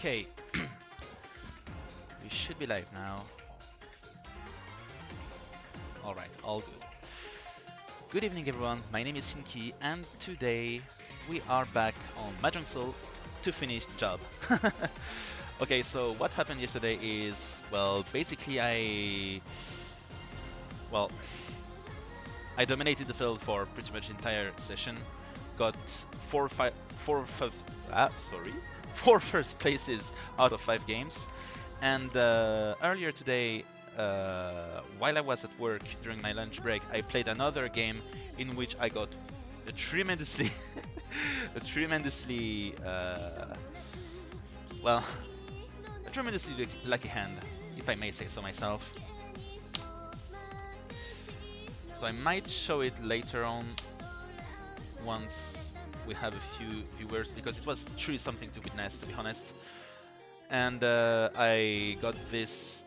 Okay, we should be live now. Alright, all good. Good evening everyone, my name is Sinki and today we are back on Mahjong Soul to finish the job. Okay, so what happened yesterday is, well, basically I dominated the field for pretty much the entire session, got four first places out of 5 games, and earlier today, while I was at work during my lunch break, I played another game in which I got a tremendously lucky hand, if I may say so myself. So I might show it later on once we have a few viewers, because it was truly something to witness, to be honest. And I got this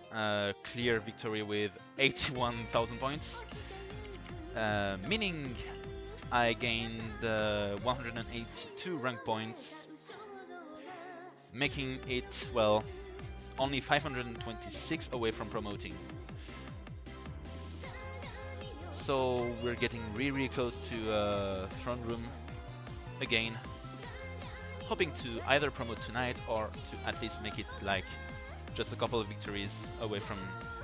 clear victory with 81,000 points, meaning I gained 182 rank points, making it, well, only 526 away from promoting. So we're getting really close to front room again, hoping to either promote tonight or to at least make it like just a couple of victories away from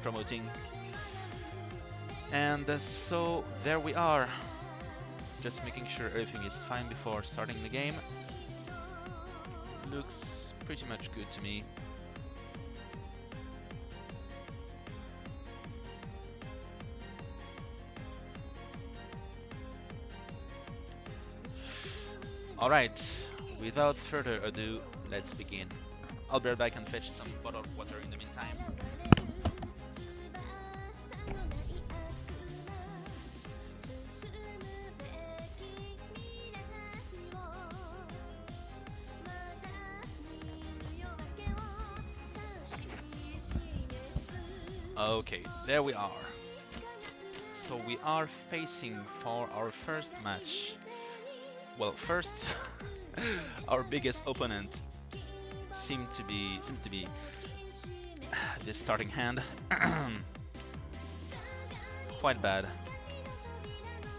promoting. And so there we are, just making sure everything is fine before starting the game. Looks pretty much good to me. Alright, without further ado, let's begin. I'll be right back and fetch some bottle of water in the meantime. Okay, there we are. So we are facing for our first match. Well, first, our biggest opponent seems to be this starting hand. Quite bad.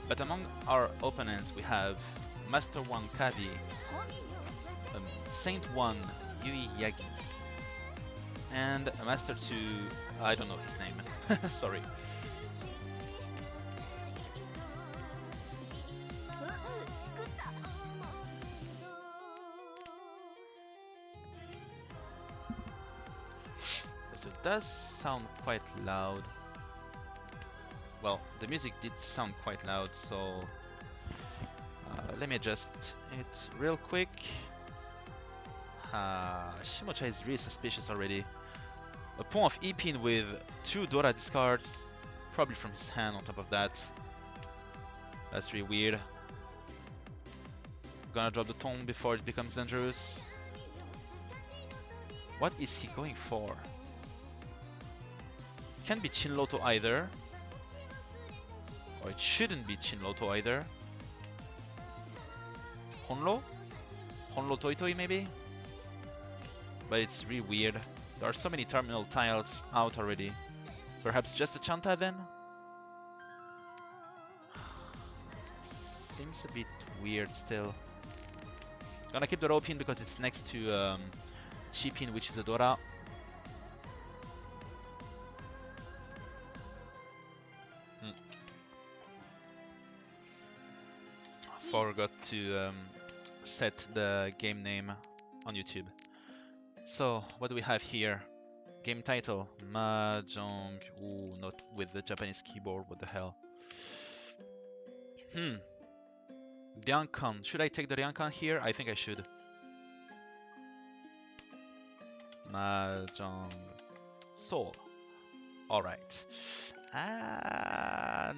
But among our opponents we have Master 1 Kavi, Saint 1 Yui Yagi, and Master 2, I don't know his name, sorry. So it does sound quite loud. Well, the music did sound quite loud, so let me adjust it real quick. Shimocha is really suspicious already. A pawn of E-pin with 2 Dora discards, probably from his hand on top of that. That's really weird. Gonna drop the tone before it becomes dangerous. What is he going for? It can't be Chin Loto either. Or it shouldn't be Chin Loto either. Honlo? Honlo Toi Toi maybe? But it's really weird. There are so many terminal tiles out already. Perhaps just a Chanta then? Seems a bit weird still. Gonna keep the Ro pin because it's next to Chi pin, which is a Dora. Forgot to set the game name on YouTube. So, what do we have here? Game title, Mahjong. Ooh, not with the Japanese keyboard, what the hell. Ryankan. Should I take the Ryankan here? I think I should. Mahjong Soul. Alright. I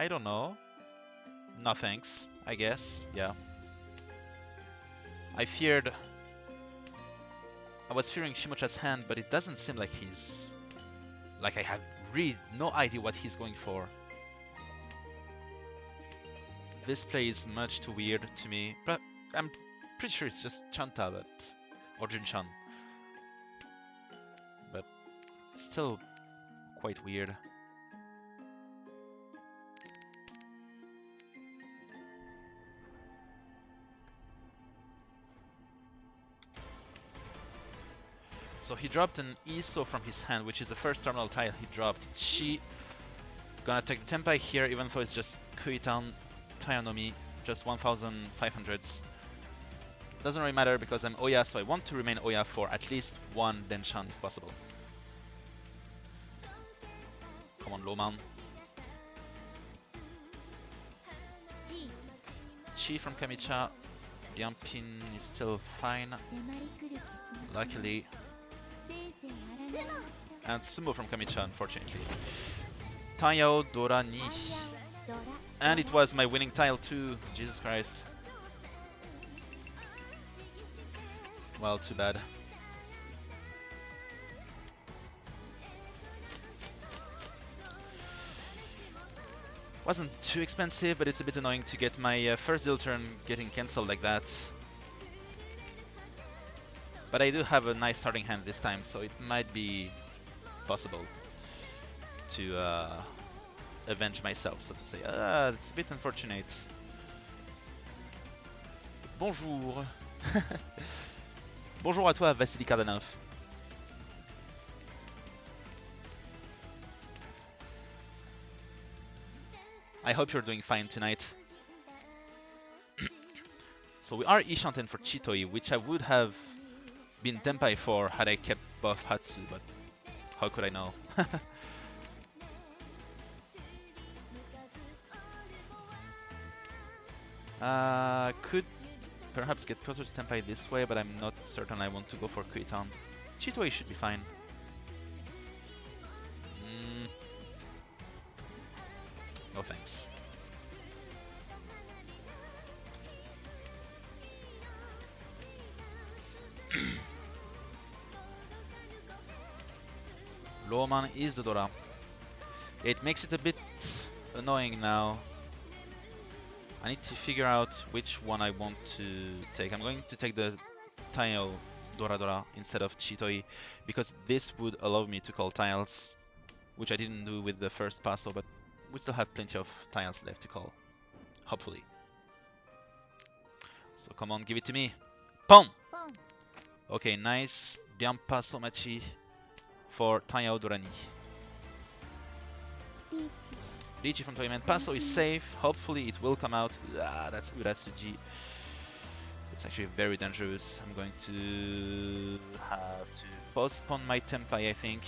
don't know. No thanks, I guess. Yeah. I was fearing Shimocha's hand, but it doesn't seem like he's... Like I have really no idea what he's going for. This play is much too weird to me, but I'm pretty sure it's just Chanta, but or Junchan. But still quite weird. So he dropped an Iso from his hand, which is the first terminal tile he dropped. Chi gonna take the Tenpai here, even though it's just Kuitan Tayonomi, just 1500s. Doesn't really matter because I'm Oya, so I want to remain Oya for at least one Denshan if possible. Come on, Lowman. Chi from Kamicha. Diampin is still fine, luckily. And Sumo from Kamicha, unfortunately. Tayao Dora Ni. And it was my winning tile too, Jesus Christ. Well, too bad. Wasn't too expensive, but it's a bit annoying to get my first deal turn getting cancelled like that. But I do have a nice starting hand this time, so it might be possible to avenge myself, so to say. It's a bit unfortunate. Bonjour. Bonjour à toi, Vassili Kardanov. I hope you're doing fine tonight. So we are Ishanten for Chitoi, which I would have been Tenpai for had I kept buff Hatsu, but how could I know? Could perhaps get closer to Tenpai this way, but I'm not certain I want to go for Kuitan. Chitoi should be fine. No thanks. Lawman is the Dora. It makes it a bit annoying now. I need to figure out which one I want to take. I'm going to take the Tayo Dora Dora instead of Chitoi, because this would allow me to call tiles, which I didn't do with the first Paso, but we still have plenty of tiles left to call, hopefully. So come on, give it to me. Boom! Okay, nice. Bien Paso Machi for Tayo Dorani. Lichi from Toyman. Paso is safe. Hopefully it will come out. That's Urasuji. It's actually very dangerous. I'm going to have to postpone my Tenpai, I think.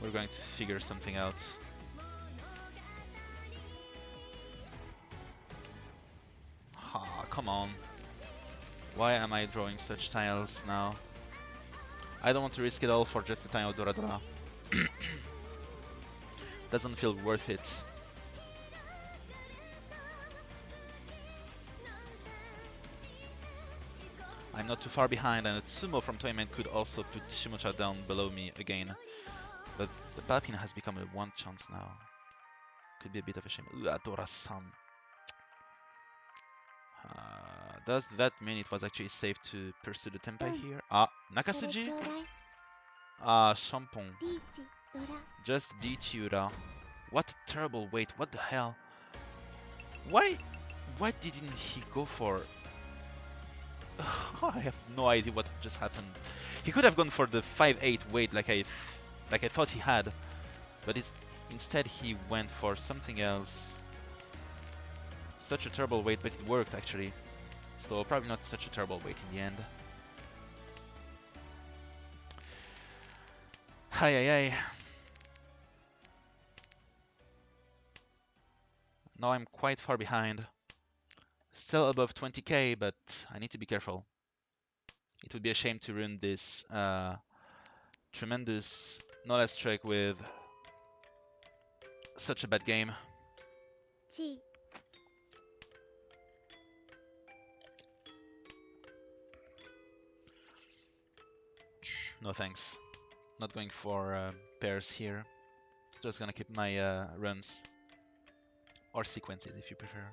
We're going to figure something out. Come on. Why am I drawing such tiles now? I don't want to risk it all for just a tile Dora Dora. Doesn't feel worth it. I'm not too far behind, and a Tsumo from Toyman could also put Shimocha down below me again. But the Balpin has become a one chance now. Could be a bit of a shame. Ooh, Adora-san. Does that mean it was actually safe to pursue the Tenpai here? Nakasuji? Shampong. Just Dichiura. What a terrible wait, what the hell? Why didn't he go for... I have no idea what just happened. He could have gone for the 5-8 wait like I thought he had, but instead he went for something else. Such a terrible wait, but it worked actually. So probably not such a terrible wait in the end. Hi. Now I'm quite far behind. Still above 20k, but I need to be careful. It would be a shame to ruin this tremendous knowledge streak with such a bad game. No thanks. Not going for pairs here. Just gonna keep my runs, or sequences if you prefer.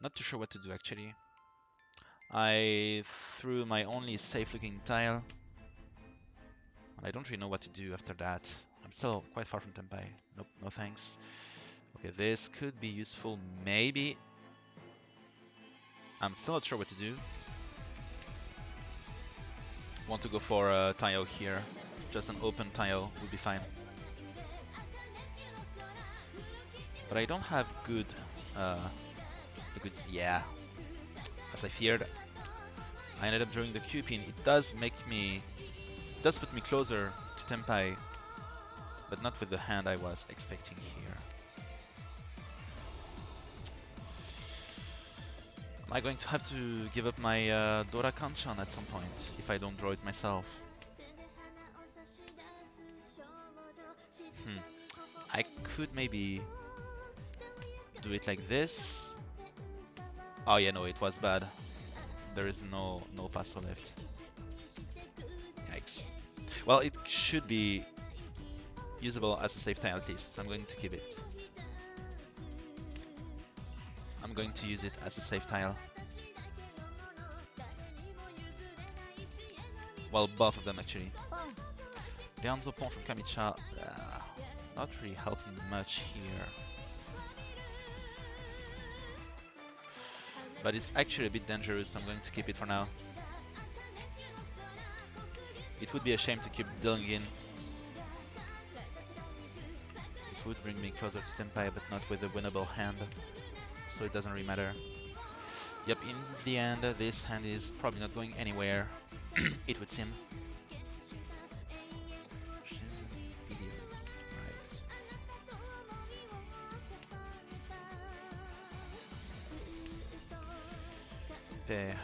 Not too sure what to do actually. I threw my only safe looking tile. I don't really know what to do after that. I'm still quite far from Tempai. Nope, no thanks. Okay, this could be useful, maybe. I'm still not sure what to do. Want to go for a tile here. Just an open tile would be fine. But I don't have good, yeah, as I feared. I ended up drawing the Q pin. It does put me closer to Tempai, but not with the hand I was expecting here. Am I going to have to give up my Dora Kanchan at some point if I don't draw it myself? I could maybe do it like this. Oh yeah, no, it was bad. There is no passo left. Yikes. Well, it should be usable as a safe tile at least, so I'm going to keep it. I'm going to use it as a safe tile. Well, both of them actually. Lianzo pawn from Kamicha, not really helping much here. But it's actually a bit dangerous, so I'm going to keep it for now. It would be a shame to keep dealing in. It would bring me closer to Tempai, but not with a winnable hand, so it doesn't really matter. Yep, in the end, this hand is probably not going anywhere, it would seem. There.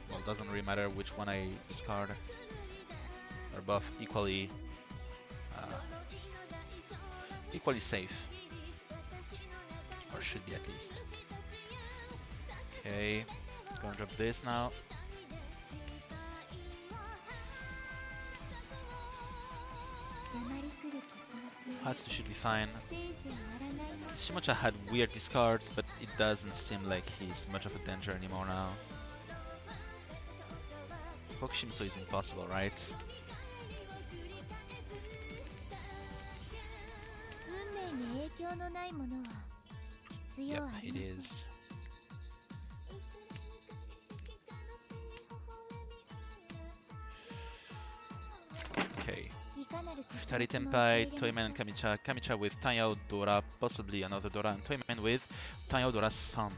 Well, it doesn't really matter which one I discard. They're both equally safe, or should be at least. Okay, gonna drop this now. Hatsu should be fine. Shimocha had weird discards, but it doesn't seem like he's much of a danger anymore now. Hokushimso is impossible, right? Yep, it is. Okay. Futari Tempai, Toyman and Kamicha. Kamicha with Tanyao Dora, possibly another Dora, and Toyman with Tanyao Dora San.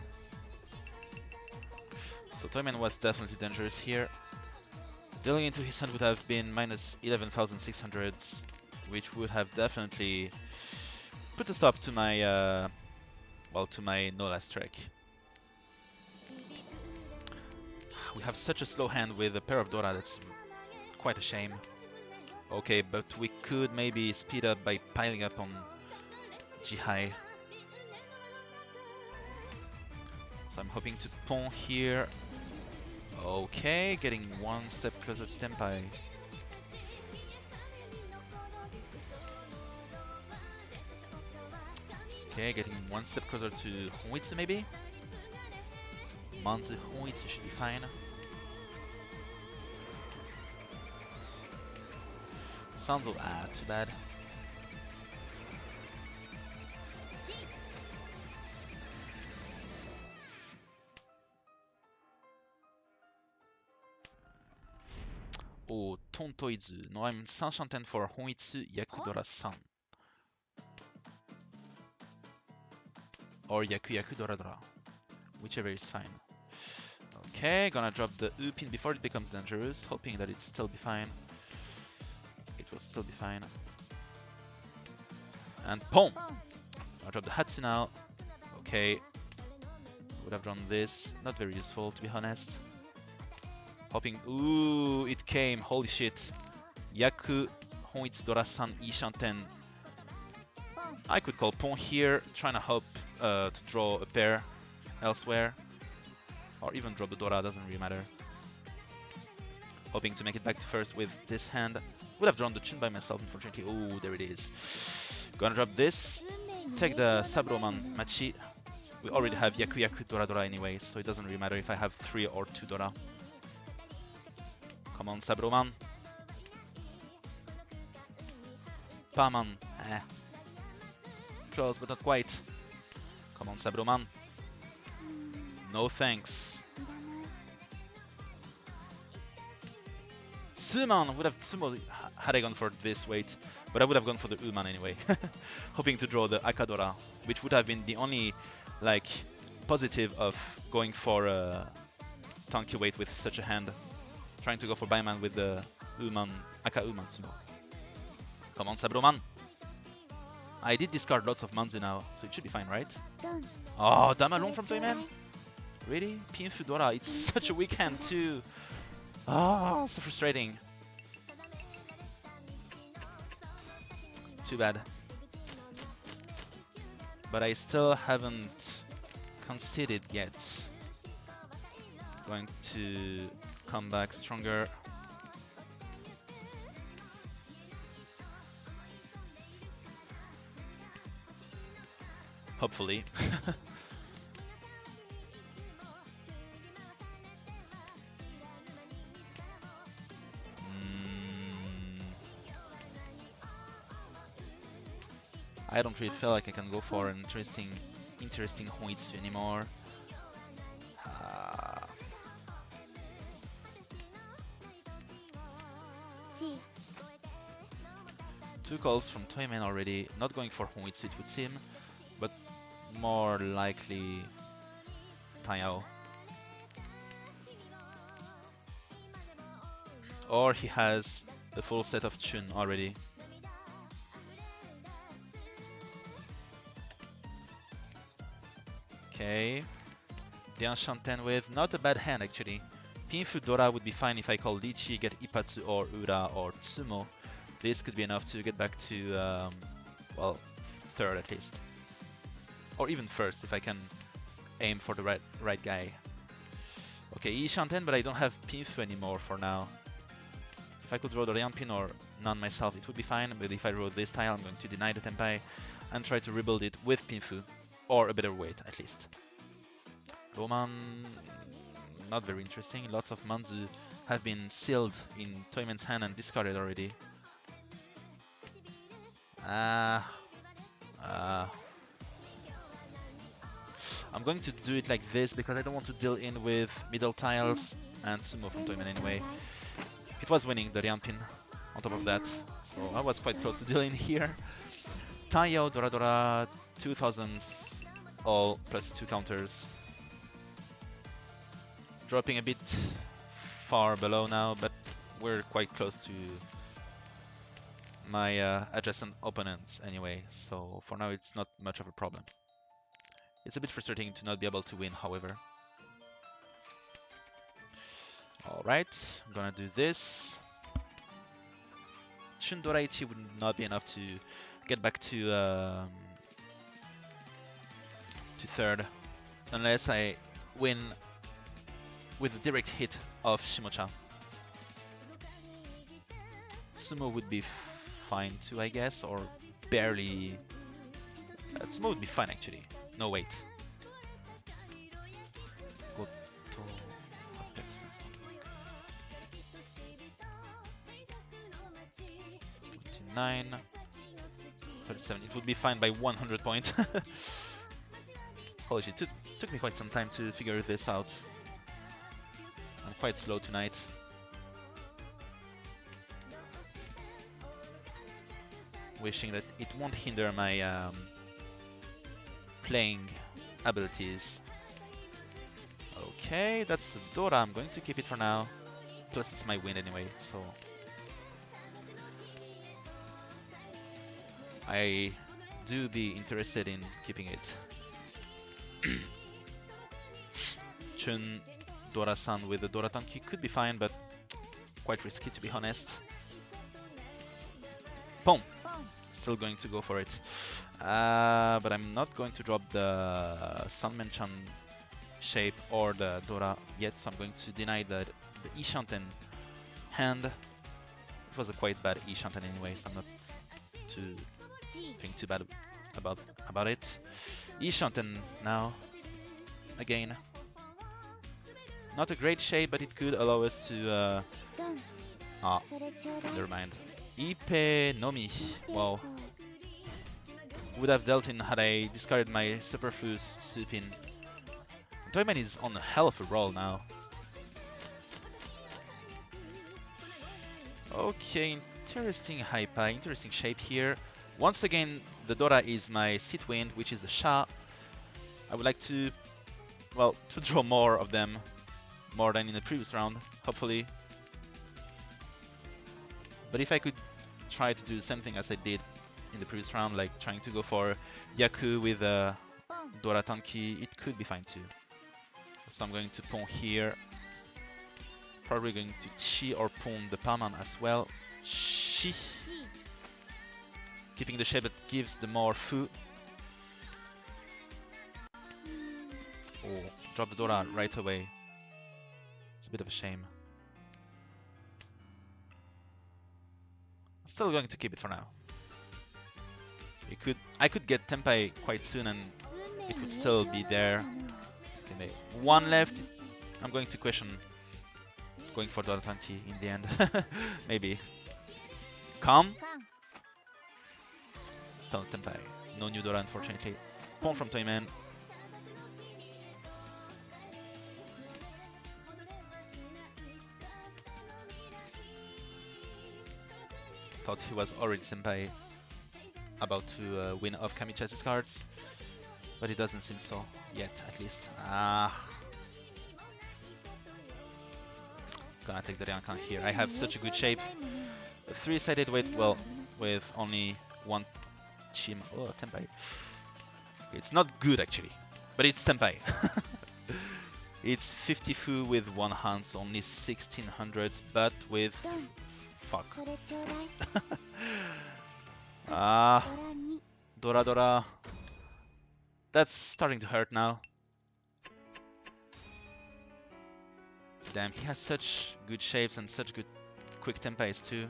So Toyman was definitely dangerous here. Dealing into his hand would have been minus 11,600s, which would have definitely put a stop to my, to my no last trek. We have such a slow hand with a pair of Dora, that's quite a shame. Okay, but we could maybe speed up by piling up on Jihai. So I'm hoping to pawn here. Okay, getting one step closer to Tempai. Okay, getting one step closer to Honitsu maybe? Manzu Honitsu should be fine. Sounds of too bad. Oh, Tontoizu. No, I'm Sanshanten for Honitsu Yakudora-san. Or Yakudora-dora. Whichever is fine. Okay, gonna drop the U pin before it becomes dangerous, hoping that it still be fine. It will still be fine. And boom! I'll drop the Hatsu now. Okay. Would have drawn this. Not very useful, to be honest. Hoping. Ooh, it came. Holy shit. Yaku Honitsu Dora-san Ishanten. I could call pawn here, trying to hope to draw a pair elsewhere. Or even drop the Dora, doesn't really matter. hoping to make it back to first with this hand. Would have drawn the Chun by myself, unfortunately. Oh, there it is. Gonna drop this, take the Sabroman Machi. We already have Yaku Yaku Dora Dora anyway, so it doesn't really matter if I have 3 or 2 Dora. Come on, Sabroman. Paman. Eh. Close, but not quite. Come on, Sabroman. No thanks. Suman would have Sumo had I gone for this weight, but I would have gone for the Uman anyway. Hoping to draw the Akadora, which would have been the only like positive of going for a tanky weight with such a hand. Trying to go for Baiman with the Uman, Aka Uman Sumo. Come on, Sabroman. I did discard lots of Manzu now, so it should be fine, right? Oh, Damalong from Toyman? Really? Pinfu Dora, it's such a weak hand too. Ah, so frustrating. Too bad. But I still haven't conceded yet. Going to come back stronger. Hopefully. I don't really feel like I can go for an interesting Hoitsu anymore. Two calls from Toyman already, not going for Hoitsu it would seem, but more likely Taiyao. Or he has a full set of Chun already. Okay, the Enchanten with not a bad hand actually. Pinfu Dora would be fine if I call Lichi, get Ipatsu or Ura or Tsumo. This could be enough to get back to, well, third at least. Or even first if I can aim for the right guy. Okay, Enchanten, but I don't have Pinfu anymore for now. If I could draw the Rianpin or none myself, it would be fine, but if I draw this tile, I'm going to deny the Tenpai and try to rebuild it with Pinfu. Or a better weight, at least. Roman, not very interesting. Lots of Manzu have been sealed in Toyman's hand and discarded already. I'm going to do it like this because I don't want to deal in with middle tiles and Sumo from Toyman anyway. It was winning the Rianpin on top of that, so I was quite close to deal in here. Taiyao, Dora Dora, 2000s, all plus 2 counters. Dropping a bit far below now, but we're quite close to my adjacent opponents anyway, so for now it's not much of a problem. It's a bit frustrating to not be able to win, however. Alright, I'm gonna do this. Chun Doraichi would not be enough to get back to third, unless I win with a direct hit of Shimocha. Sumo would be fine too, I guess, or barely. Sumo would be fine actually. No, wait. Goto. 29. 37. It would be fine by 100 points. Holy shit, it took me quite some time to figure this out. I'm quite slow tonight. Wishing that it won't hinder my playing abilities. Okay, that's the Dora. I'm going to keep it for now. Plus it's my win anyway, so... I do be interested in keeping it. Chun Dora-san with the Dora Tanki could be fine, but quite risky to be honest. Boom! Still going to go for it. But I'm not going to drop the Sanmen-chan shape or the Dora yet, so I'm going to deny the Ishanten hand. It was a quite bad E-Shantan anyway, so I'm not too bad about it. E-Shantan now, again. Not a great shape, but it could allow us to... never mind. Ipe Nomi. Wow. Would have dealt in had I discarded my superfluous Supin. Toyman is on a hell of a roll now. Okay, interesting Hypa, interesting shape here. Once again, the Dora is my Sit Wind, which is the Sha. I would like to, well, to draw more of them, more than in the previous round, hopefully. But if I could try to do the same thing as I did in the previous round, like trying to go for Yaku with Dora Tanki, it could be fine too. So I'm going to pawn here. Probably going to Chi or pawn the Palman as well. Chi. Keeping the shape that gives the more Fu. Oh, drop the Dora right away. It's a bit of a shame. Still going to keep it for now. I could get Tempai quite soon and it would still be there. Okay, maybe one left. I'm going to question going for Dora Tanki in the end. Maybe. Calm. Still Tempai. No new Dora unfortunately. Pawn from Toyman. Thought he was already Senpai, about to win off Kamicha's cards, but it doesn't seem so yet, at least. Gonna take the Ryankan here. I have such a good shape. A three-sided weight, well, with only one Chim. Oh, Senpai. It's not good actually, but it's Senpai. It's 50 Fu with one hand, so only 1600, but with... Fuck. Dora Dora. That's starting to hurt now. Damn, he has such good shapes and such good quick tempais too.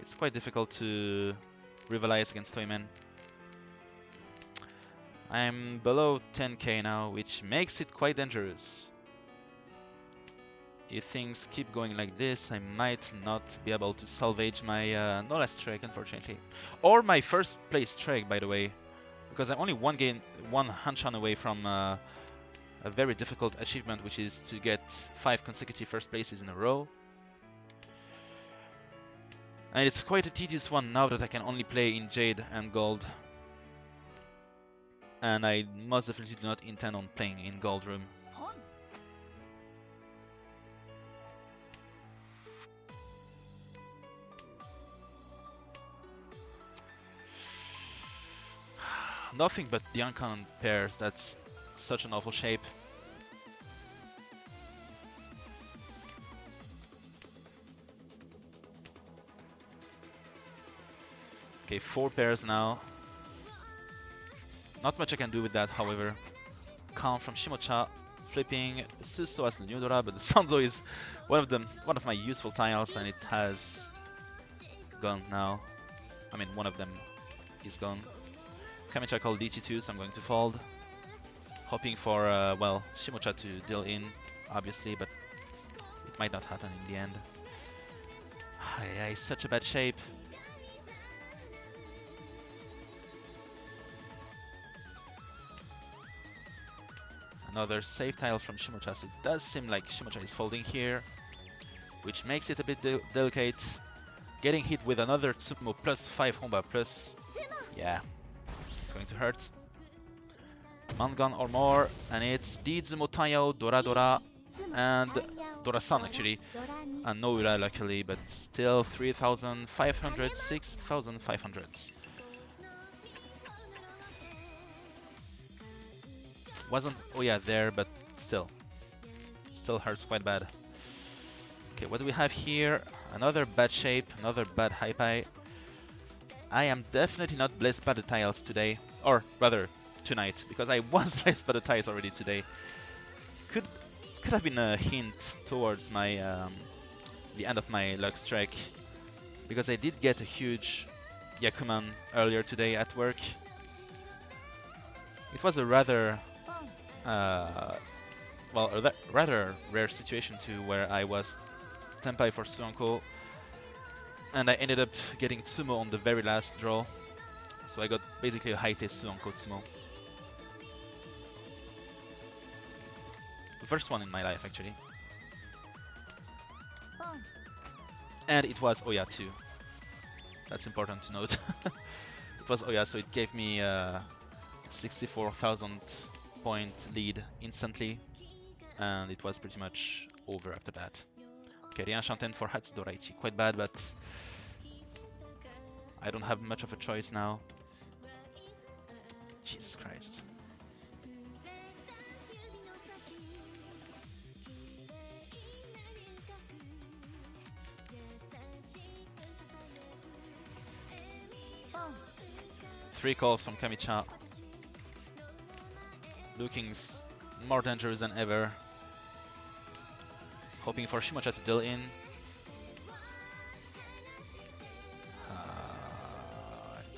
It's quite difficult to rivalize against Toyman. I'm below 10k now, which makes it quite dangerous. If things keep going like this, I might not be able to salvage my Nola streak, unfortunately. Or my first place streak, by the way. Because I'm only one Hanchan away from a very difficult achievement, which is to get 5 consecutive first places in a row. And it's quite a tedious one now that I can only play in Jade and Gold. And I most definitely do not intend on playing in Gold Room. Nothing but the uncommon pairs, that's such an awful shape. Okay, 4 pairs now. Not much I can do with that, however. Count from Shimocha, flipping Suso as the new Dora, but the Sanzo is one of my useful tiles, and it has gone now. I mean, one of them is gone. Kamicha called DT2, so I'm going to fold. Hoping for, well, Shimocha to deal in, obviously, but it might not happen in the end. Such a bad shape. Another safe tile from Shimocha, so it does seem like Shimocha is folding here, which makes it a bit delicate. Getting hit with another Tsukumo plus 5 Honba plus, yeah, it's going to hurt. Mangan or more, and it's Dizumo Tayo, Dora Dora, and Dora-san actually, and no Ura luckily, but still 3,500, 6,500. Wasn't, oh yeah, there, but still hurts quite bad. Okay, what do we have here? Another bad shape, another bad Hypai. I am definitely not blessed by the tiles today, or rather tonight, because I was blessed by the tiles already today. Could have been a hint towards my the end of my luck streak, because I did get a huge Yakuman earlier today at work. It was a rather, well, a rather rare situation too, where I was Tenpai for Suanko, and I ended up getting Tsumo on the very last draw. So I got basically a Haite Suanko Tsumo. The first one in my life, actually. And it was Oya too. That's important to note. It was Oya, so it gave me 64,000 point lead instantly, and it was pretty much over after that. Okay, the Enchanted for Hatsudoraichi. Quite bad, but I don't have much of a choice now. Jesus Christ. Three calls from Kamicha. Looking more dangerous than ever. Hoping for Shimocha to deal in.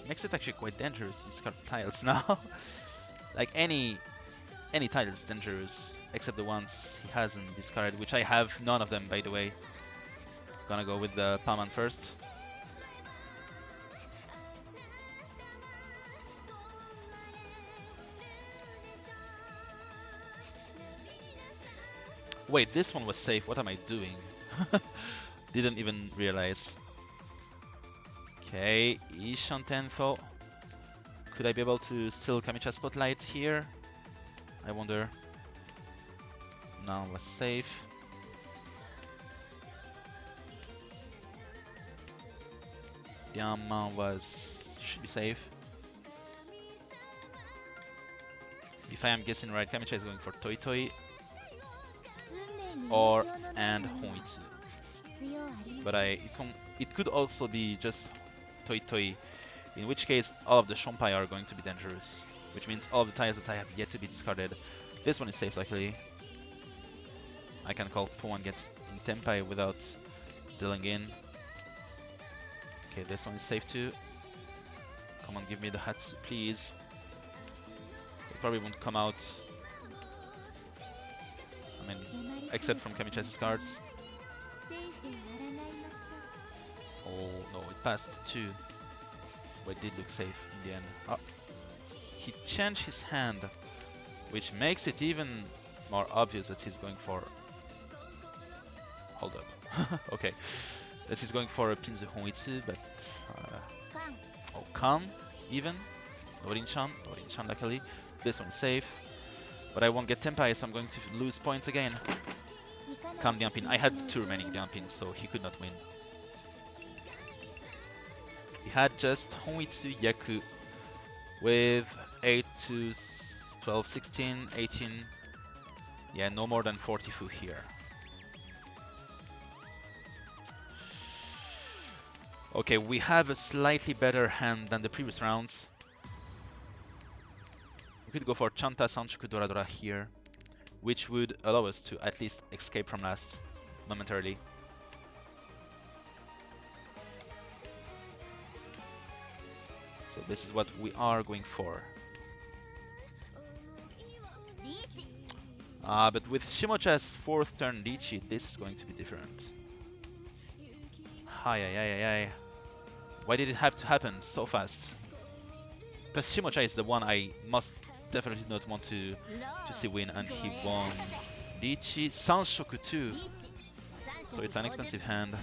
Makes it actually quite dangerous to discard tiles now. Like any tile is dangerous, except the ones he hasn't discarded, which I have none of them, by the way. Gonna go with the Palman first. Wait, this one was safe. What am I doing? Didn't even realize. Okay, Ishantentho. Could I be able to steal Kamicha Spotlight here? I wonder. No, was safe. Diamant should be safe. If I am guessing right, Kamicha is going for Toi Toi and Honitsu. But it could also be just Toi Toi, in which case all of the Shompai are going to be dangerous, which means all of the tiles that I have yet to be discarded. This one is safe, luckily. I can call Po and get in Tenpai without dealing in. Okay, this one is safe too. Come on, give me the Hatsu, please. It probably won't come out. I mean, except from Kamicha's cards. Oh no, it passed too. But it did look safe in the end. Oh, he changed his hand, which makes it even more obvious that he's going for... Hold up. Okay. That he's going for a Pinzu Honitsu, but... oh, Kan, even. Norinchan, luckily. This one is safe. But I won't get Tenpai, so I'm going to lose points again. Kan Dianpin. I had two remaining Dianpins, so he could not win. He had just Honitsu Yaku with 8 to 12, 16, 18. Yeah, no more than 40 fu here. Okay, we have a slightly better hand than the previous rounds. We could go for Chanta Sanchuku Doradora here, which would allow us to at least escape from last momentarily. So this is what we are going for. But with Shimocha's 4th turn Lichi, this is going to be different. Hi. Why did it have to happen so fast? Plus Shimocha is the one I must definitely not want to see win, and he won Lichi Sanshoku too. So it's an expensive hand.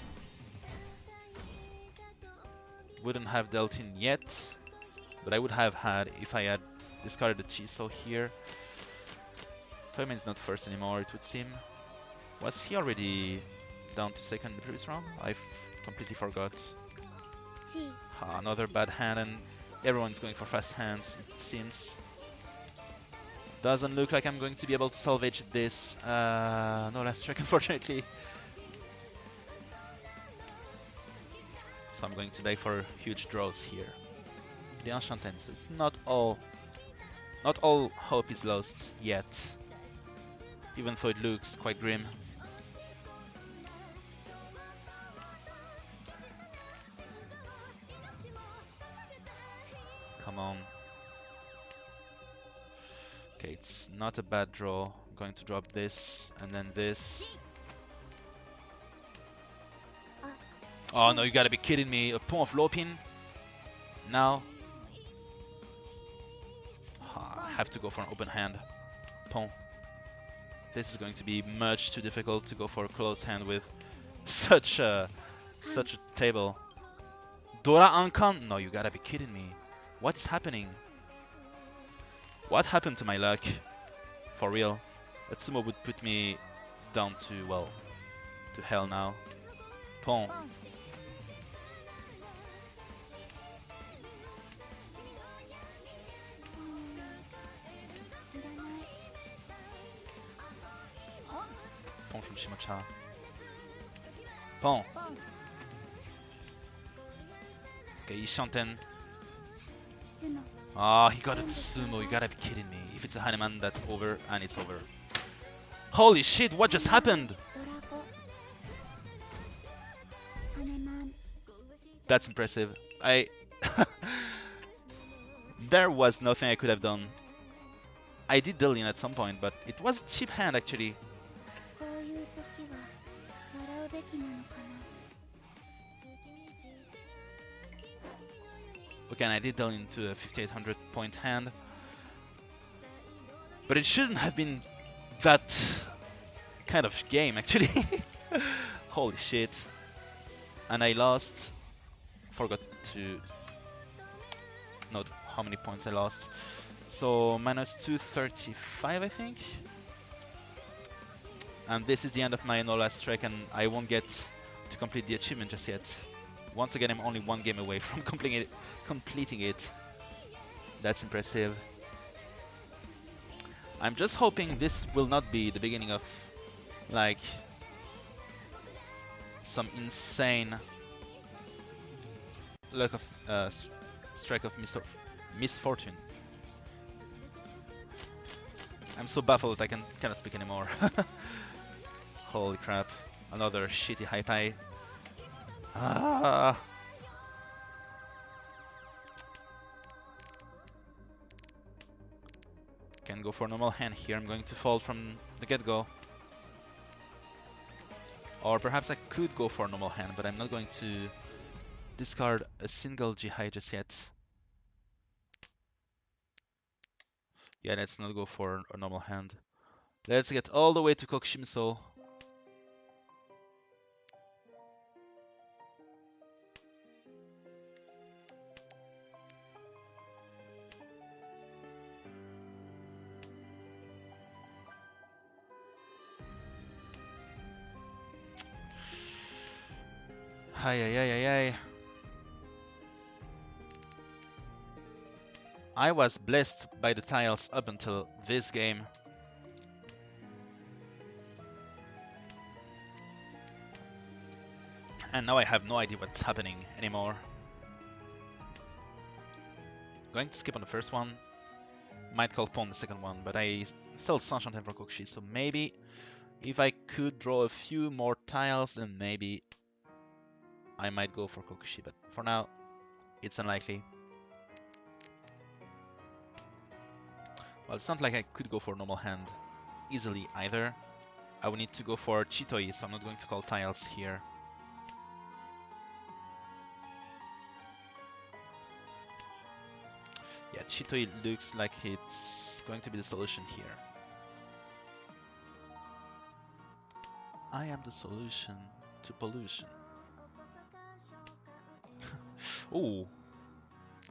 Wouldn't have dealt in yet, but I would have had if I had discarded the Chiso here. Toyman is not first anymore, it would seem. Was he already down to second in the previous round? I completely forgot. Another bad hand, and everyone's going for fast hands, it seems. Doesn't look like I'm going to be able to salvage this. No last track, unfortunately. So I'm going to beg for huge draws here. The Enchanted, so it's not all hope is lost yet, even though it looks quite grim. come on. Okay, it's not a bad draw. I'm going to drop this and then this. Oh no, you gotta be kidding me. A pawn of low pin? Now? I have to go for an open hand. Pawn. This is going to be much too difficult to go for a closed hand with such a table. Dora Ankan? No, you gotta be kidding me. What's happening? What happened to my luck? For real. That sumo would put me down to, well, to hell now. Pawn. Pawn from Shimacha. Pawn. Okay, Ishanten. Ah, he got a sumo, you gotta be kidding me. If it's a Hanuman, that's over, and it's over. Holy shit, what just happened? That's impressive. There was nothing I could have done. I did deal in at some point, but it was a cheap hand actually. Okay, and I did deal into a 5800 point hand. But it shouldn't have been that kind of game actually. Holy shit. And I lost. Forgot to note how many points I lost. So minus 235 I think. And this is the end of my no last strike, and I won't get to complete the achievement just yet. Once again, I'm only one game away from completing it. That's impressive. I'm just hoping this will not be the beginning of like some insane luck of strike of misfortune. I'm so baffled I cannot speak anymore. Holy crap! Another shitty high pie. Ah. Can go for a normal hand here. I'm going to fold from the get-go. Or perhaps I could go for a normal hand, but I'm not going to discard a single G high just yet. Yeah, let's not go for a normal hand. Let's get all the way to Kokushimiso. Ay. I was blessed by the tiles up until this game. And now I have no idea what's happening anymore. Going to skip on the first one. Might call pawn the second one, but I still Sanshon for Kokushi, so maybe if I could draw a few more tiles, then maybe I might go for Kokushi, but for now, it's unlikely. Well, it's not like I could go for a normal hand easily either. I would need to go for Chitoi, so I'm not going to call tiles here. Yeah, Chitoi looks like it's going to be the solution here. I am the solution to pollution. Oh,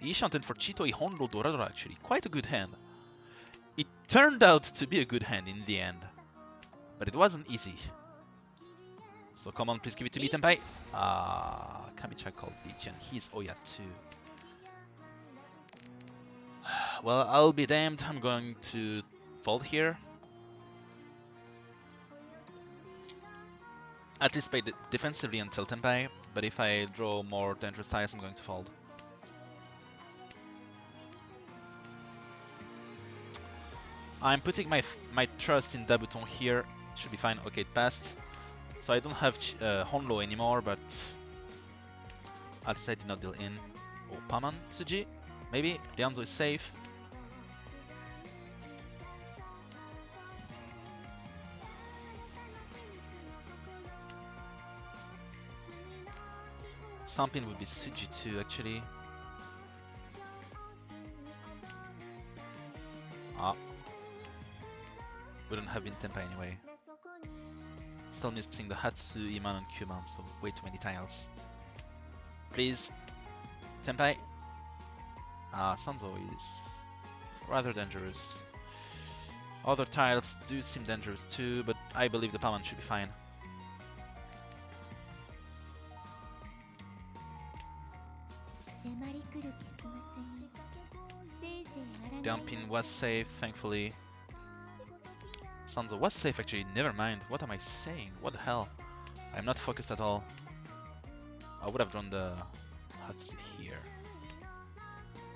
Ishanten for Chitoi Honro Doradora actually. Quite a good hand. It turned out to be a good hand in the end. But it wasn't easy. So come on, please give it to me, Tenpai. Ah, Kamicha called Beach and he's Oya too. Well, I'll be damned. I'm going to fold here. At least play defensively until Tenpai, but if I draw more dangerous tiles, I'm going to fold. I'm putting my trust in Dabuton here. Should be fine. Okay, it passed. So I don't have Honro anymore, but at least I did not deal in. Oh, Paman Tsuji. Maybe Lianzo is safe. Sampin would be Suji too, actually. Ah. Wouldn't have been Tenpai anyway. Still missing the Hatsu, Iman, and Kyuman, so way too many tiles. Please. Tenpai. Ah, Sanzo is rather dangerous. Other tiles do seem dangerous too, but I believe the Paman should be fine. Dianping was safe, thankfully. Sanzo was safe actually, never mind. What am I saying? What the hell? I'm not focused at all. I would have drawn the Hatsu here.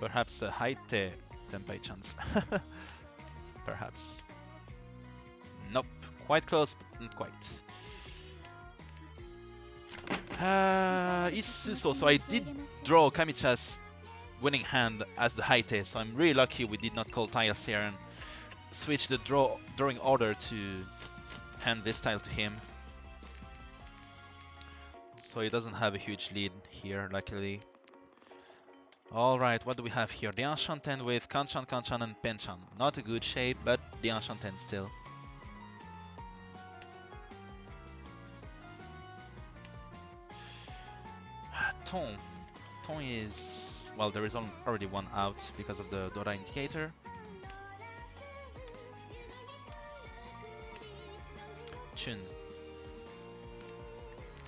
Perhaps a Haite Tenpai chance. Perhaps. Nope. Quite close, but not quite. Isuso. So I did draw Kamicha's winning hand as the Haite, so I'm really lucky we did not call tiles here and switch the drawing order to hand this tile to him. So he doesn't have a huge lead here, luckily. Alright, what do we have here? Dianshanten with Kanchan, Kanchan, and Penchan. Not a good shape, but Dianshanten still. Ton. Ton is... well, there is already one out because of the Dora indicator. Chun.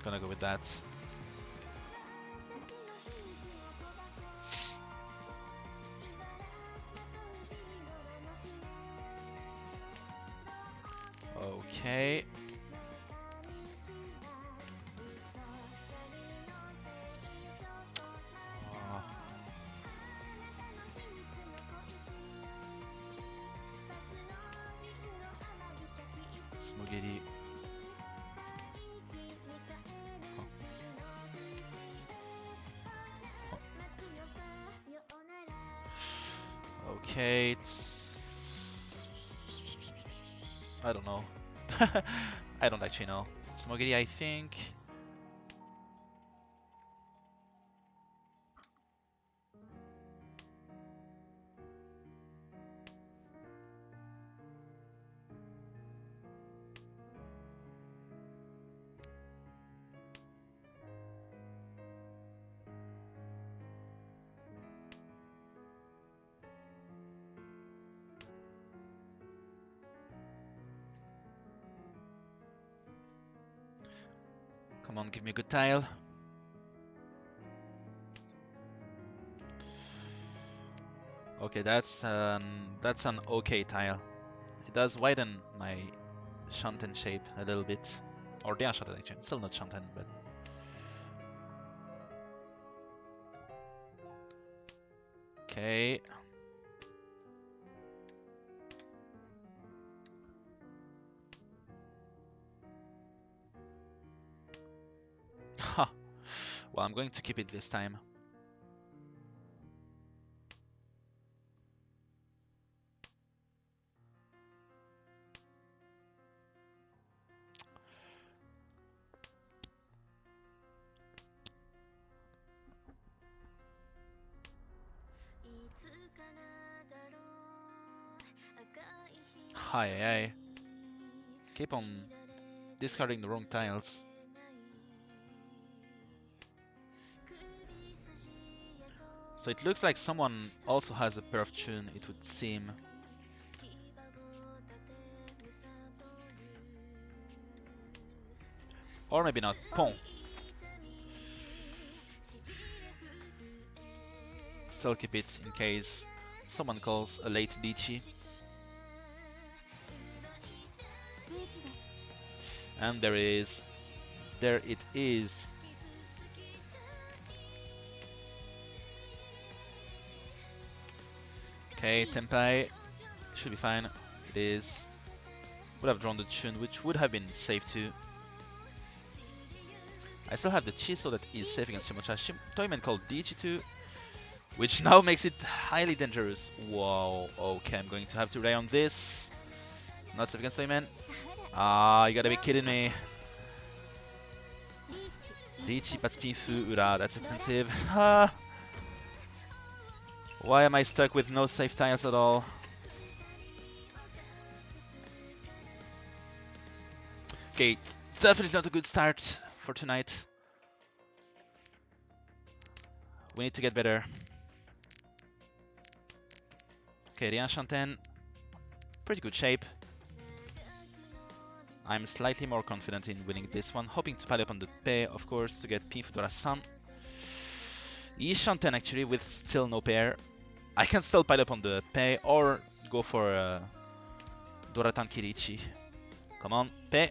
Gonna go with that. Okay. Smogiri. Okay, it's... I don't know. I don't actually know. Smogiri, I think. Come on, give me a good tile. Okay, that's an okay tile. It does widen my Shanten shape a little bit. Or Dian Shanten actually, still not Shanten, but... Okay. Ha! Well, I'm going to keep it this time. Hi. Keep on discarding the wrong tiles. So it looks like someone also has a pair of Chun, it would seem. Or maybe not. Pon. Still keep it in case someone calls a late Lychee. And there it is. Okay, Tenpai should be fine. It is. Would have drawn the Chun, which would have been safe too. I still have the Chiso that is safe against Shimocha. Toyman called Diichi too. which now makes it highly dangerous. Whoa, okay, I'm going to have to rely on this. Not safe against man. Ah, you gotta be kidding me. Lichi, Patspifu, Ura, that's expensive. Ah. Why am I stuck with no safe tiles at all? Okay, definitely not a good start for tonight. We need to get better. Okay, the Enchanten, pretty good shape. I'm slightly more confident in winning this one, hoping to pile up on the pair, of course, to get P Fudora-san. Enchanten actually, with still no pair. I can still pile up on the pair or go for Doratan Kirichi. Come on, pair.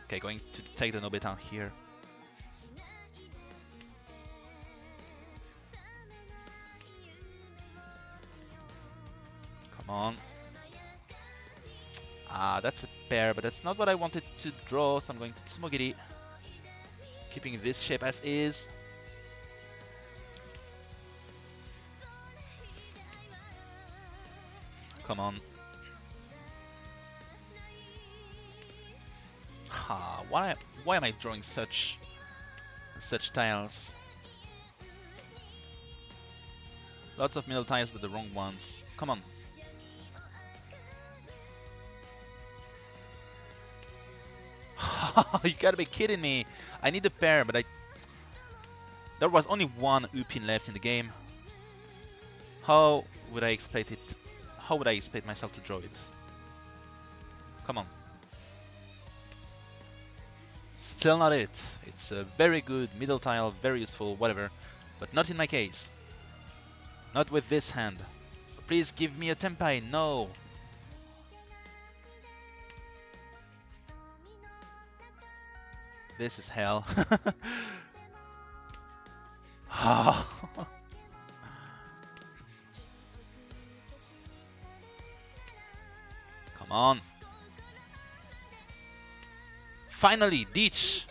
Okay, going to take the Nobetan here. Come on. Ah, that's a pair, but that's not what I wanted to draw, so I'm going to Tsumogiri. Keeping this shape as is. Come on. Why am I drawing such tiles? Lots of middle tiles, but the wrong ones. Come on. You gotta be kidding me. I need a pair, but there was only one Upin left in the game. How would I expect it? How would I expect myself to draw it? Come on. Still not it. It's a very good middle tile, very useful, whatever. But not in my case. Not with this hand. So please give me a Tenpai. No. This is hell. Come on. Finally, Deech.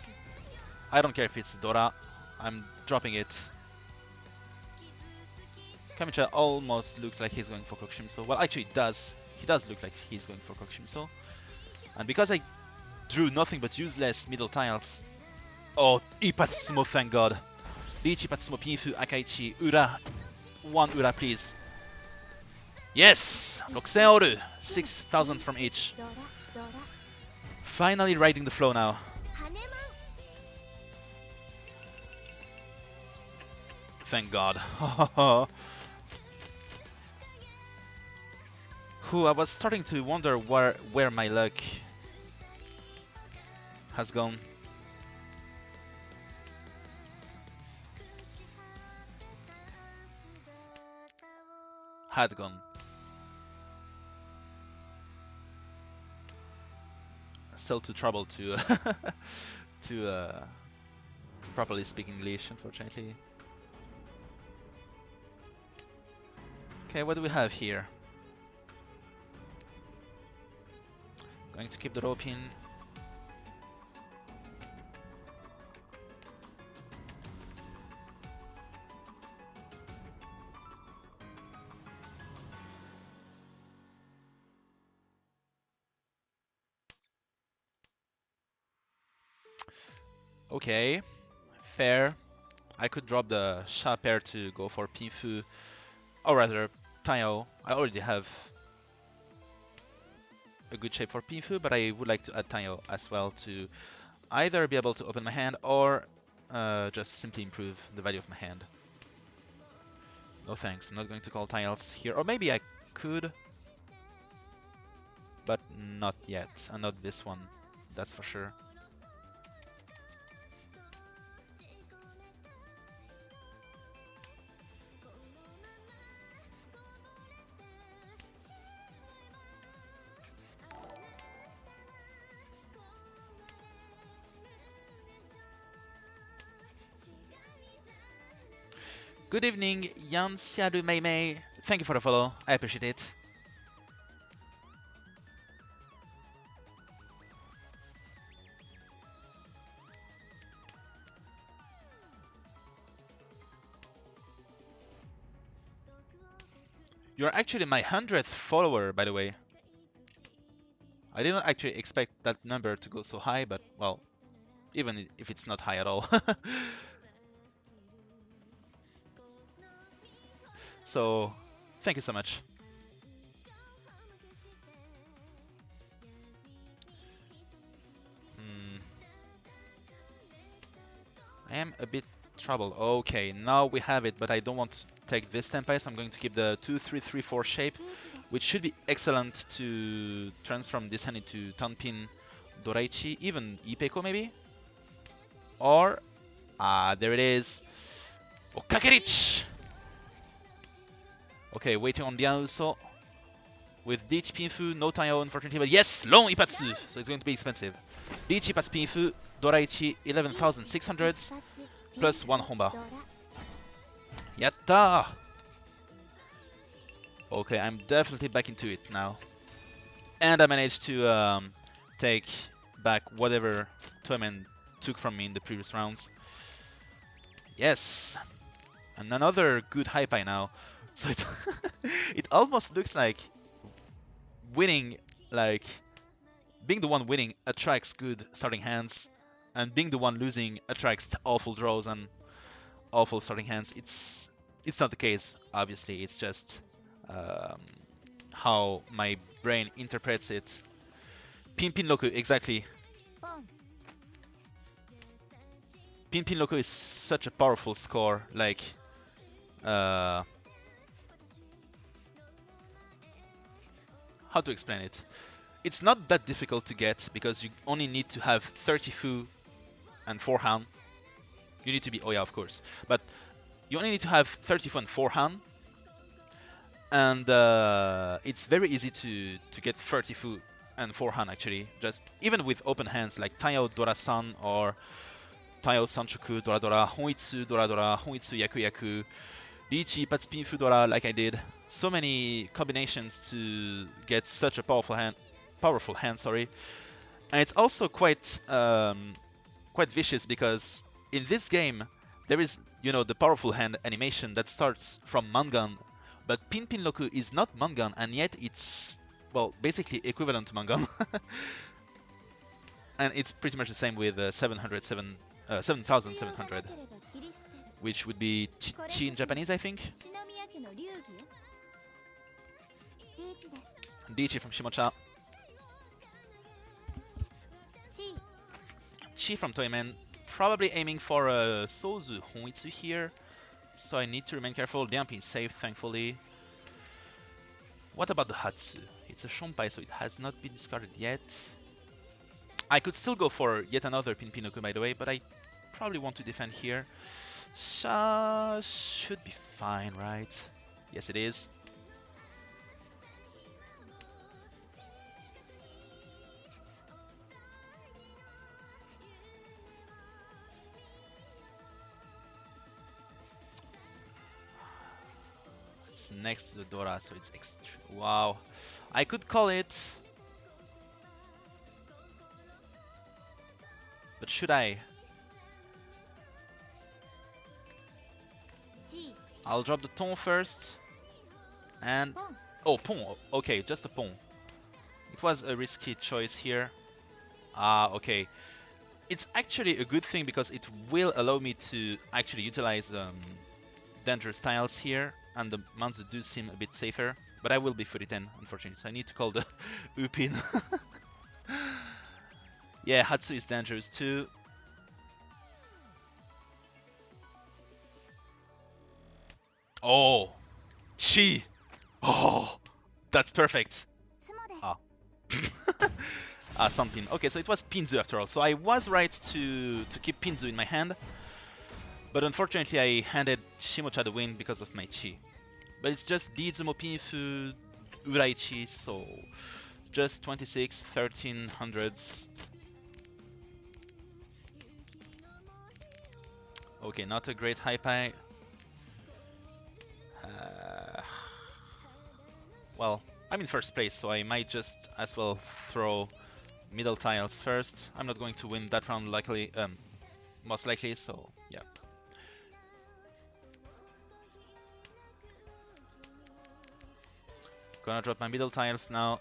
I don't care if it's Dora. I'm dropping it. Kamicha almost looks like he's going for Kokushimiso. Well, actually, he does look like he's going for Kokushimiso. And because I drew nothing but useless middle tiles. Oh, Ipatsumo, thank God. Lichi, Ipatsumo, Pinfu, Akaichi, Ura. One Ura, please. Yes! 6000 oru. 6,000 from each. Finally riding the flow now. Thank God. I was starting to wonder where my luck has gone. Had gone. Still too trouble to to properly speak English, unfortunately. Okay, what do we have here? Going to keep the rope in. Okay, fair. I could drop the Sha pair to go for Pinfu, or rather Taio. I already have a good shape for Pinfu, but I would like to add Taio as well to either be able to open my hand or just simply improve the value of my hand. No thanks, I'm not going to call tiles here. Or maybe I could, but not yet, and not this one, that's for sure. Good evening, Yan Xiaru Mei Mei. Thank you for the follow. I appreciate it. You're actually my 100th follower, by the way. I didn't actually expect that number to go so high, but well, even if it's not high at all. So, thank you so much. I am a bit troubled. Okay, now we have it, but I don't want to take this tempai, so I'm going to keep the 2-3-3-4 shape, which should be excellent to transform this hand into Tanpin, Doraichi, even Ipeko maybe? Or, there it is. Okakerich! Okay, waiting on Dianuso. With Dichi Pinfu, no Taio unfortunately, but yes, long Ipatsu, so it's going to be expensive. Dichi Ipatsu Pinfu, Doraichi, 11,600 plus 1 Honba. Yatta! Okay, I'm definitely back into it now. And I managed to take back whatever Toyman took from me in the previous rounds. Yes! And another good Hypai now. So it, it almost looks like winning, like being the one winning attracts good starting hands, and being the one losing attracts awful draws and awful starting hands. It's not the case, obviously. It's just how my brain interprets it. Pin Loku, exactly. Pin Loku is such a powerful score. Like, how to explain it? It's not that difficult to get because you only need to have 30 Fu and 4 Han. You need to be Oya, of course, but you only need to have 30 Fu and 4 Han, and it's very easy to get 30 Fu and 4 Han actually. Just even with open hands like Taio Dora-san or Taio Sanchoku Dora Dora, Honitsu Dora Dora, Honitsu Yaku Yaku, Ichi Patspin Fu Dora, like I did. So many combinations to get such a powerful hand, sorry. And it's also quite vicious because in this game there is, you know, the powerful hand animation that starts from Mangan, but Pin Loku is not Mangan, and yet it's, well, basically equivalent to Mangan. And it's pretty much the same with 7,700, which would be Chi in Japanese, I think. Dichi from Shimocha. Chi from Toyman, probably aiming for a Sozu Honitsu here, so I need to remain careful. Dianpin is safe, thankfully. What about the Hatsu? It's a Shonpai, so it has not been discarded yet. I could still go for yet another Pinpinoku, by the way, but I probably want to defend here. Sha should be fine, right? Yes, it is. It's next to the Dora, so it's extra. Wow. I could call it. But should I? I'll drop the Ton first. And... oh, Pon. Okay, just a Pon. It was a risky choice here. Okay. It's actually a good thing because it will allow me to actually utilize dangerous tiles here. And the Manzu do seem a bit safer. But I will be 40-10, unfortunately. So I need to call the Upin. Yeah, Hatsu is dangerous too. Oh, Chi. Oh, that's perfect. Ah. Sunpin. Okay, so it was Pinzu after all. So I was right to keep Pinzu in my hand. But unfortunately, I handed Shimocha the win because of my Chi. But it's just Diizumo Pinfu Uraichi, so just 26, 1300s. Okay, not a great Hypai. Well, I'm in first place, so I might just as well throw middle tiles first. I'm not going to win that round, likely, most likely, so yeah. Gonna drop my middle tiles now.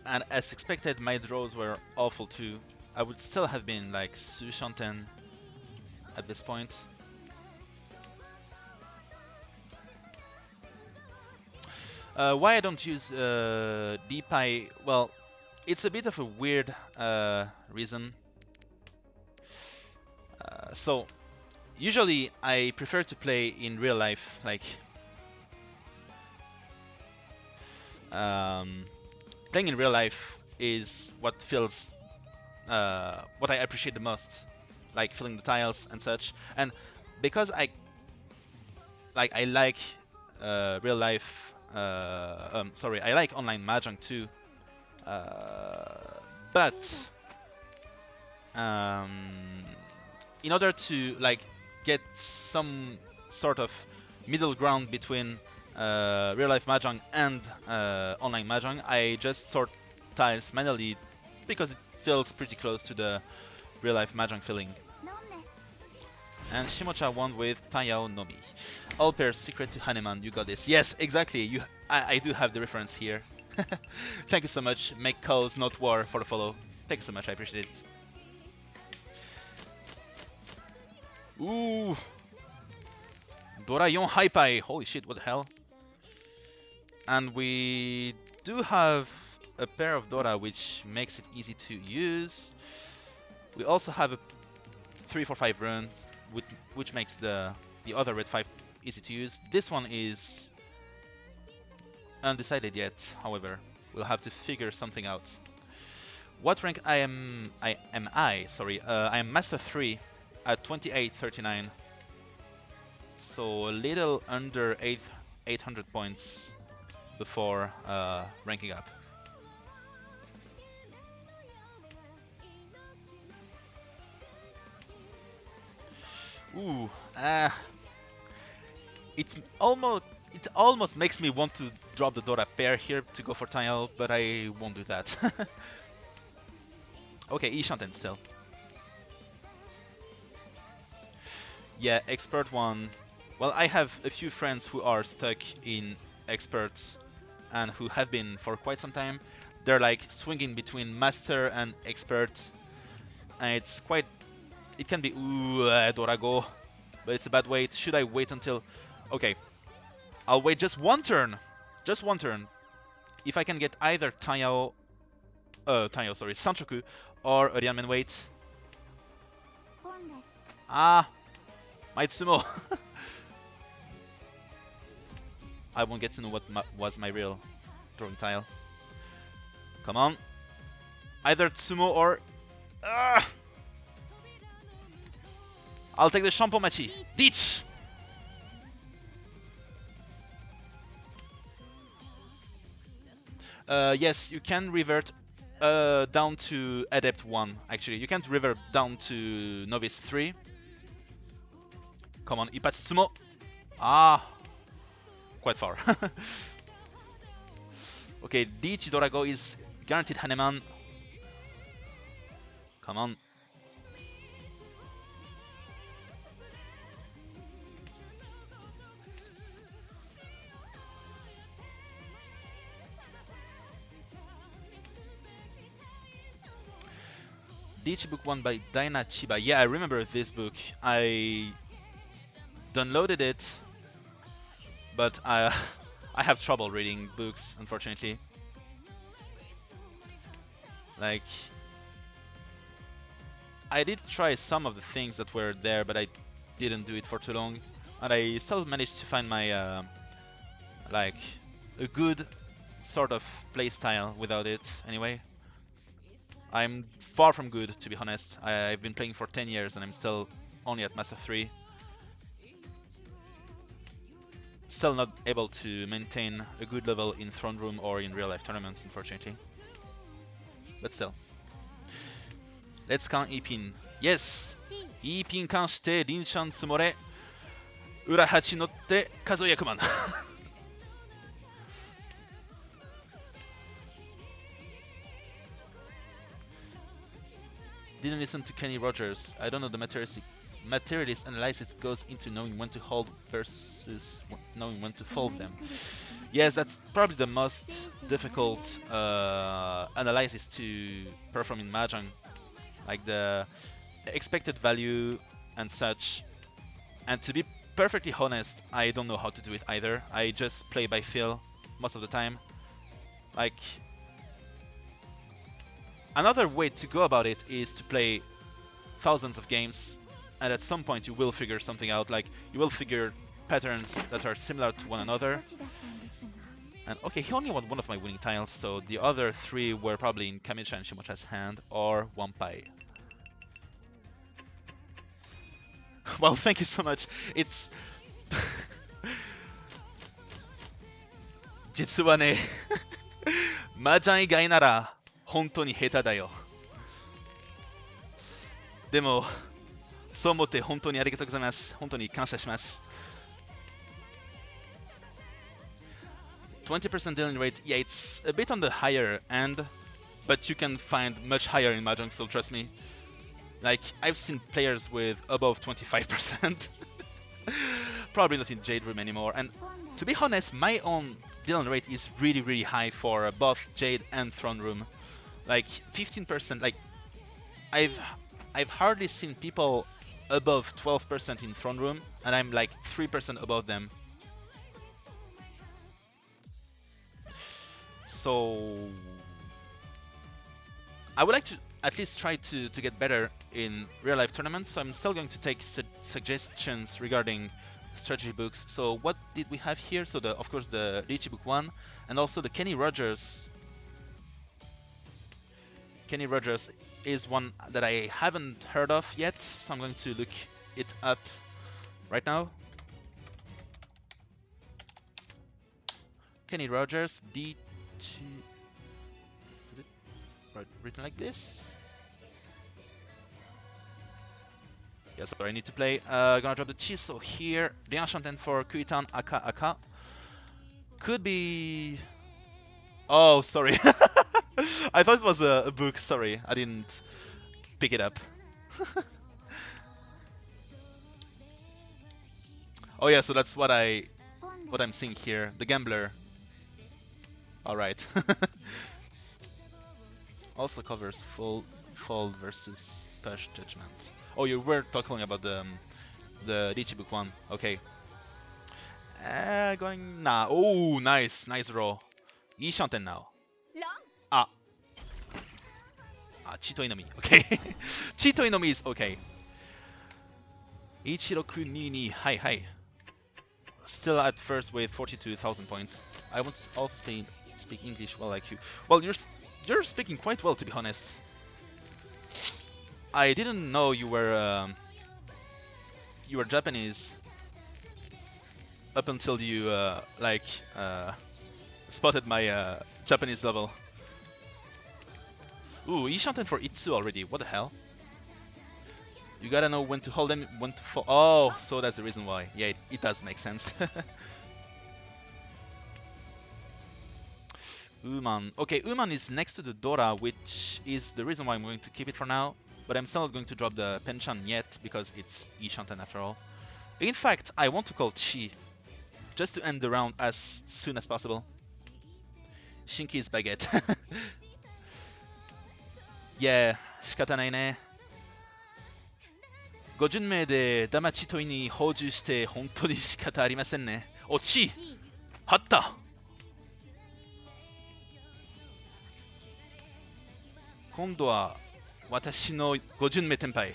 And as expected, my draws were awful too. I would still have been like Shanten at this point. Why I don't use DPI? Well, it's a bit of a weird reason. So usually I prefer to play in real life, like playing in real life is what feels what I appreciate the most, like filling the tiles and such. And because I like real life, sorry, I like online mahjong too, but in order to like get some sort of middle ground between real life mahjong and online mahjong, I just sort tiles manually because it feels pretty close to the real life mahjong feeling. And Shimocha won with Tayao Nomi. All pairs secret to Haneman, you got this. Yes, exactly. I do have the reference here. Thank you so much. Make cause, not war, for the follow. Thank you so much, I appreciate it. Ooh. Dorayon Haipai. Holy shit, what the hell? And we do have a pair of Dora, which makes it easy to use. We also have a 3-4-5 run, which makes the other red 5 easy to use. This one is undecided yet, however. We'll have to figure something out. What rank I am sorry. I am Master 3 at 2839. So a little under 800 points before ranking up. Ooh, it almost makes me want to drop the Dora pair here to go for tile, but I won't do that. Okay, Ishanten still. Yeah, expert one. Well, I have a few friends who are stuck in experts and who have been for quite some time. They're like swinging between master and expert, and it's quite. It can be Dora go, but it's a bad wait. Should I wait until? Okay, I'll wait just one turn. Just one turn. If I can get either Tayao, sorry, Sanchoku or a Rianmen wait. Ah, my Tsumo. I won't get to know what was my real throwing tile. Come on. Either Tsumo or... I'll take the Shampoo Machi. Ditch! Yes, you can revert down to Adept 1, actually. You can't revert down to Novice 3. Come on, Ipatsu Tsumo. Ah, quite far. Okay, Dichi Dorago is guaranteed Haneman. Come on. Dichi book 1 by Daina Chiba. Yeah, I remember this book. I downloaded it, but I have trouble reading books, unfortunately. Like, I did try some of the things that were there, but I didn't do it for too long, and I still managed to find my like a good sort of playstyle without it. Anyway, I'm far from good, to be honest. I've been playing for 10 years and I'm still only at Master 3. Still not able to maintain a good level in Throne Room or in real life tournaments, unfortunately. But still. Let's count E pin. Yes! E pin 関してリンシャン積もれ。裏8乗って数え役満。Didn't listen to Kenny Rogers. I don't know the materialist analysis goes into knowing when to hold versus knowing when to fold them. Yes, that's probably the most difficult analysis to perform in Mahjong. Like the expected value and such. And to be perfectly honest, I don't know how to do it either. I just play by feel most of the time. Like, another way to go about it is to play thousands of games, and at some point you will figure something out. Like, you will figure patterns that are similar to one another. And okay, he only won one of my winning tiles, so the other three were probably in Kamicha and Shimocha's hand, or Wampai. Well, thank you so much. It's... 実はね、麻雀以外なら本当に下手だよ。でも、そう思って本当にありがとうございます。本当に感謝します。20% dealing rate, yeah, it's a bit on the higher end, but you can find much higher in Mahjong, so trust me. Like, I've seen players with above 25%. Probably not in Jade Room anymore. And to be honest, my own dealing rate is really, really high for both Jade and Throne Room. Like 15%. Like, I've hardly seen people above 12% in Throne Room, and I'm like 3% above them. So I would like to at least try to get better in real-life tournaments, so I'm still going to take suggestions regarding strategy books. So what did we have here? So of course the Richie book 1, and also the Kenny Rogers. Kenny Rogers is one that I haven't heard of yet, so I'm going to look it up right now. Kenny Rogers, D2... Is it written like this? Yeah, sorry, I need to play. Gonna drop the Chiso here. Lian Shanten for Kuitan, Aka Aka. Could be... Oh, sorry. I thought it was a book, sorry. I didn't pick it up. Oh yeah, so that's what I'm seeing here. The Gambler. Alright. Also covers Fold versus Push Judgment. Oh, you were talking about the Richie book 1. Okay. Going nah. Oh, nice draw. Yi Shanten now. Ah. Chito Inomi. Okay. Chito Inomi is okay. 1622. Hi. Still at first with 42,000 points. I want to also speak English well like you. Well, you're speaking quite well, to be honest. I didn't know you were Japanese up until you spotted my Japanese level. Ooh, Ishanten for Itsu already. What the hell? You gotta know when to hold them, when to fall. Oh, so that's the reason why. Yeah, it does make sense. Uman. Okay, Uman is next to the Dora, which is the reason why I'm going to keep it for now. But I'm still not going to drop the Penchan yet, because it's Ishanten after all. In fact, I want to call Chi, just to end the round as soon as possible. Shinki's Baguette. Yeah, 仕方ないね。ご巡名でダマチトイに放従して本当に仕方ありませんね。おちはった今度は私のご巡名天敗。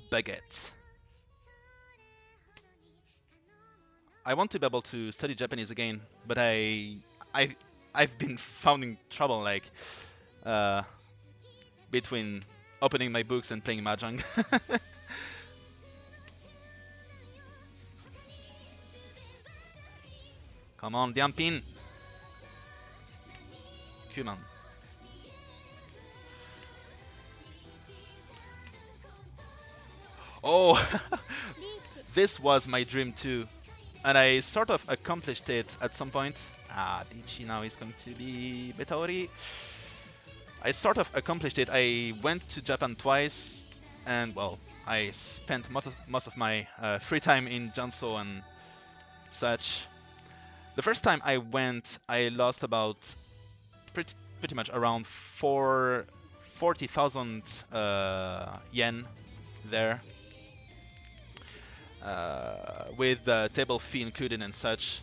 Baguette. I want to be able to study Japanese again, but I've been finding trouble like between opening my books and playing Mahjong. Come on, Diampin. Kuman. Oh, this was my dream too. And I sort of accomplished it at some point. Dichi now is going to be Betaori. I sort of accomplished it. I went to Japan twice, and well, I spent most of my free time in Janso and such. The first time I went, I lost about pretty much around 40,000 yen there, with the table fee included and such.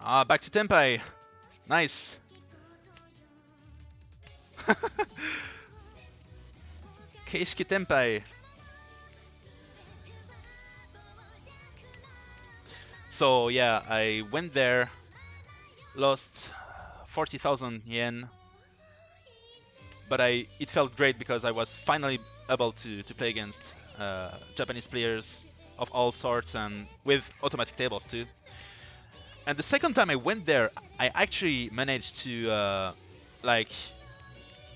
Back to Tenpai. Nice. Keishiki Tenpai. So yeah, I went there, lost 40,000 yen, but it felt great because I was finally able to play against Japanese players of all sorts and with automatic tables too. And the second time I went there, I actually managed to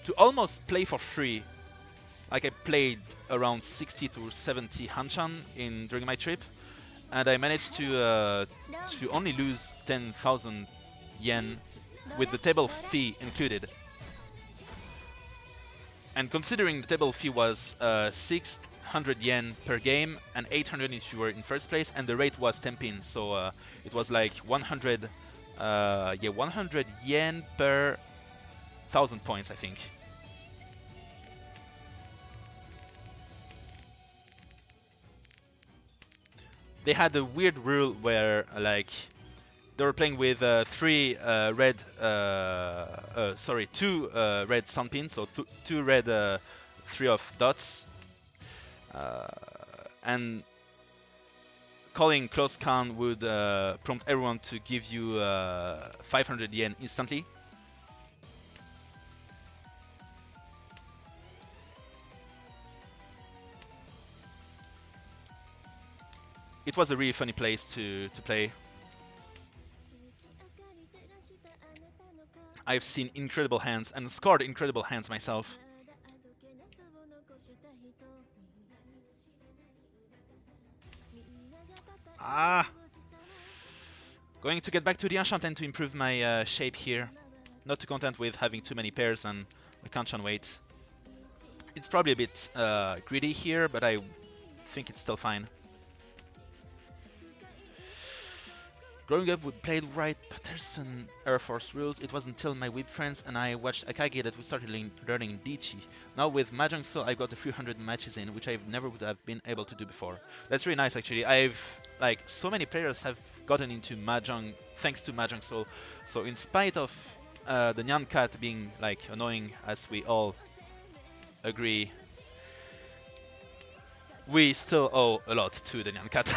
to almost play for free. Like I played around 60 to 70 Hanchan during my trip, and I managed to only lose 10,000 yen with the table fee included. And considering the table fee was 600 yen per game and 800 if you were in first place, and the rate was 10 pin, so it was like 100 yen per 1,000 points, I think. They had a weird rule where like they were playing with two red sun pins, so two red 3 of dots, and calling close count would prompt everyone to give you 500 yen instantly. It was a really funny place to play. I've seen incredible hands and scored incredible hands myself. Going to get back to the Enchanten to improve my shape here. Not too content with having too many pairs and a Kanchan weight. It's probably a bit greedy here, but I think it's still fine. Growing up, we played Wright Patterson Air Force rules. It was until my whip friends and I watched Akagi that we started learning Dichi. Now with Mahjong Soul, I've got a few hundred matches in, which I never would have been able to do before. That's really nice, actually. So many players have gotten into Mahjong thanks to Mahjong Soul. So in spite of the Nyan Cat being like annoying, as we all agree, we still owe a lot to the Nyan Cat.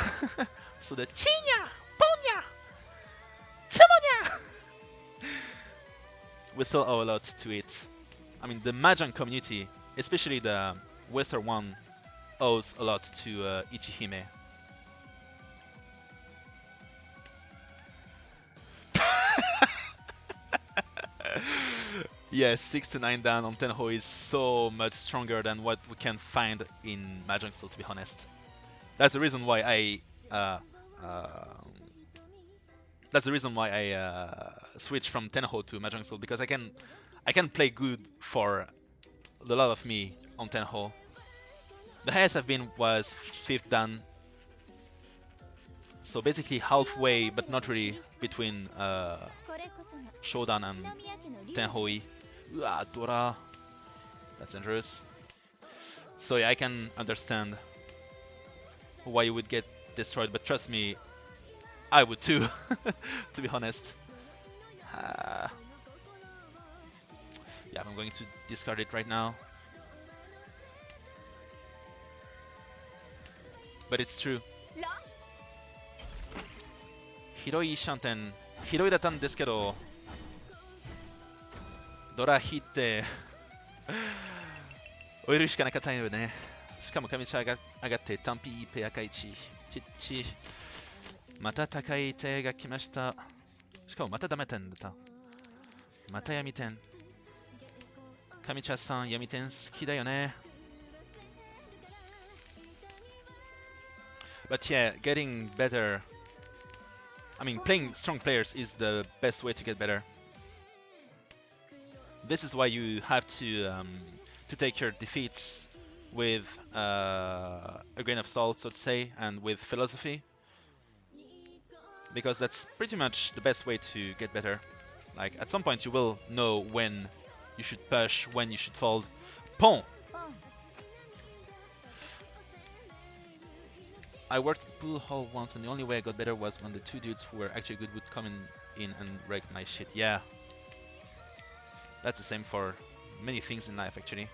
So the Chinya! Ponya! We still owe a lot to it. I mean, the Mahjong community, especially the Western one, owes a lot to Ichihime. Yes, 6 to 9 down on Tenho is so much stronger than what we can find in Mahjong Soul, to be honest. That's the reason why I switched from Tenho to Mahjong Soul, because I can play good for the lot of me on Tenho. The highest I've been was 5th dan, so basically halfway, but not really, between Shodan and Tenhoi. Dora, that's dangerous. So yeah, I can understand why you would get destroyed, but trust me, I would too, to be honest. Yeah, I'm going to discard it right now. But it's true. Hiroi Shanten. Hiroi だったんですけど、ドラ引いて終えるしかなかったよね。しかも上地上がって単品ペア赤1。ちっち。また高い手が来ました。しかもまたダメ点だった。また闇点。Kamicha-san, Yamiten 好きだよね. But yeah, getting better. I mean, playing strong players is the best way to get better. This is why you have to take your defeats with a grain of salt, so to say, and with philosophy, because that's pretty much the best way to get better. Like, at some point you will know when you should push, when you should fold. Pon! I worked at the pool hall once, and the only way I got better was when the two dudes who were actually good would come in and wreck my shit. Yeah. That's the same for many things in life, actually.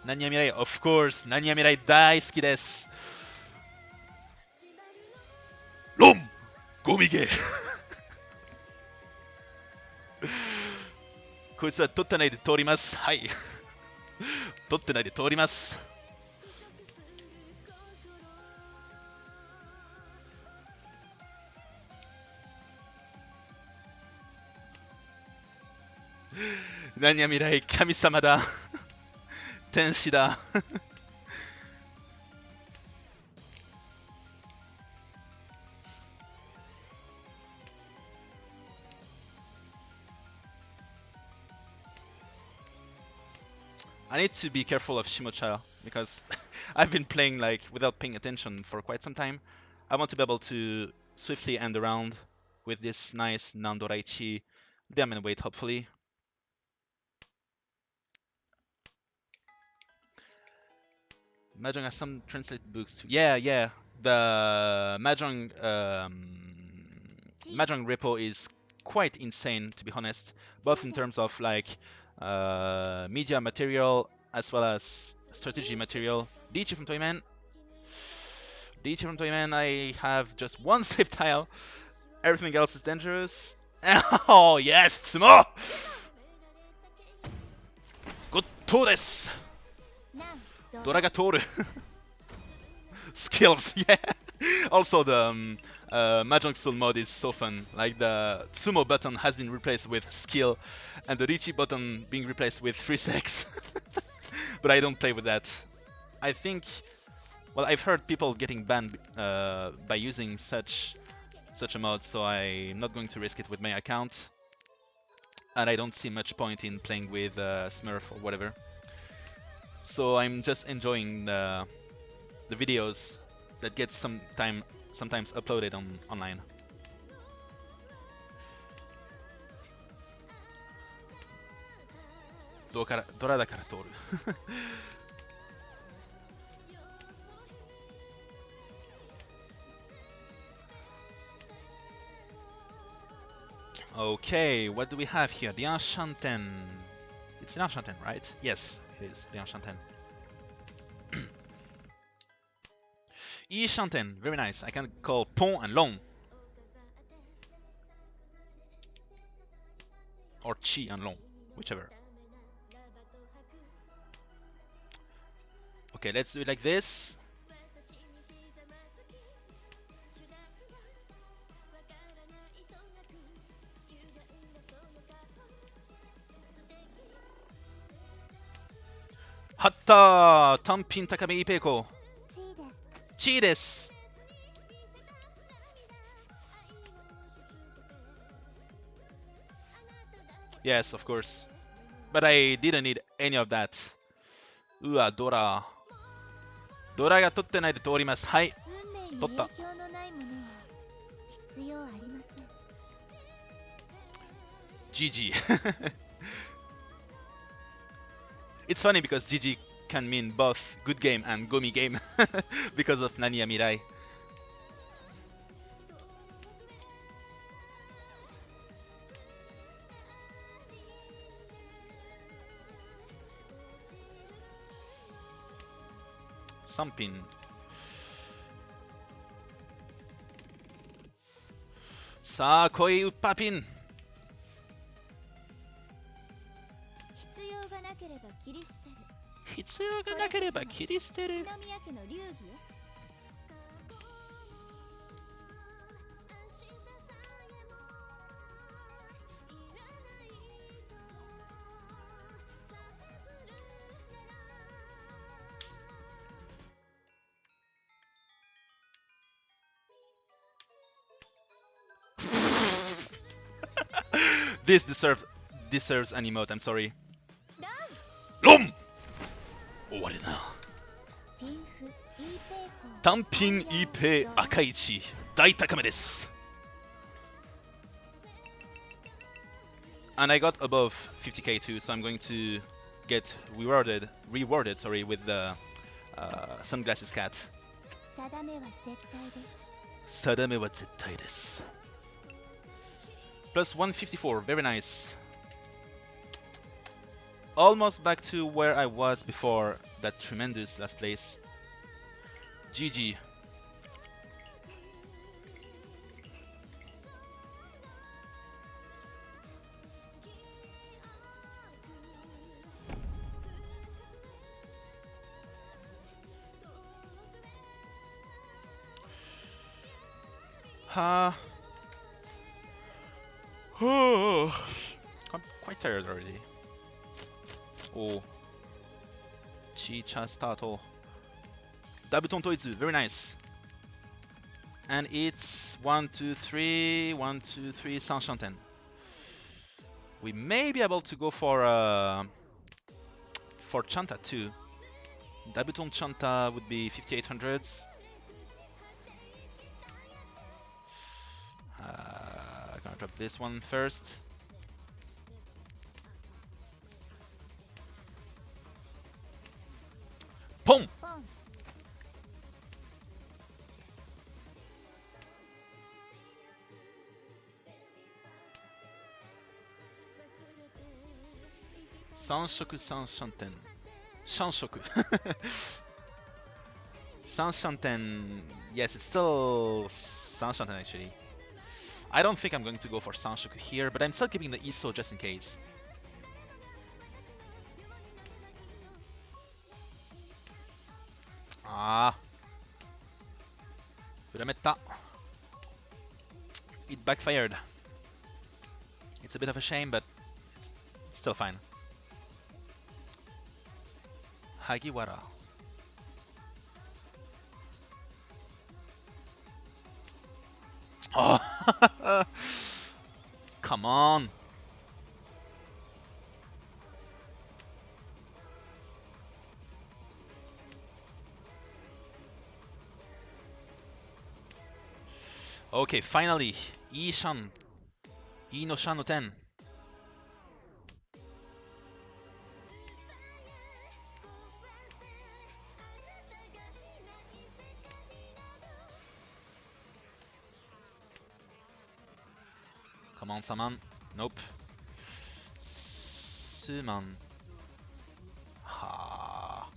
Nanya Mirai, of course! Nanya Mirai 大好きです! LOM! ゴミゲーこいつは取ってないで通ります。はい。取ってないで通ります。何や未来、神様だ。天使だ。I need to be careful of Shimocha because I've been playing like without paying attention for quite some time. I want to be able to swiftly end the round with this nice Nandoraichi diamond weight, hopefully. Mahjong has some translated books too. Yeah, yeah. The Mahjong Mahjong repo is quite insane, to be honest, both in terms of like media material as well as strategy material. Diichi from Toyman. Diichi from Toyman, I have just one safe tile. Everything else is dangerous. Oh yes, Tsumo! Good to desu! Dora ga toru. Skills, yeah. Also the Mahjong Soul mode is so fun. Like the Tsumo button has been replaced with skill, and the Richi button being replaced with free sex. But I don't play with that. I think, well, I've heard people getting banned by using such a mode, so I'm not going to risk it with my account. And I don't see much point in playing with Smurf or whatever. So I'm just enjoying the videos that get sometimes uploaded online. Dora da kara toru. Okay, what do we have here? The Enchanten. It's an Enchanten, right? Yes, it is the Enchanten. Enchanten, very nice. I can call Pon and Long. Or Chi and Long, whichever. Okay, let's do it like this. Hatta! 単品高めいいペイコ。チーです。Yes, of course. But I didn't need any of that. うわ、ドラ。ドラが取ってないで通ります。はい。取った。GG. It's funny because GG can mean both good game and gomi game because of Nanya Mirai. Sampin. Sa koi uppapin. 必要がなければ切り捨てる。This deserves an emote, I'm sorry. LOM! 終わりだ。単品 E ペイ赤1大高めです。And I got above 50k too, so I'm going to get rewarded with the sunglasses cat. 定めは絶対です。Plus 154, very nice. Almost back to where I was before that tremendous last place. GG. I'm quite tired already. Oh. Chicha Stato. Dabuton Toitsu, very nice. And it's 1, 2, 3, 1, 2, 3, Saint-Chantin. We may be able to go for Chanta too. Dabuton Chanta would be 5800s. I'm gonna drop this one first. Boom! Sanshoku Sanshanten. Shanshoku. Sanshanten. Yes, it's still Sanshanten actually. I don't think I'm going to go for Sanshoku here, but I'm still keeping the ISO just in case. Ah. Furametta. It backfired. It's a bit of a shame, but it's still fine. Hagiwara. Oh, come on. Okay, finally, I-shan. I no shan no ten. Come on, Saman. Nope. Suman. Ha.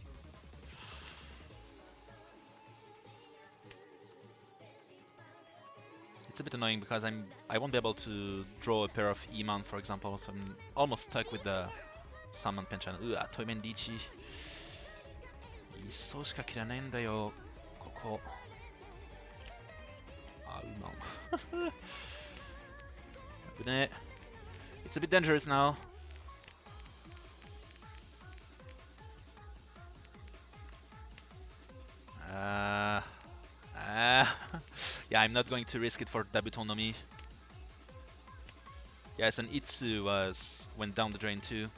It's a bit annoying because I won't be able to draw a pair of Iman, for example, so I'm almost stuck with the Saman Penchan. Toimen Dichi. 1しか切らないんだよ、ここ。あ、うまん。It's a bit dangerous now. Yeah, I'm not going to risk it for Dabuton no Mi. Yes, and Itsu went down the drain too.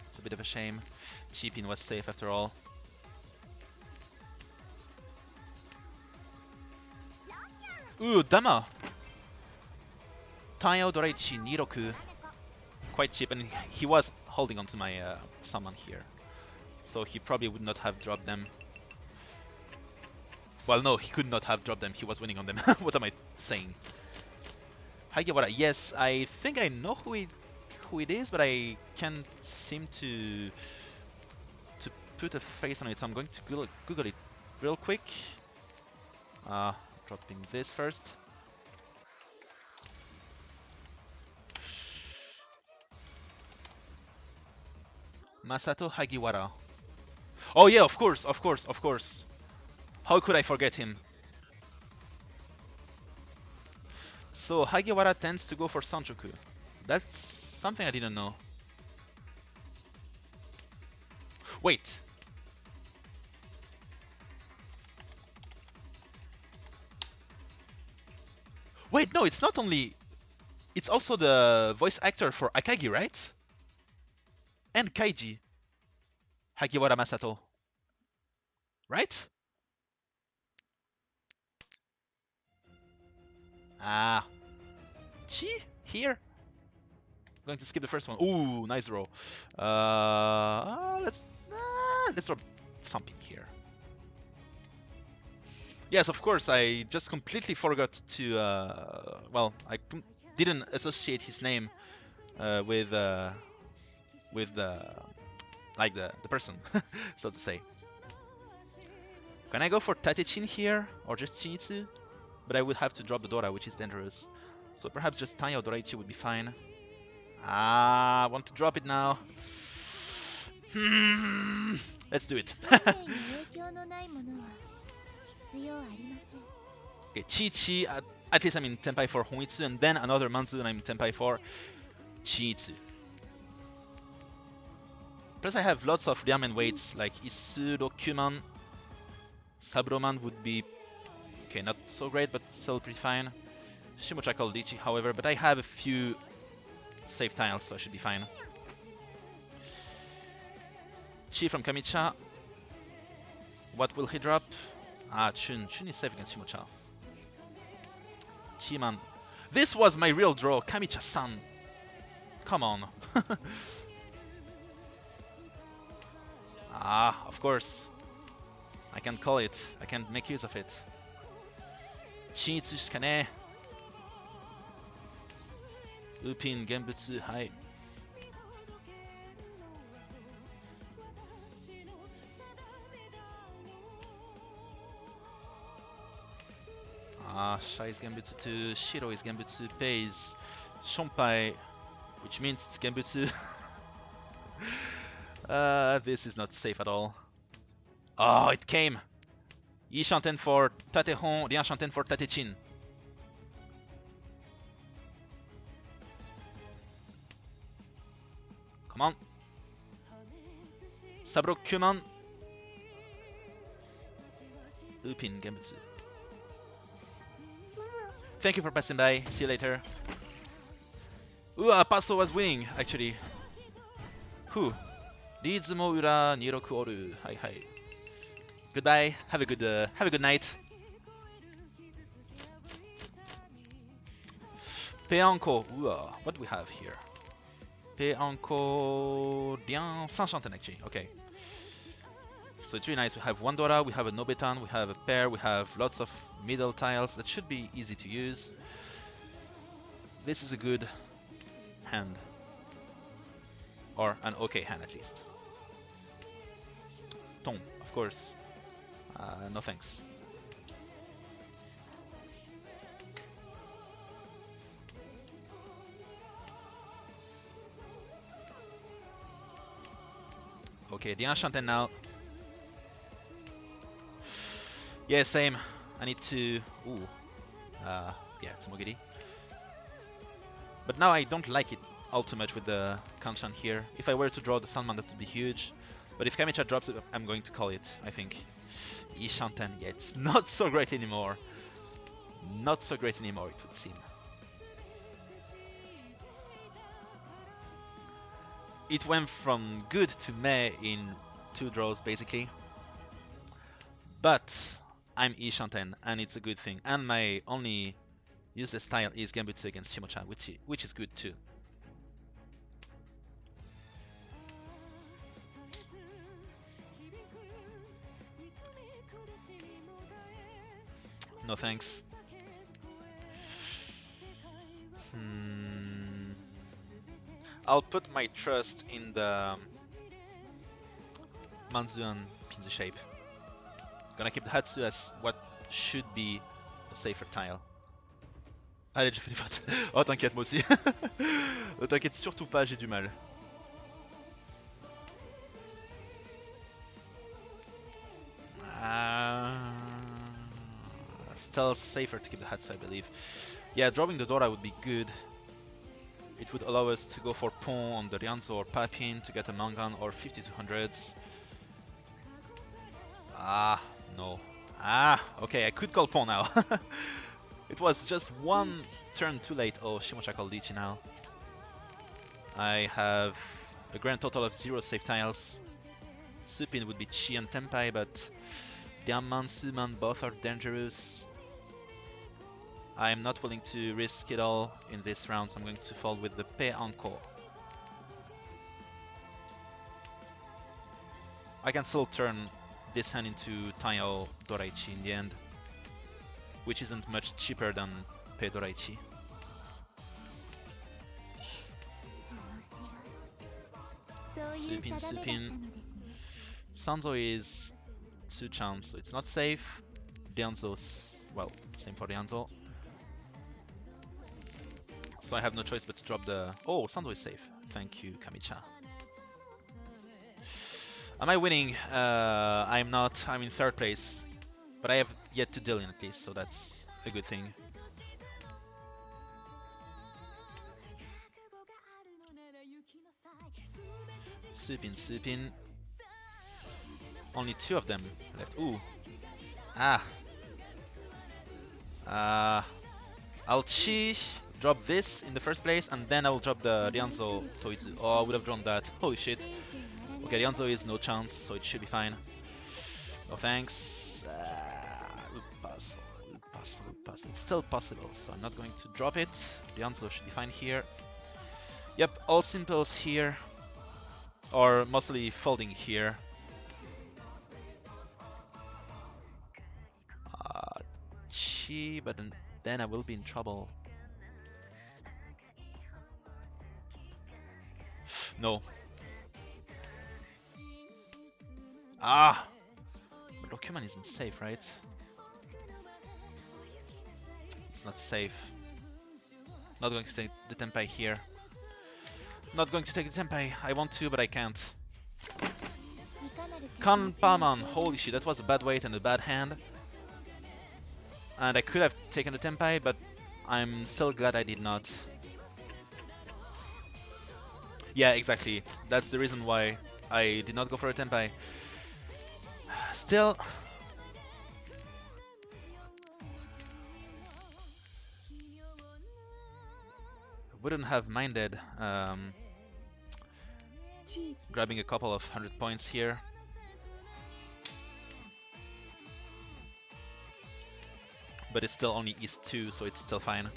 It's a bit of a shame. Cheapin was safe after all. Ooh, Dama! Taio Doraichi Niroku. Quite cheap, and he was holding onto my summon here. So he probably would not have dropped them. Well, no, he could not have dropped them. He was winning on them. What am I saying? Hagiwara, yes, I think I know who it is, but I can't seem to put a face on it, so I'm going to Google it real quick. Dropping this first. Masato Hagiwara. Oh yeah, of course. How could I forget him? So Hagiwara tends to go for Sanchoku. That's something I didn't know. Wait. Wait, no, it's not only It's also the voice actor for Akagi, right? And Kaiji. Hagiwara Masato. Right? Ah. Chi? Here? Going to skip the first one. Ooh, nice draw. Let's drop something here. Yes, of course, I just completely forgot to, well, I didn't associate his name with like the person, so to say. Can I go for Tatechin here, or just Shinichi? But I would have to drop the Dora, which is dangerous. So perhaps just Tanya or Doraichi would be fine. Ah, I want to drop it now. Let's do it. Okay, Chi-Chi, at least I'm in Tenpai for Honitsu, and then another Manzu, and I'm in Tenpai for Chi-Itsu. Plus I have lots of Liamen weights, like Isuro, Kyuman. Sabroman would be, okay, not so great, but still pretty fine. Shimocha called Lichi, however, but I have a few safe tiles, so I should be fine. Chi from Kamicha. What will he drop? Ah, Chun. Chun is safe against Shimocha. Chi-man. This was my real draw, Kamicha-san. Come on. Ah, of course. I can call it. I can make use of it. Chinitsu shika ne. Upin, Genbutsu, hai. Ah, Shai is Genbutsu too. Shiro is Genbutsu. Pei is Shonpai, which means it's Genbutsu. This is not safe at all. Oh, it came! Yi Shanten for Tatehon, Lian Shanten for Tatechin. Come on. Saburo Kyuman. Upin Genbutsu. Thank you for passing by. See you later. Ooh, Paso was winning, actually. Whew. Rizumo ura niroku oru. Hi, hi. Goodbye. Have a good night. Peanko. Ooh, what do we have here? Peanko Lian Saint-Chanten, actually. Okay. So it's really nice. We have one Dora, we have a Nobetan, we have a pair, we have lots of middle tiles that should be easy to use. This is a good hand. Or an okay hand at least. Tom, of course. No thanks. Okay, the Enchanted now. Yeah, same. I need to... Ooh. Yeah, it's Mogiri. But now I don't like it all too much with the Kanchan here. If I were to draw the Sunman, that would be huge. But if Kamicha drops it, I'm going to call it, I think. Ishanten, yeah, it's not so great anymore. Not so great anymore, it would seem. It went from good to meh in 2 draws, basically. But I'm Ishanten, and it's a good thing. And my only useless style is Genbutsu against Shimocha, which is good too. No thanks. I'll put my trust in the Manzu and Pinzu shape. Gonna keep the Hatsu as what should be a safer tile. Allez, j'ai fait des fautes. Oh, t'inquiète, moi aussi. Oh, t'inquiète surtout pas, j'ai du mal. Still safer to keep the Hatsu, I believe. Yeah, dropping the Dora would be good. It would allow us to go for Pon on the Ryanzo or Papin to get a Mangan or 5200s. Ah, no. Ah, okay, I could call Pon now. It was just one turn too late. Oh, Shimocha called Lichi now. I have a grand total of 0 safe tiles. Supin would be Chi and Tenpai, but Bianman, Suman, both are dangerous. I am not willing to risk it all in this round, so I'm going to fold with the Pe Anko. I can still turn this hand into Taiyao Doraichi in the end, which isn't much cheaper than Pe Doraichi. Supin, Supin. Sanzo is 2 chance, so it's not safe. Ryanzo's, well, same for Ryanzo. So I have no choice but to drop the... Oh, Sanzo is safe. Thank you, Kamicha. Am I winning? I'm not. I'm in 3rd place. But I have yet to deal in at least, so that's a good thing. Supin, Supin. Only 2 of them left. Ooh. Ah. I'll Chi, drop this in the first place, and then I will drop the Ryanzo Toizu. Oh, I would have drawn that. Holy shit. Okay, Ryanzo is no chance, so it should be fine. No thanks. Pass. It's still possible, so I'm not going to drop it. Ryanzo should be fine here. Yep, all simples here. Or mostly folding here. Chi, but then I will be in trouble. No. Ah! But Rokuman isn't safe, right? It's not safe. Not going to take the Tenpai here. Not going to take the Tenpai. I want to, but I can't. Kanpaman! Holy shit, that was a bad weight and a bad hand. And I could have taken the Tenpai, but I'm still glad I did not. Yeah, exactly. That's the reason why I did not go for a Tenpai. Still... wouldn't have minded grabbing a couple of 100 points here. But it's still only East 2, so it's still fine.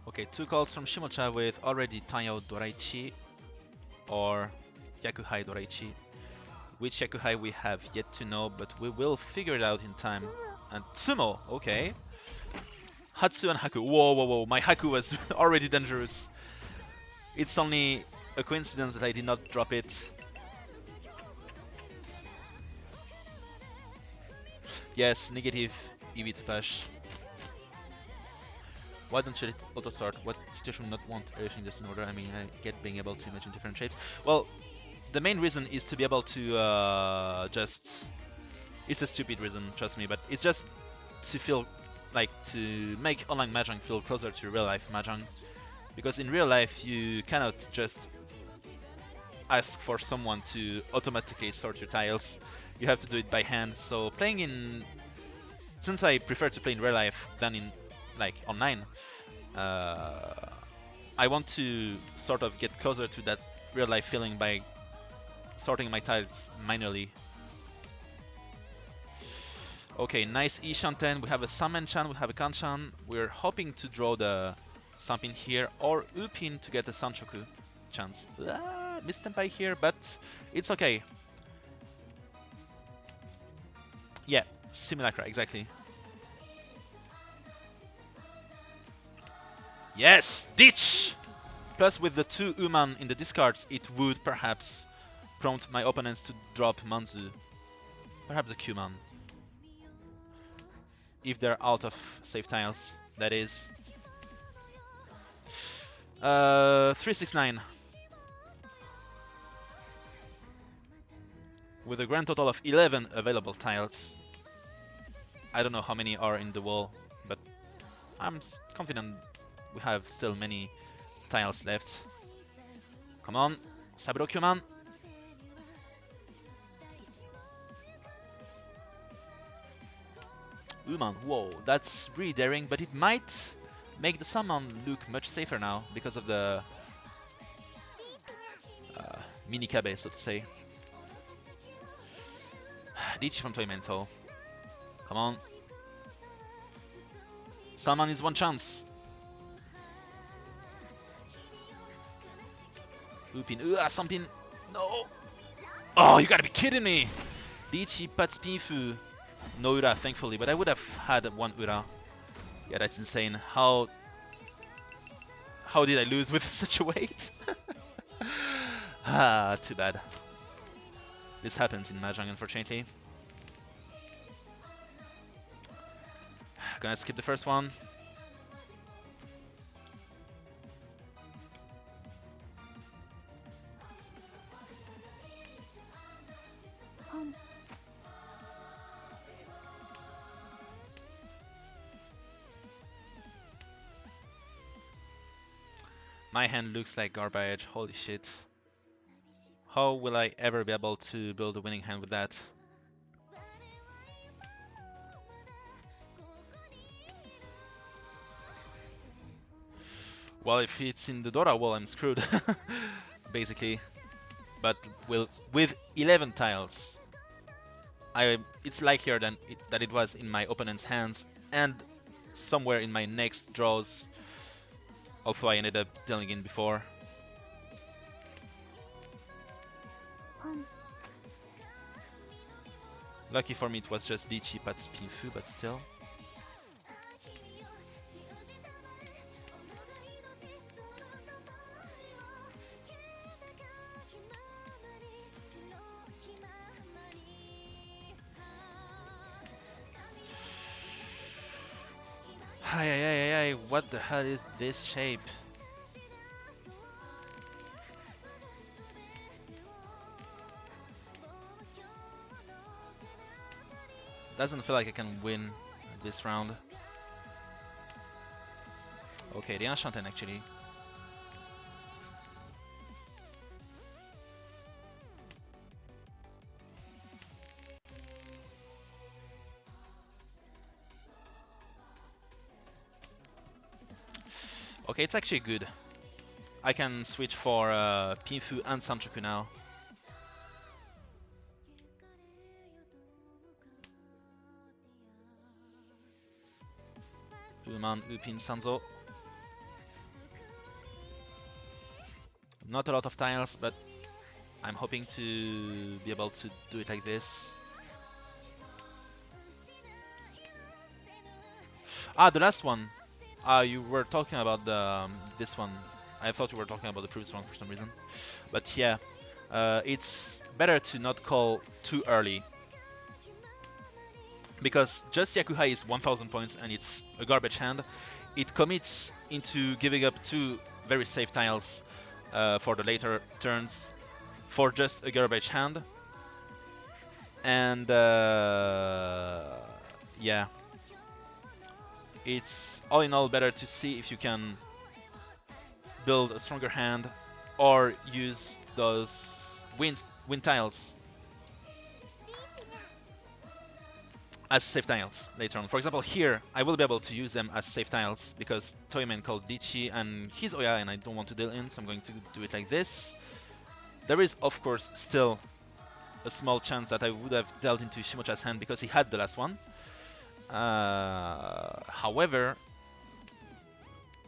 Okay, 2 calls from Shimocha with already Taiyao Doraichi or Yakuhai Doraichi. Which Yakuhai we have yet to know, but we will figure it out in time. And Tsumo, okay. Hatsu and Haku. Whoa. My Haku was already dangerous. It's only a coincidence that I did not drop it. Yes, negative EV to Pash. Why don't you let auto start? What situation would not want everything just in order? I mean, I get being able to imagine different shapes. Well, the main reason is to be able to just... It's a stupid reason, trust me, but it's just to feel like to make online Mahjong feel closer to real life Mahjong. Because in real life, you cannot just ask for someone to automatically sort your tiles. You have to do it by hand. So playing in... Since I prefer to play in real life than in like online, I want to sort of get closer to that real life feeling by sorting my tiles manually. Okay, nice Ishanten. We have a Samenchan, we have a Kanchan. We're hoping to draw the Sampin here or Upin to get a Sanchoku chance. Missed Tenpai here, but it's okay. Yeah, Simulacra, exactly. Yes! Ditch! Plus with the 2 Uman in the discards, it would perhaps prompt my opponents to drop Manzu. Perhaps a Q-Man. If they're out of safe tiles, that is. 369. With a grand total of 11 available tiles. I don't know how many are in the wall, but I'm confident We have still many tiles left. Come on, Saburo Kyoman. Uman, whoa, that's really daring, but it might make the summon look much safer now because of the mini Kabe, so to say. Dichi from Toyman though. Come on. Summon is one chance. Upin, Sampin, no! Oh, you gotta be kidding me! Dichi, Patspifu, no Ura, thankfully, but I would have had one Ura. Yeah, that's insane. How did I lose with such a weight? Too bad. This happens in Mahjong, unfortunately. Gonna skip the first one. My hand looks like garbage, holy shit. How will I ever be able to build a winning hand with that? Well, if it's in the Dora wall, I'm screwed, basically. But with 11 tiles, it's likelier that it was in my opponent's hands and somewhere in my next draws, although I ended up dealing in before. Lucky for me it was just Dichi Patspifu, but still. Ay, what the hell is this shape? Doesn't feel like I can win this round. Okay, the Enchanten actually. Okay, it's actually good. I can switch for Pinfu and Sanchoku now. Uman, Upin, Sanzo. Not a lot of tiles, but I'm hoping to be able to do it like this. Ah, the last one. You were talking about this one. I thought you were talking about the previous one for some reason. But yeah, it's better to not call too early. Because just Yakuhai is 1000 points and it's a garbage hand. It commits into giving up 2 very safe tiles for the later turns for just a garbage hand. And yeah. It's all in all better to see if you can build a stronger hand or use those win tiles as safe tiles later on. For example, here I will be able to use them as safe tiles because Toyman called Dichi and he's Oya and I don't want to deal in, so I'm going to do it like this. There is of course still a small chance that I would have dealt into Shimocha's hand because he had the last one. However,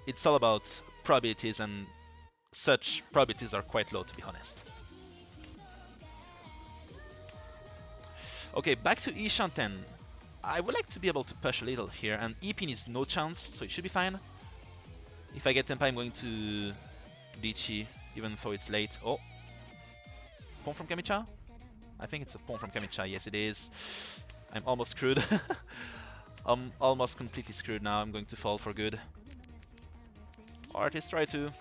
it's all about probabilities, and such probabilities are quite low, to be honest. Okay, back to Ishanten. I would like to be able to push a little here, and Ipin is no chance, so it should be fine. If I get Tenpai, I'm going to Dichi, even though it's late. Oh, pawn from Kamicha? I think it's a pawn from Kamicha, yes it is. I'm almost screwed. I'm almost completely screwed now. I'm going to fall for good. Or at least try to.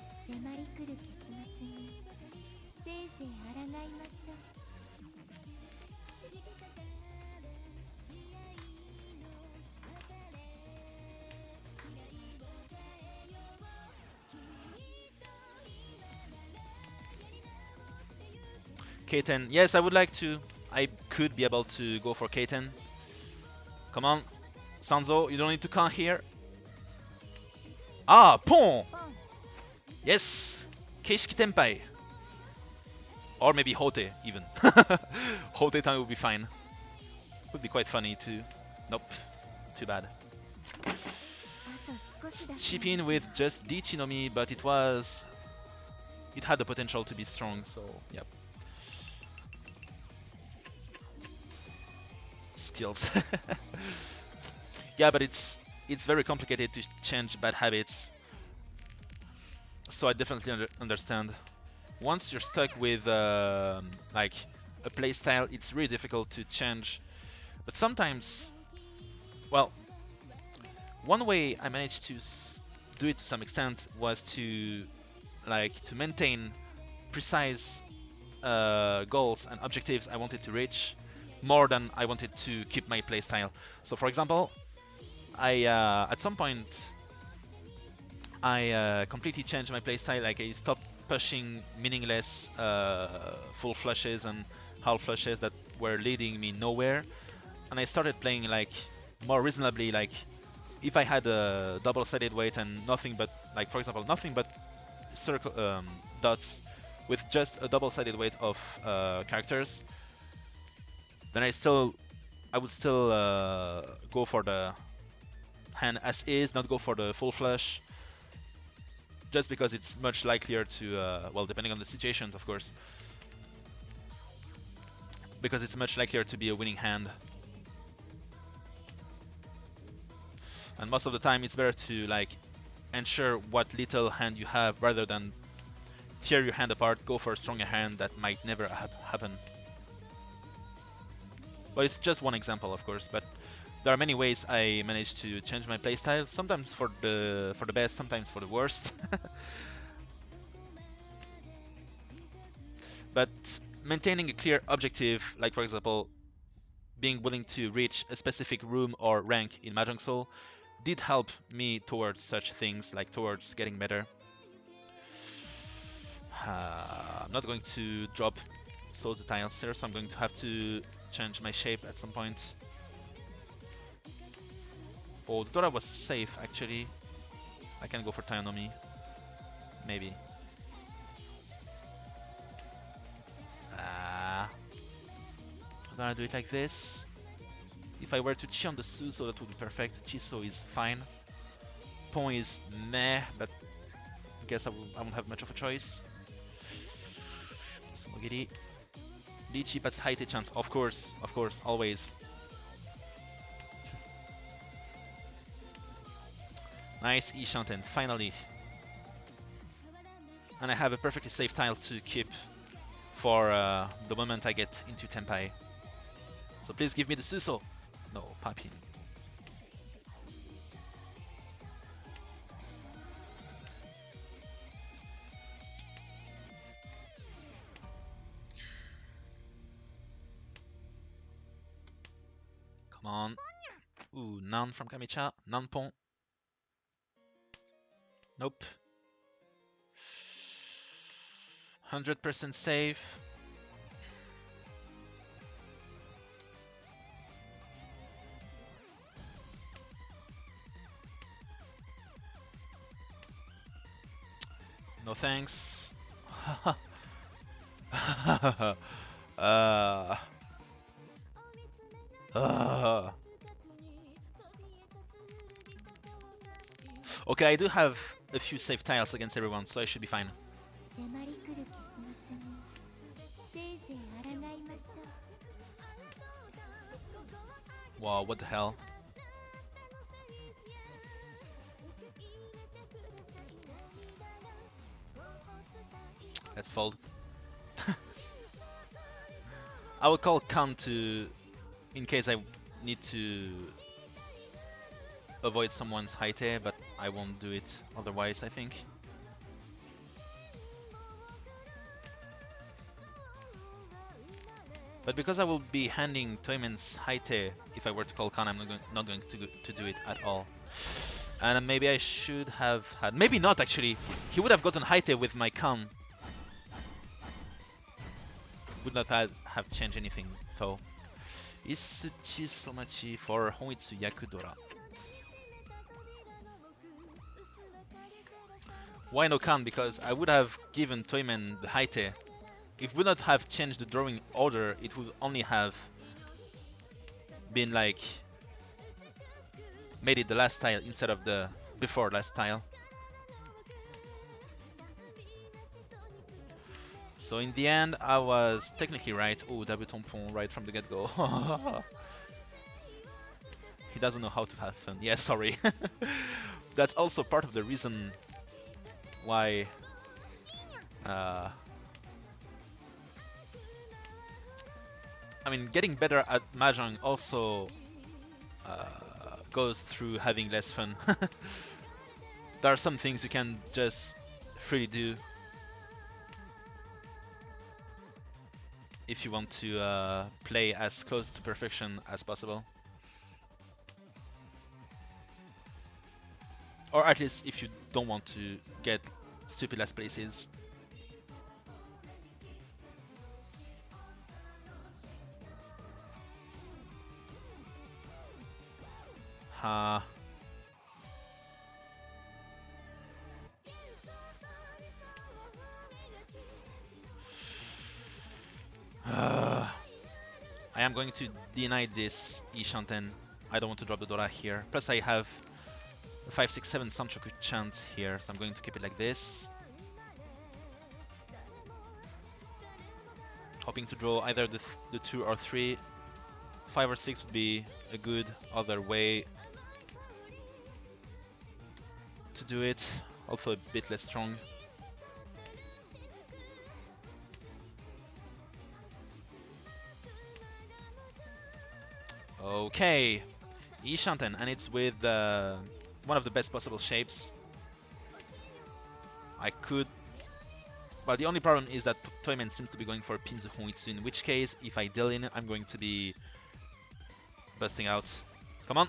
K10. Yes, I would like to. I could be able to go for K10. Come on. Sanzo, you don't need to count here. Ah, Pon! Yes! Keishiki Tenpai. Or maybe Hote, even. Hote time would be fine. Would be quite funny too. Nope. Too bad. Chip in with just Dichinomi, but it had the potential to be strong, so yep. Skills. Yeah, but it's very complicated to change bad habits. So I definitely understand. Once you're stuck with like a playstyle, it's really difficult to change. But sometimes, well, one way I managed to do it to some extent was to maintain precise goals and objectives I wanted to reach more than I wanted to keep my playstyle. So for example, I at some point I completely changed my playstyle. Like I stopped pushing meaningless full flushes and half flushes that were leading me nowhere, and I started playing like more reasonably. Like if I had a double-sided weight and nothing but, like for example, nothing but circle dots with just a double-sided weight of characters, then I would still go for the hand as is, not go for the full flush, just because it's much likelier to, well, depending on the situations, of course, because it's much likelier to be a winning hand. And most of the time it's better to like ensure what little hand you have rather than tear your hand apart, go for a stronger hand that might never happen. But it's just one example, of course, but there are many ways I managed to change my playstyle, sometimes for the best, sometimes for the worst. But maintaining a clear objective, like for example, being willing to reach a specific room or rank in Mahjong Soul, did help me towards such things, like towards getting better. I'm not going to drop Soul's tiles here, so I'm going to have to change my shape at some point. Oh, Dora was safe actually. I can go for Tayonomi. Maybe. I'm gonna do it like this. If I were to chi on the Suso, that would be perfect. Chiso is fine. Pon is meh, but I guess I won't have much of a choice. Smogiri. Lichi, but high chance. Of course, always. Nice Ishanten, finally. And I have a perfectly safe tile to keep for the moment I get into Tenpai. So please give me the Suso. No, Papin. Come on. Ooh, Nan from Kamicha. Nan Pon. Nope. 100% safe. No thanks. Okay, I do have a few safe tiles against everyone, so I should be fine. Wow, what the hell? Let's fold. I will call count to, in case I need to avoid someone's Haite, but I won't do it otherwise, I think. But because I will be handing Toyman's Haite if I were to call Khan, I'm not going to do it at all. And maybe I should have had... Maybe not, actually. He would have gotten Haite with my Khan. would not have changed anything though. Isuchi Somachi for Honitsu Yakudora. Why no Kan? Because I would have given Toyman the Haite. It would not have changed the drawing order, it would only have been like made it the last tile instead of the before last tile. So in the end, I was technically right. Oh, double tampon right from the get-go. He doesn't know how to have fun. Yeah, sorry. That's also part of the reason why I mean, getting better at Mahjong also goes through having less fun. There are some things you can just freely do if you want to play as close to perfection as possible. Or at least if you don't want to get stupid last places. I am going to deny this Ishanten. I don't want to drop the Dora here. Plus I have a 5, 6, 7 Sanchoku chance here, so I'm going to keep it like this. Hoping to draw either the 2 or 3. 5 or 6 would be a good other way to do it, also a bit less strong. Okay, Ishanten, and it's with one of the best possible shapes. I could... Well, the only problem is that Toyman seems to be going for Pinzu Honitsu, in which case, if I deal in, I'm going to be busting out. Come on!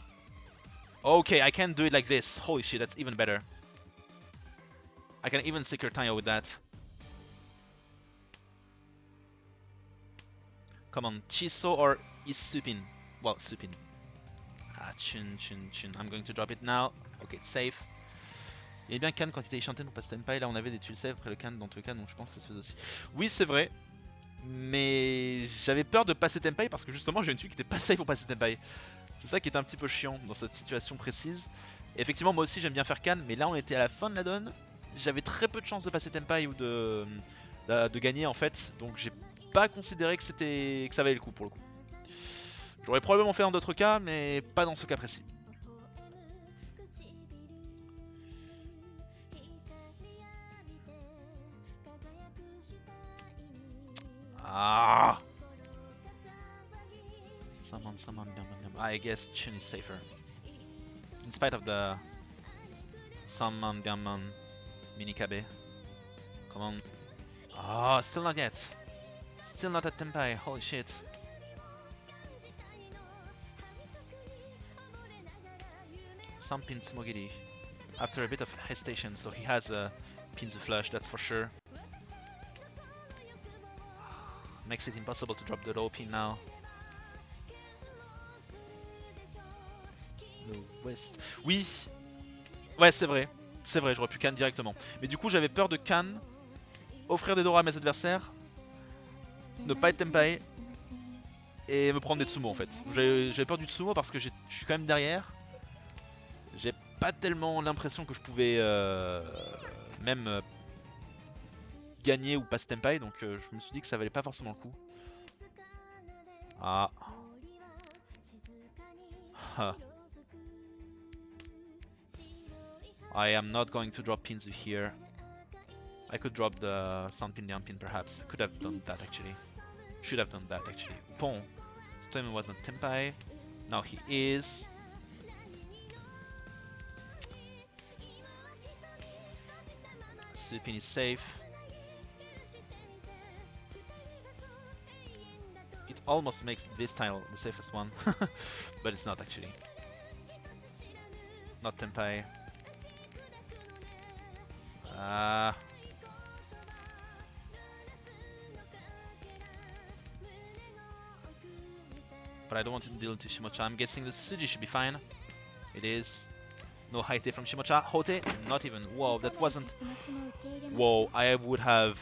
Okay, I can do it like this. Holy shit, that's even better. I can even secure Tayo with that. Come on, Chiso or Isupin? Well, Supin. Ah, chun. I'm going to drop it now. Okay, it's safe. Il y avait bien Can quand il était Ishanten pour passer Tenpai. Là, on avait des tuiles safe après le Can dans tous les cas, donc je pense que ça se faisait aussi. Oui, c'est vrai. Mais j'avais peur de passer Tenpai parce que justement, j'ai une tuile qui était pas safe pour passer Tenpai. C'est ça qui est un petit peu chiant dans cette situation précise. Et effectivement, moi aussi, j'aime bien faire Can, mais là, on était à la fin de la donne. J'avais très peu de chance de passer Tenpai ou de gagner en fait, donc j'ai pas considéré que ça valait le coup pour le coup. J'aurais probablement fait dans d'autres cas, mais pas dans ce cas précis. Ah! Someone, I guess Chun is safer. In spite of the Summon Diamond Minikabe. Come on. Ah, still not yet. Still not at Tenpai, holy shit. Some Pinzu Mogiri. After a bit of hesitation, so he has a Pinzu flush, that's for sure. Makes it impossible to drop the low pin now. The West. Oui! Ouais, c'est vrai, j'aurais pu Can directement. Mais du coup, j'avais peur de Can, offrir des Dora à mes adversaires, ne pas être Tenpai, et me prendre des Tsumo en fait. J'avais peur du Tsumo parce que je suis quand même derrière. J'ai pas tellement l'impression que je pouvais même gagner ou passer Tenpai, donc je me suis dit que ça valait pas forcément le coup. Ah. I am not going to drop Pinzu here. I could drop the Sunpin Yampin perhaps. I could have done that actually. Should have done that actually. Pon. Stoyman was not Tenpai. Now he is. Supin is safe. It almost makes this tile the safest one, but it's not actually. Not Tenpai. but I don't want to deal into Shimocha. I'm guessing the Suji should be fine. It is. No Haite from Shimocha. Hote? Not even. Whoa, that wasn't... Whoa, I would have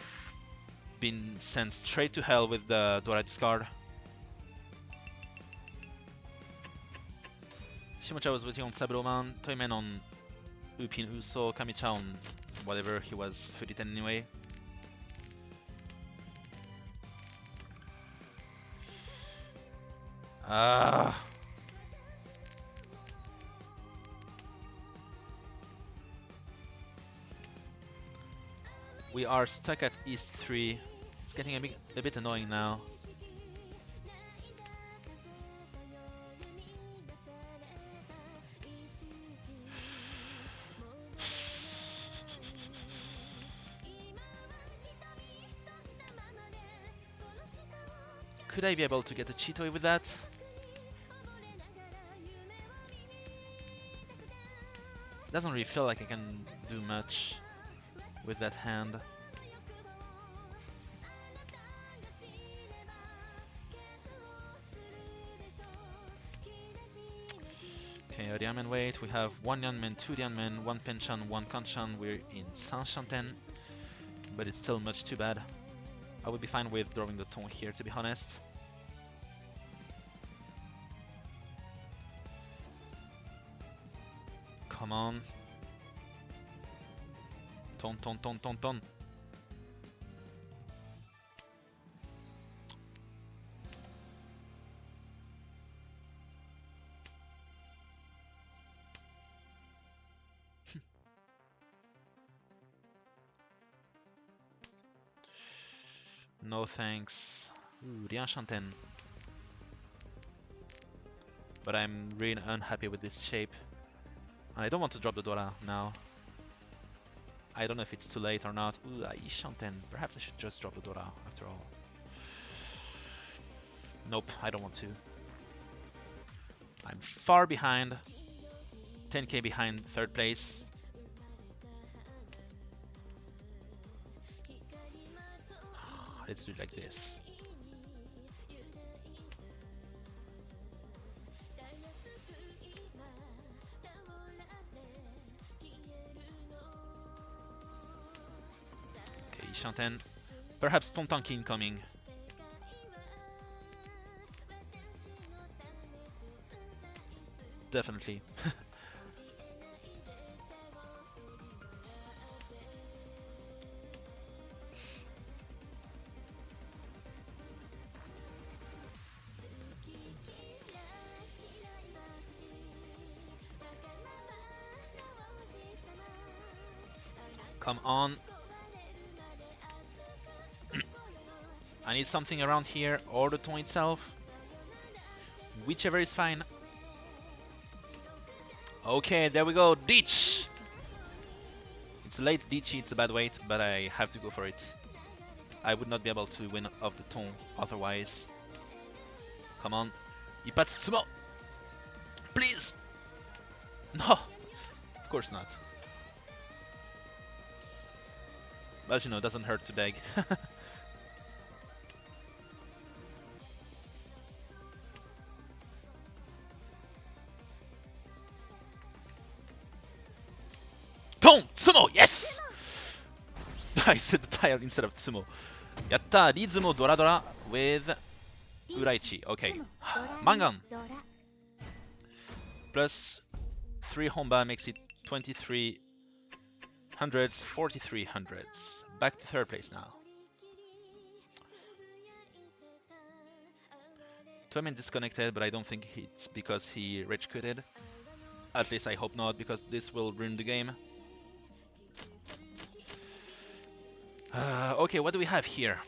been sent straight to hell with the Dora discard. Shimocha was waiting on Saburoman, Toyman on Upin Uso, Kamicha on whatever, he was 30-10 anyway. We are stuck at East 3. It's getting a bit annoying now. Could I be able to get a Chitoi with that? Doesn't really feel like I can do much with that hand. Okay, a Diamond wait. We have 1 Yanmen, 2 Diamond, 1 Penchan, 1 Kanchan. We're in Saint-Chanten, but it's still much too bad. I would be fine with drawing the ton here, to be honest. Come on. Ton, ton, ton, ton, ton. No thanks. Ooh, Rianchanten. But I'm really unhappy with this shape. And I don't want to drop the Dora now. I don't know if it's too late or not. Ooh, Aishanten. Perhaps I should just drop the Dora after all. Nope, I don't want to. I'm far behind. 10k behind third place. Let's do it like this. Okay, Shanten. Perhaps Tontanki incoming. Definitely. Come on. I need something around here or the ton itself. Whichever is fine. Okay, there we go. Ditch! It's a late ditchy, it's a bad weight, but I have to go for it. I would not be able to win off the ton otherwise. Come on. Ipatsumo! Please! No! Of course not. But you know, it doesn't hurt to beg. Ton! Tsumo! Yes! I said the tile instead of Tsumo. Yatta! Rizumo Dora Dora with Uraichi. Okay. Mangan! Plus 3 Honba makes it 23 hundreds, 43 hundreds. Back to third place now. Toyman disconnected, but I don't think it's because he rage quitted. At least I hope not, because this will ruin the game. Okay, what do we have here?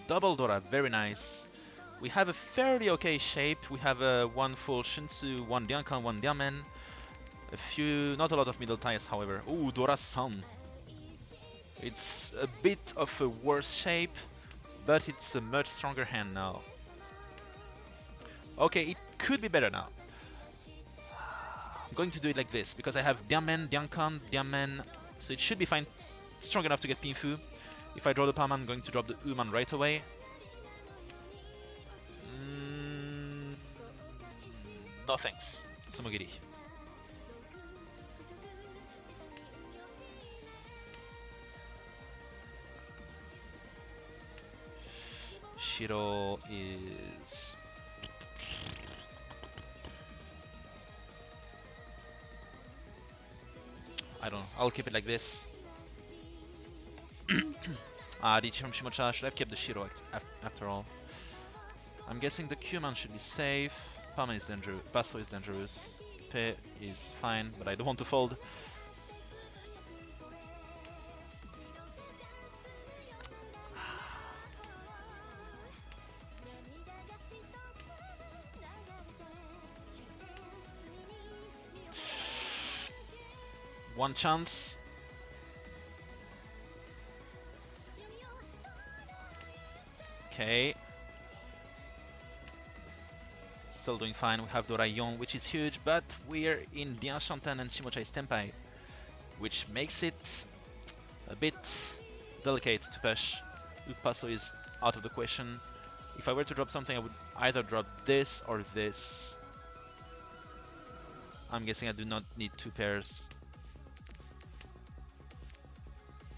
Double Dora, very nice. We have a fairly okay shape. We have one full Shinsu, one Diankan, one Diamen. A few, not a lot of middle ties, however. Ooh, Dora-san. It's a bit of a worse shape, but it's a much stronger hand now. Okay, it could be better now. I'm going to do it like this, because I have Diamen, Diankan, Diamen, so it should be fine. Strong enough to get Pinfu. If I draw the palm, I'm going to drop the Uman right away. No thanks. Sumogiri. Shiro is... I don't know. I'll keep it like this. Riichi from Shimocha. Should have kept the Shiro after all. I'm guessing the Q-man should be safe. Palman is dangerous. Basso is dangerous. Pe is fine, but I don't want to fold. One chance. Okay. Still doing fine. We have Dorayon, which is huge, but we're in Bianchantan and Shimocha is Tenpai, which makes it a bit delicate to push. Upaso is out of the question. If I were to drop something, I would either drop this or this. I'm guessing I do not need two pairs.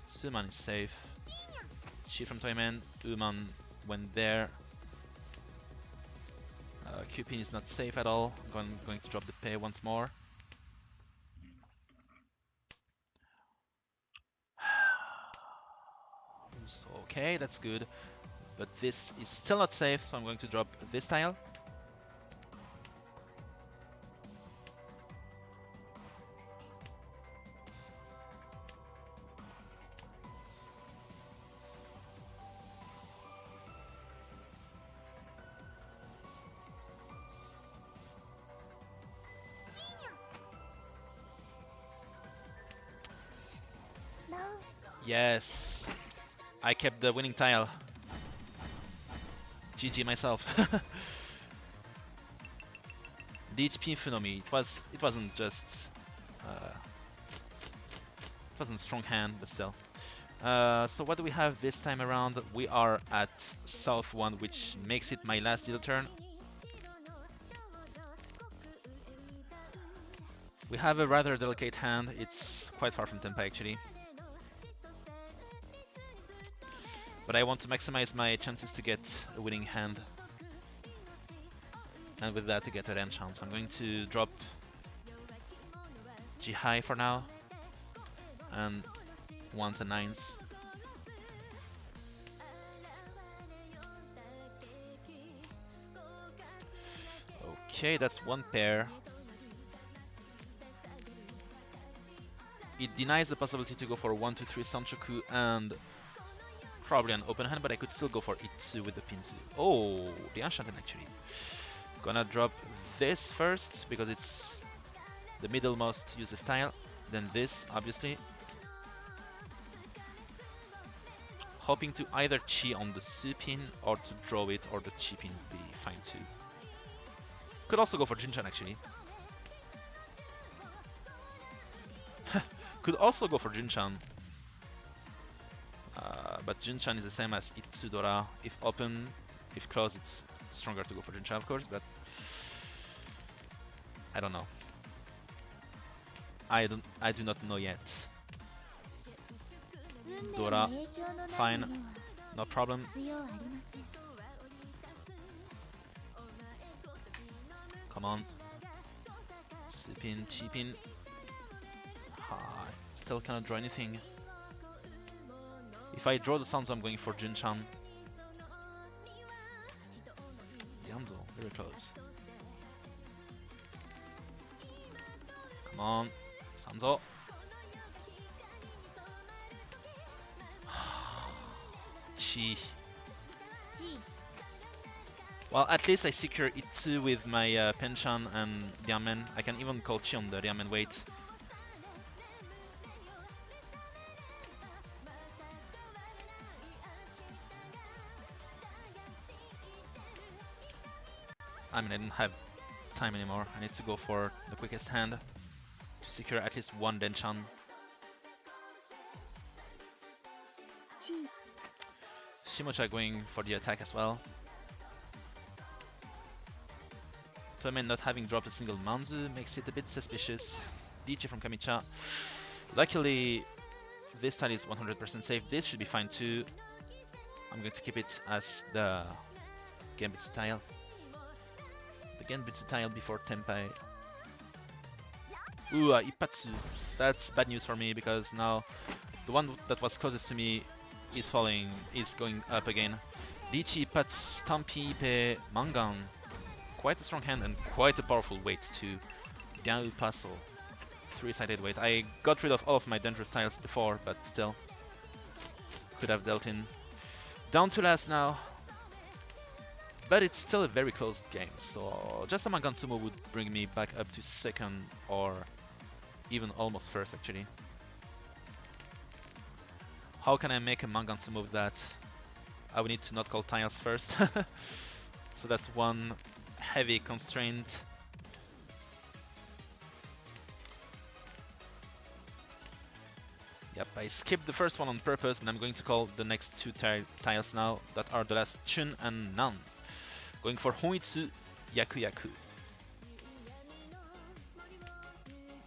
Suman is safe. Chi from Toyman, Uman went there. Cupin is not safe at all. I'm going to drop the pay once more. So, okay, that's good. But this is still not safe, so I'm going to drop this tile. Yes, I kept the winning tile. GG myself. DHP Funomi. It wasn't just it wasn't a strong hand, but still. So what do we have this time around? We are at South 1, which makes it my last deal turn. We have a rather delicate hand. It's quite far from Tenpai actually. But I want to maximize my chances to get a winning hand. And with that to get a Hanchan. I'm going to drop G high for now. And 1s and 9s. Okay, that's one pair. It denies the possibility to go for 1, 2, 3 Sanchoku and probably an open hand, but I could still go for Itsu with the Pinsu. Oh, the Anshanten actually. Gonna drop this first because it's the middlemost uses style. Then this, obviously. Hoping to either Chi on the Su pin or to draw it, or the Chi pin would be fine too. Could also go for Jinchan actually. Could also go for Jinchan. But Jinchan is the same as Itsudora. If open, if closed, it's stronger to go for Jinchan, of course, but I don't know. I do not know yet. Dora, fine, no problem. Come on. Supin, Chipin. Still cannot draw anything. If I draw the Sanzo, I'm going for Jinchan. Yanzo, very close. Come on, Sanzo. Chi. Well, at least I secure Itsu with my Penchan and Ryamen. I can even call Chi on the Ryamen weight. I mean, I didn't have time anymore. I need to go for the quickest hand to secure at least one Denchan. Shimocha going for the attack as well. Tomen not having dropped a single Manzu makes it a bit suspicious. Dichi from Kamicha. Luckily, this tile is 100% safe. This should be fine too. I'm going to keep it as the Genbutsu tile. The Genbutsu tile before Tenpai. Ooh, Ippatsu. That's bad news for me because now the one that was closest to me is falling, is going up again. Dichi, Ippatsu, Tampi, Ipe, Mangan. Quite a strong hand and quite a powerful weight to Gyaru Puzzle. 3-sided weight. I got rid of all of my dangerous tiles before, but still could have dealt in. Down to last now, but it's still a very close game, so just a Mangan Sumo would bring me back up to second or even almost first actually. How can I make a Mangan Sumo with that? I would need to not call tiles first. So that's one heavy constraint. Yep, I skipped the first one on purpose, but I'm going to call the next two tiles now that are the last Chun and Nan. Going for Honitsu, Yaku Yaku.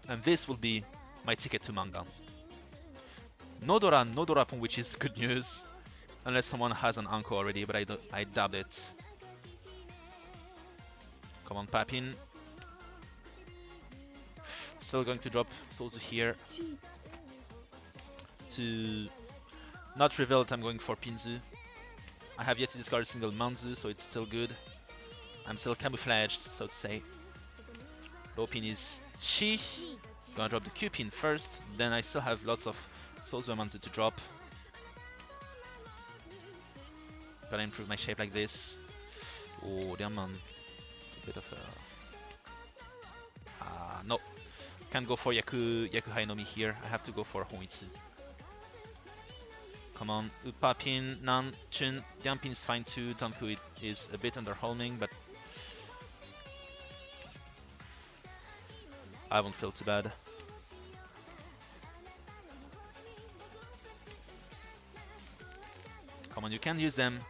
And this will be my ticket to Mangan. No Dora Pon, which is good news. Unless someone has an Anko already, but I doubt it. Come on, Papin. Still going to drop Sozu here. To not reveal it, I'm going for Pinzu. I have yet to discard a single Manzu, so it's still good. I'm still camouflaged, so to say. Low pin is Chi. Gonna drop the Q pin first, then I still have lots of Sozu and Manzu to drop. Gotta improve my shape like this. Oh, damn man. It's a bit of a... no. Can't go for Yaku Hainomi here. I have to go for Honitsu. Come on, Uppa pin, Nan, Chun, Yang pin is fine too. Zanku is a bit underwhelming, but I won't feel too bad. Come on, you can use them.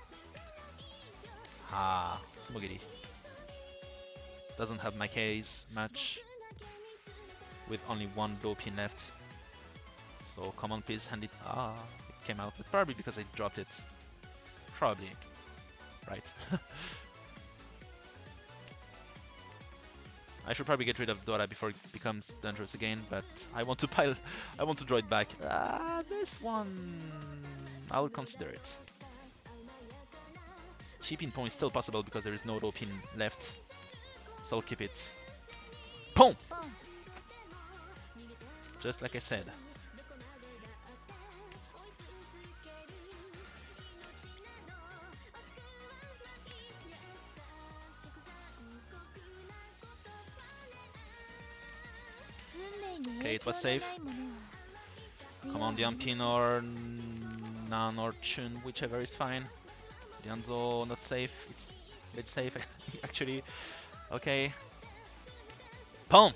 Sumogiri. Doesn't have my case much. With only one low pin left. So come on, please hand it. It came out, but probably because I dropped it. Probably. Right. I should probably get rid of Dora before it becomes dangerous again, but I want to draw it back. This one I will consider it. Cheap in point is still possible because there is no low pin left. So I'll keep it. Boom! Just like I said. Okay, it was safe. Come on, Dianpin or Nan or Chun, whichever is fine. Dianzo, not safe. It's safe, actually. Okay. Boom!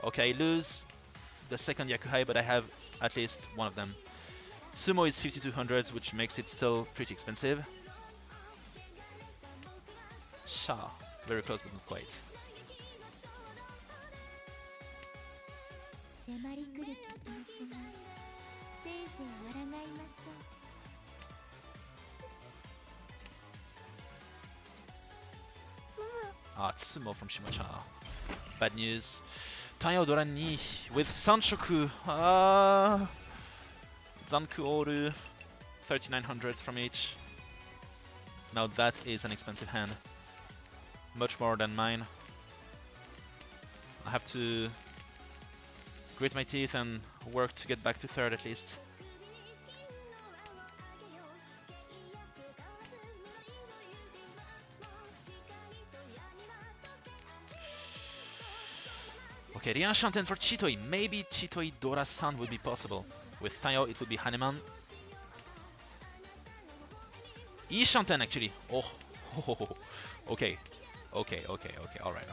Okay, lose the second Yakuhai, but I have at least one of them. Sumo is 5200, which makes it still pretty expensive. Sha, very close but not quite. It's Sumo from Shimocha. Bad news. Taiyo Dorani with Sanshoku. Zanku Oru. 3900s from each. Now that is an expensive hand. Much more than mine. I have to grit my teeth and work to get back to third at least. Okay, Ryan Shanten for Chitoi. Maybe Chitoi Dora-san would be possible. With Taiyo, it would be Haneman. Ii Shanten, actually. Oh. Okay. Alright.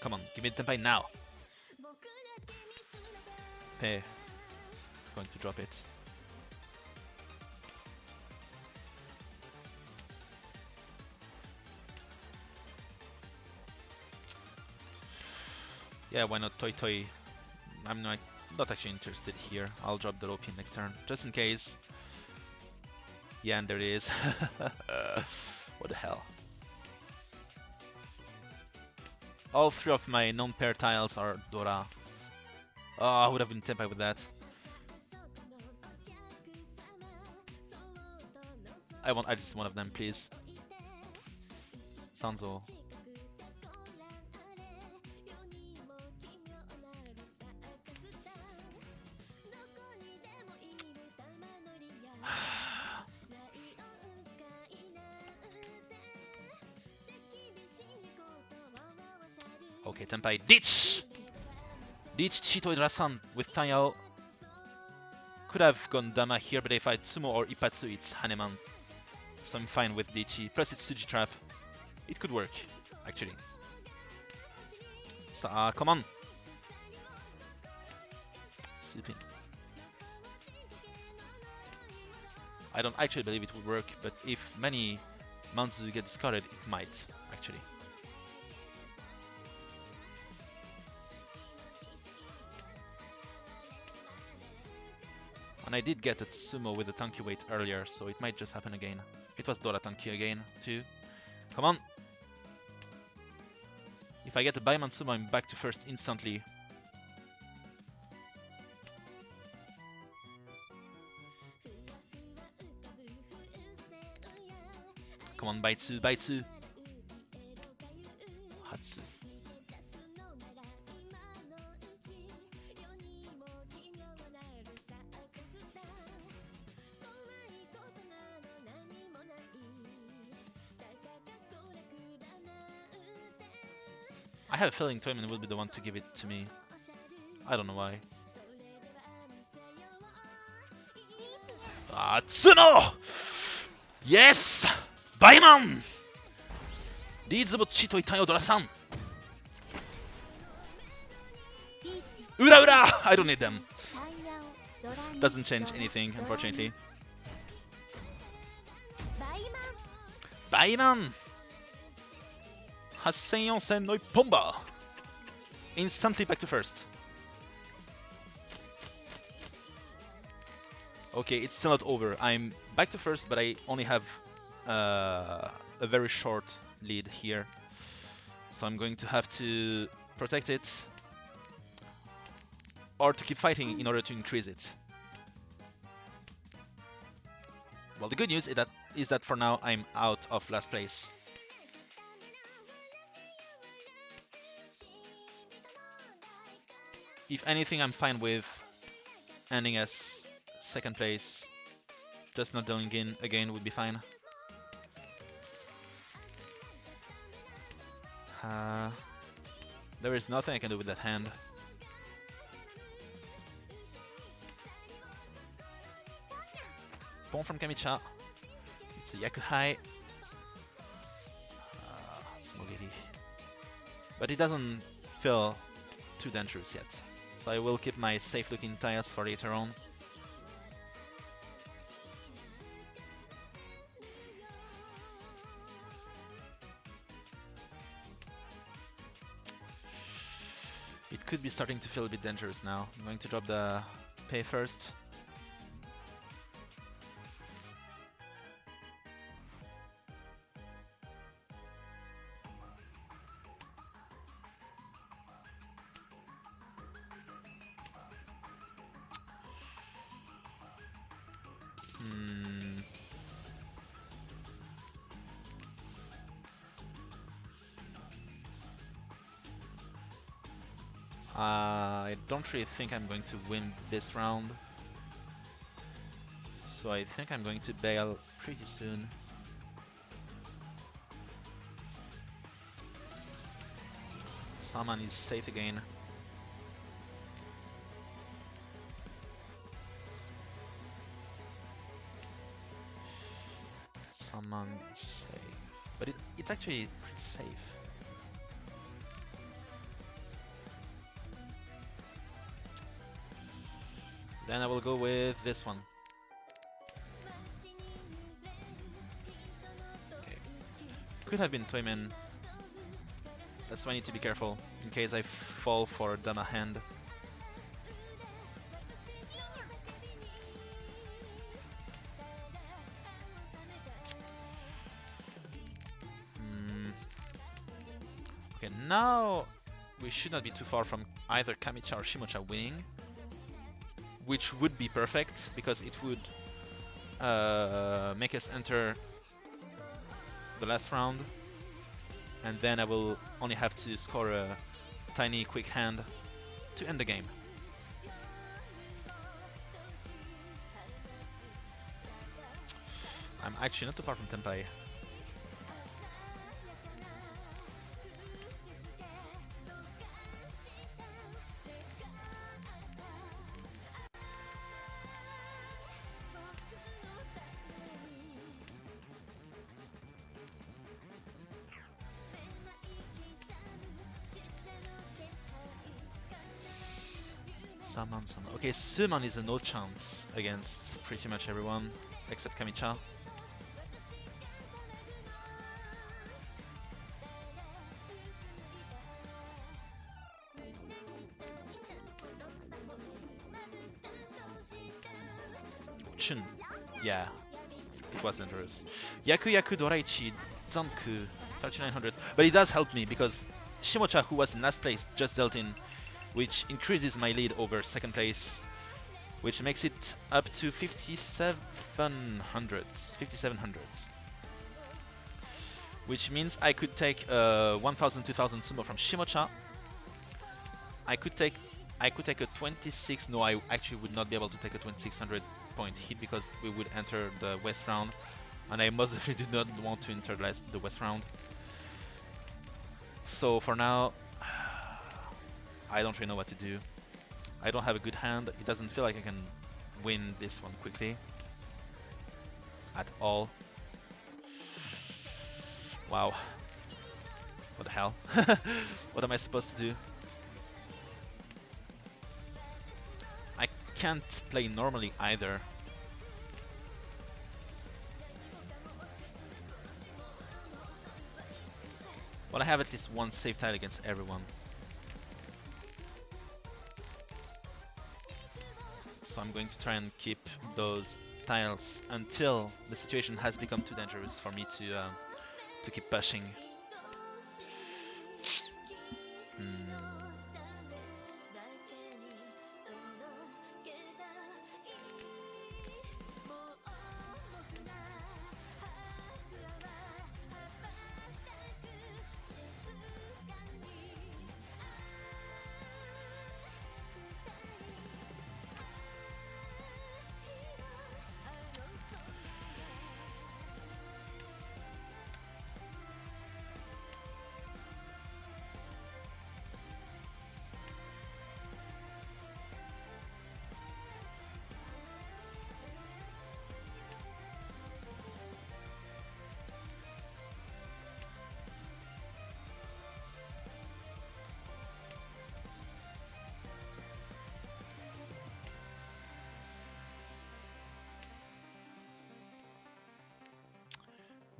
Come on, give me the Tenpai now. Going to drop it. Yeah, why not Toy Toy? I'm not actually interested here. I'll drop the low pin next turn, just in case. Yeah, and there it is. What the hell? All three of my non-pair tiles are Dora. Oh, I would have been tempted with that. I want at least one of them, please. Sanzo. Okay, Tenpai, ditch! Ditch Chito Idrasan with Tanyao. Could have gone Dama here, but if I had Sumo or Ipatsu, it's Haneman. So I'm fine with Dichi. Plus it's Tsuji Trap. It could work, actually. So, come on! Supin. I don't actually believe it would work, but if many Manzu get discarded, it might, actually. And I did get a Sumo with a Tanky weight earlier, so it might just happen again. It was Dora Tanky again, too. Come on! If I get a Baiman Sumo, I'm back to first instantly. Come on, Baitsu, Baitsu! Hatsu. I have a feeling Toyman will be the one to give it to me. I don't know why. Tsuno! Yes! Baiman! Rizubotchi Toitai Odora-san! Ura Ura! I don't need them. Doesn't change anything, unfortunately. Baiman! 8000 no Ippomba! Instantly back to first. Okay, it's still not over. I'm back to first, but I only have a very short lead here. So I'm going to have to protect it or to keep fighting in order to increase it. Well, the good news is that for now I'm out of last place. If anything, I'm fine with ending as second place. Just not going in again would be fine. There is nothing I can do with that hand. Pawn from Kamicha. It's a Yakuhai. Smogiri. But it doesn't feel too dangerous yet. So I will keep my safe looking tiles for later on. It could be starting to feel a bit dangerous now. I'm going to drop the pay first. I don't really think I'm going to win this round, so I think I'm going to bail pretty soon. Saman is safe again. Saman is safe, but it's actually pretty safe. Then I will go with this one. Okay. Could have been Toyman That's why I need to be careful in case I fall for Dama hand. Okay, now we should not be too far from either Kamicha or Shimocha winning, which would be perfect because it would make us enter the last round, and then I will only have to score a tiny quick hand to end the game. I'm actually not too far from Tenpai. Saman. Okay, Suman is a no chance against pretty much everyone except Kamicha. Chun. Yeah, it was dangerous. Yaku Yaku Doraichi Zanku 3900. But it does help me because Shimocha, who was in last place, just dealt in, which increases my lead over second place, which makes it up to 5700s. Which means I could take 1000, 2000 sumo from Shimocha. I could take a 26. No, I actually would not be able to take a 2600 point hit because we would enter the West round, and I most definitely do not want to enter the West round. So for now, I don't really know what to do. I don't have a good hand. It doesn't feel like I can win this one quickly at all. Wow. What the hell? What am I supposed to do? I can't play normally either. Well, I have at least one safe tile against everyone. So I'm going to try and keep those tiles until the situation has become too dangerous for me to keep pushing.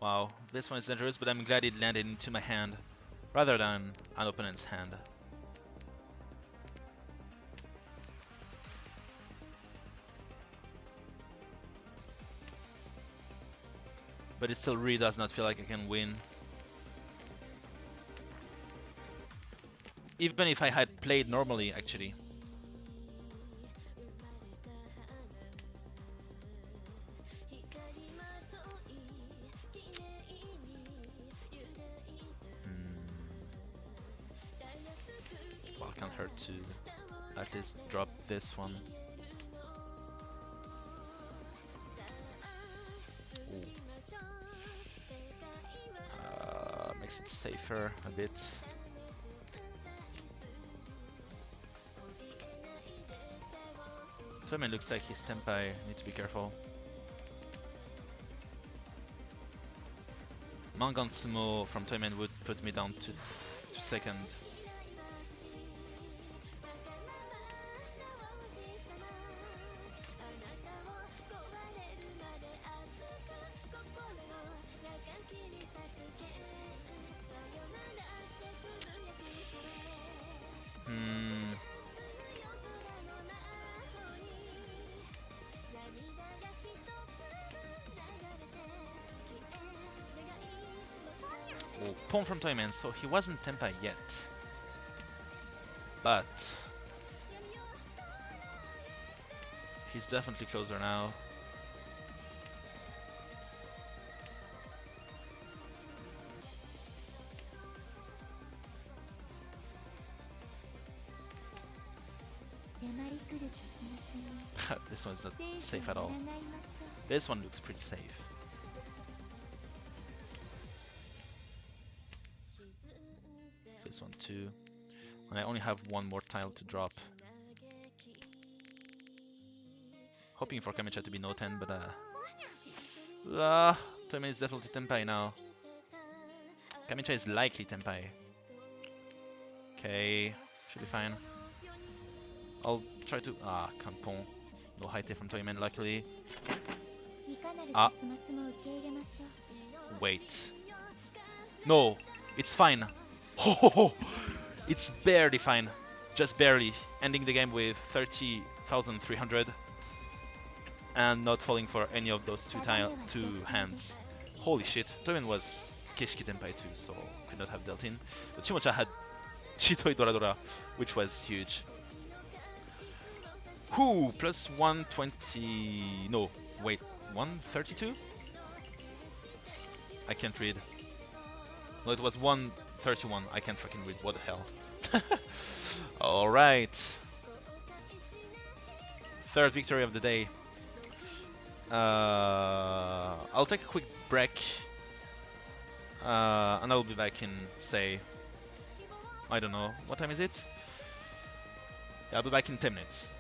Wow, this one is dangerous, but I'm glad it landed into my hand rather than an opponent's hand. But it still really does not feel like I can win. Even if I had played normally, actually. Well, it can't hurt to at least drop this one. Makes it safer a bit. Toyman looks like his Tenpai. Need to be careful. Mangan Sumo from Toyman would put me down to second. Oh, pawn from Toyman, so he wasn't Tenpai yet. But he's definitely closer now. This one's not safe at all. This one looks pretty safe. This one too. And I only have one more tile to drop. Hoping for Kamicha to be no 10, but Toyman is definitely Tenpai now. Kamicha is likely Tenpai. Okay, should be fine. I'll try to can't pawn. No high take from Toyman, luckily. Wait. No, it's fine. It's barely fine. Just barely. Ending the game with 30,300 and not falling for any of those two hands. Holy shit. Toyman was Keshiki Tenpai too, so could not have dealt in. But Shimocha had Chitoi Doradora, which was huge. Whoo, plus 120. No, wait, 132? I can't read. No, it was 131. I can't fucking read. What the hell? Alright. Third victory of the day. I'll take a quick break. And I'll be back in, say, I don't know. What time is it? Yeah, I'll be back in 10 minutes.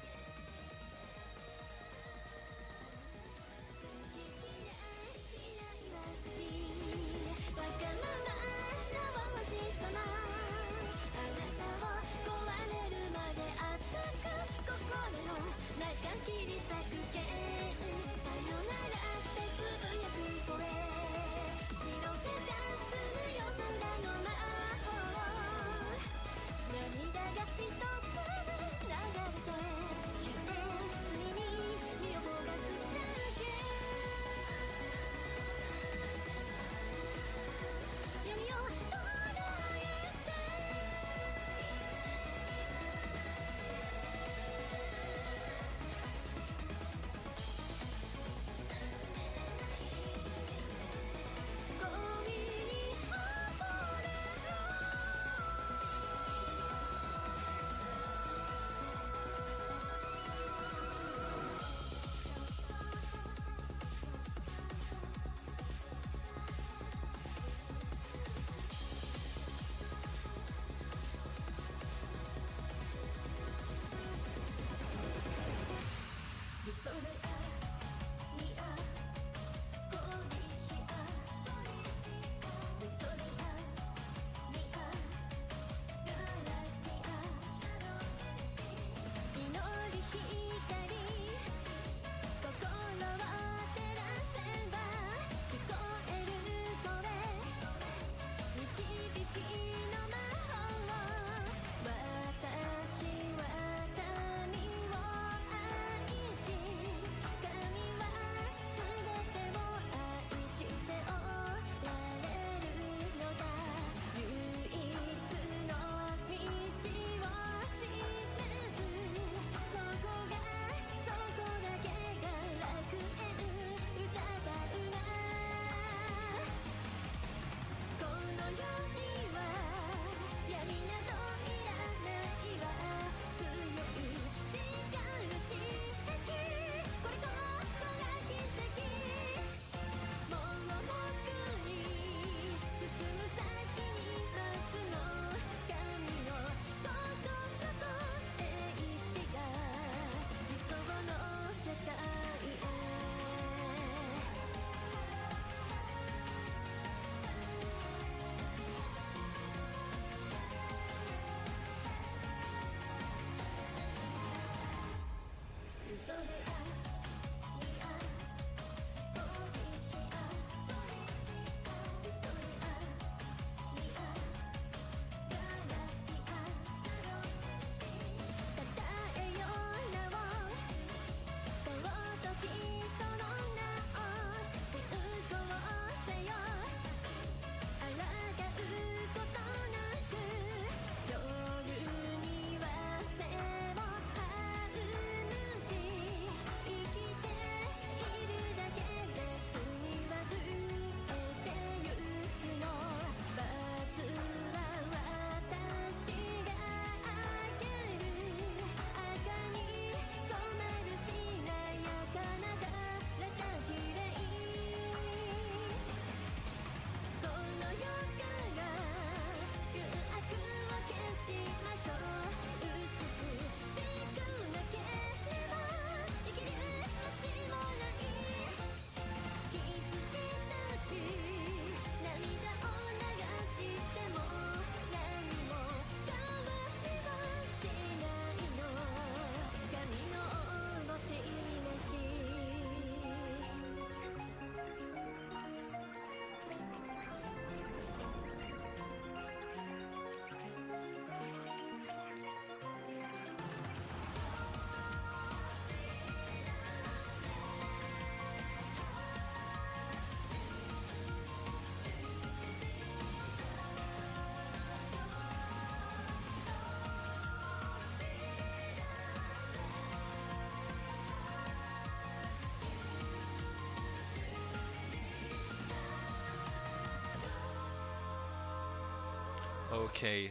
Okay,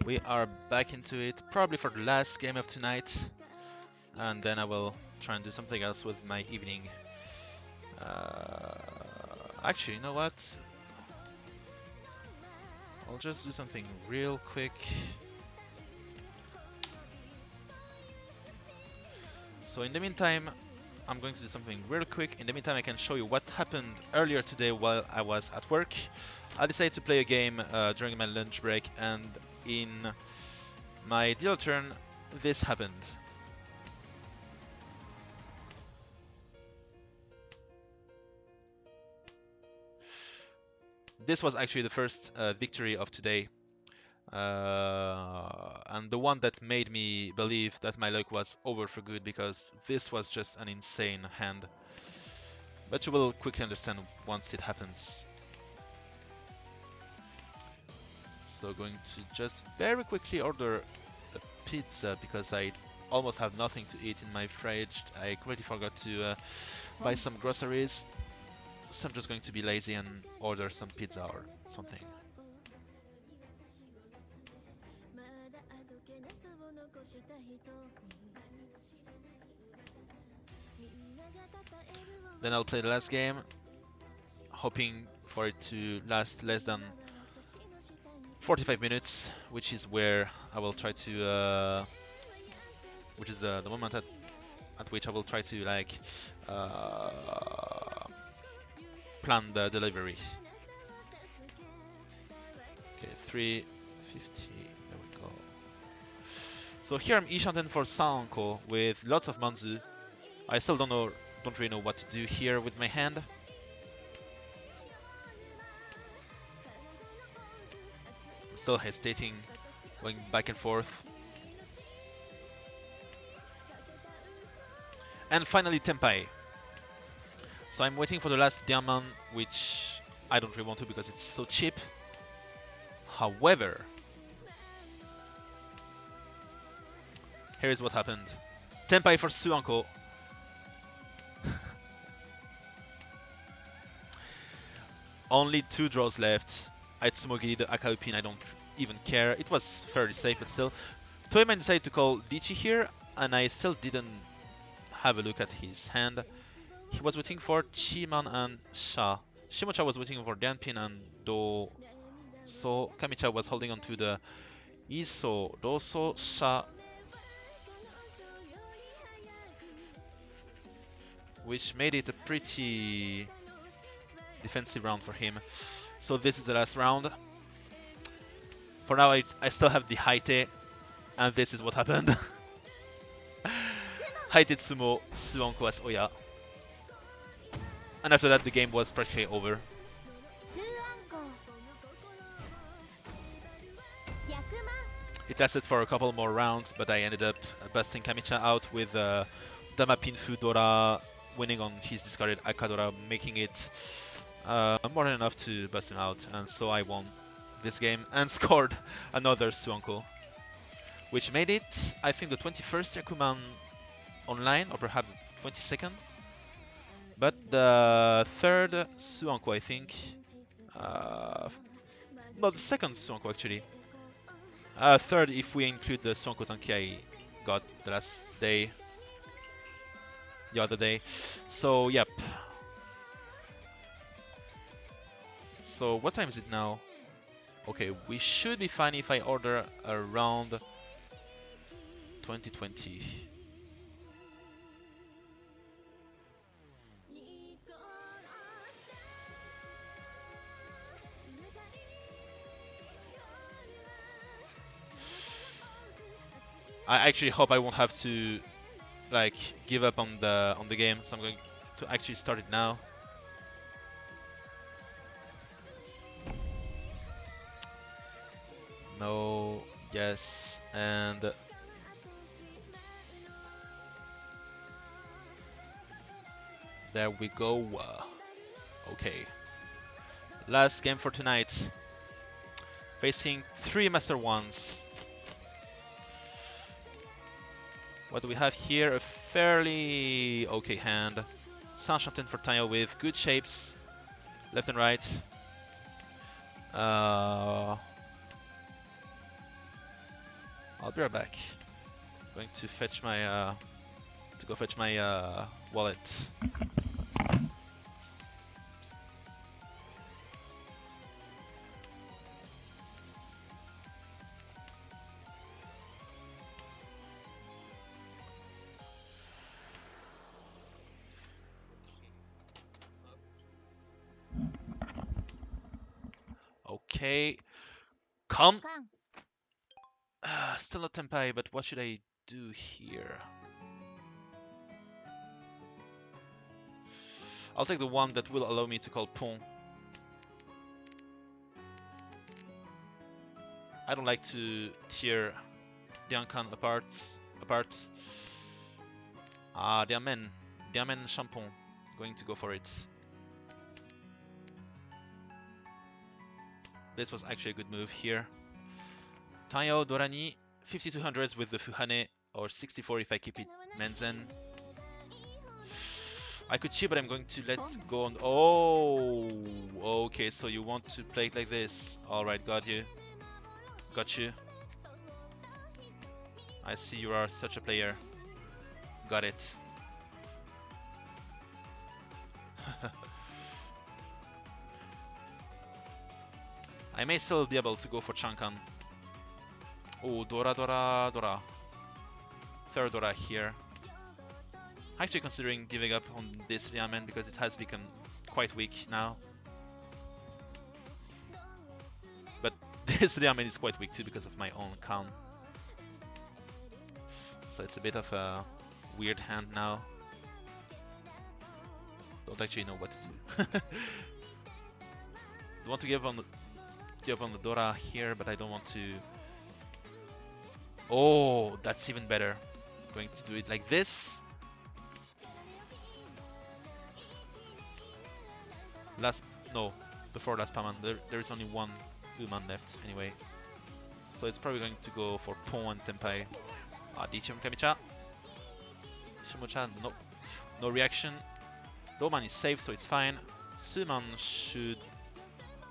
we are back into it, probably for the last game of tonight, and then I will try and do something else with my evening. Actually, you know what? I'll just do something real quick. So in the meantime, I'm going to do something real quick. In the meantime, I can show you what happened earlier today while I was at work. I decided to play a game during my lunch break, and in my deal turn, this happened. This was actually the first victory of today, and the one that made me believe that my luck was over for good, because this was just an insane hand. But you will quickly understand once it happens. So going to just very quickly order a pizza because I almost have nothing to eat in my fridge. I completely forgot to buy some groceries. So I'm just going to be lazy and order some pizza or something. Then I'll play the last game, hoping for it to last less than 45 minutes, which is where I will try to, which is the moment at which I will try to like plan the delivery. Okay, 350. There we go. So here I'm enchanted for Sanko with lots of Manzu. I still don't really know what to do here with my hand. Still hesitating, going back and forth. And finally Tenpai. So I'm waiting for the last diamond, which I don't really want to because it's so cheap. However, here is what happened. Tenpai for Suanko. Only 2 draws left. I Tsumogiri the Akaupin, I don't even care. It was fairly safe, but still. Toyman decided to call Dichi here, and I still didn't have a look at his hand. He was waiting for Chiman and Sha. Shimocha was waiting for Dianpin and Do. So Kamicha was holding on to the Iso, Doso, Sha. Which made it a pretty defensive round for him. So this is the last round. For now I still have the Haite, and this is what happened. Haite Tsumo, Suanko as Oya. And after that the game was practically over. It lasted for a couple more rounds, but I ended up busting Kamicha out with Dama Pinfu Dora, winning on his discarded Akadora, making it more than enough to bust him out, and so I won this game and scored another Suanko, which made it, I think, the 21st Yakuman online, or perhaps 22nd, but the third Suanko, I think, no, the second Suanko actually, third if we include the Suanko Tanki I got the last day, the other day, so yep. So what time is it now? Okay, we should be fine if I order around 2020. I actually hope I won't have to like give up on the game, so I'm going to actually start it now. No, yes, and there we go. Okay, last game for tonight. Facing 3 Master 1s. What do we have here? A fairly okay hand. Saint-Chantin for Tayo with good shapes, left and right. I'll be right back. Going to fetch my wallet. Okay, come. Still not Tenpai, but what should I do here? I'll take the one that will allow me to call Pont. I don't like to tear Diancan apart. Ah, Diamen Champon. Going to go for it. This was actually a good move here. Taiyao Dorani, 5200s with the Fuhane, or 64 if I keep it Menzen. I could cheat, but I'm going to let go on. Oh, okay, so you want to play it like this. Alright, got you. Got you. I see you are such a player. Got it. I may still be able to go for Chankan. Oh, Dora. Third Dora here. Actually considering giving up on this Ryamen because it has become quite weak now. But this Ryamen is quite weak too because of my own count. So it's a bit of a weird hand now. Don't actually know what to do. Don't want to give up on the Dora here, but I don't want to. Oh, that's even better. I'm going to do it like this. Before last Paman, there is only one Uman left anyway. So it's probably going to go for Pon and Tenpai. Dichim Kamicha. Shimocha, no reaction. Doman is safe, so it's fine. Suman should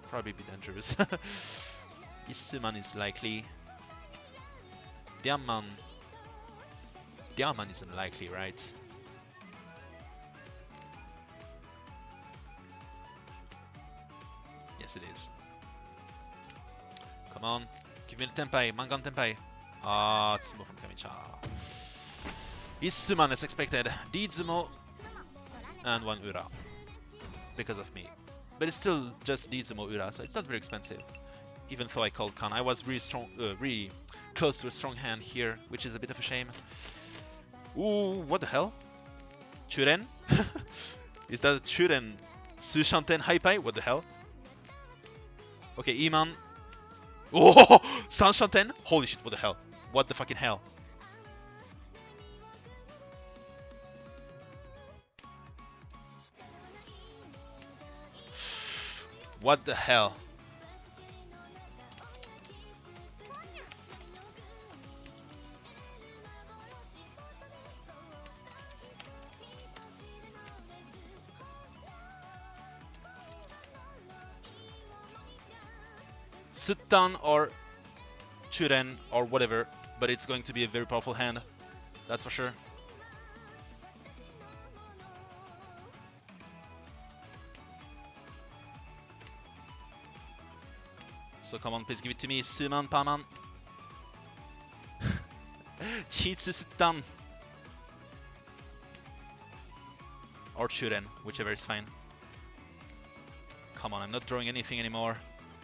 probably be dangerous. Suman is likely. Diaman is unlikely, right? Yes, it is. Come on, give me the Tenpai, Mangan Tenpai. Tsumo from Kamicha. Suman as expected. Dizumo and one Ura. Because of me. But it's still just Dizumo Ura, so it's not very expensive. Even though I called Khan, I was really strong, really close to a strong hand here, which is a bit of a shame. Ooh, what the hell? Churen? Is that Churen Sushanten Haipai? What the hell? Okay, Iman. Oh, Sanshanten? Holy shit, what the hell? What the fucking hell? What the hell? Suttan or Churen or whatever, but it's going to be a very powerful hand, that's for sure. So come on, please give it to me, Suman, Paman. Chitsu Suttan. Or Churen, whichever is fine. Come on, I'm not drawing anything anymore.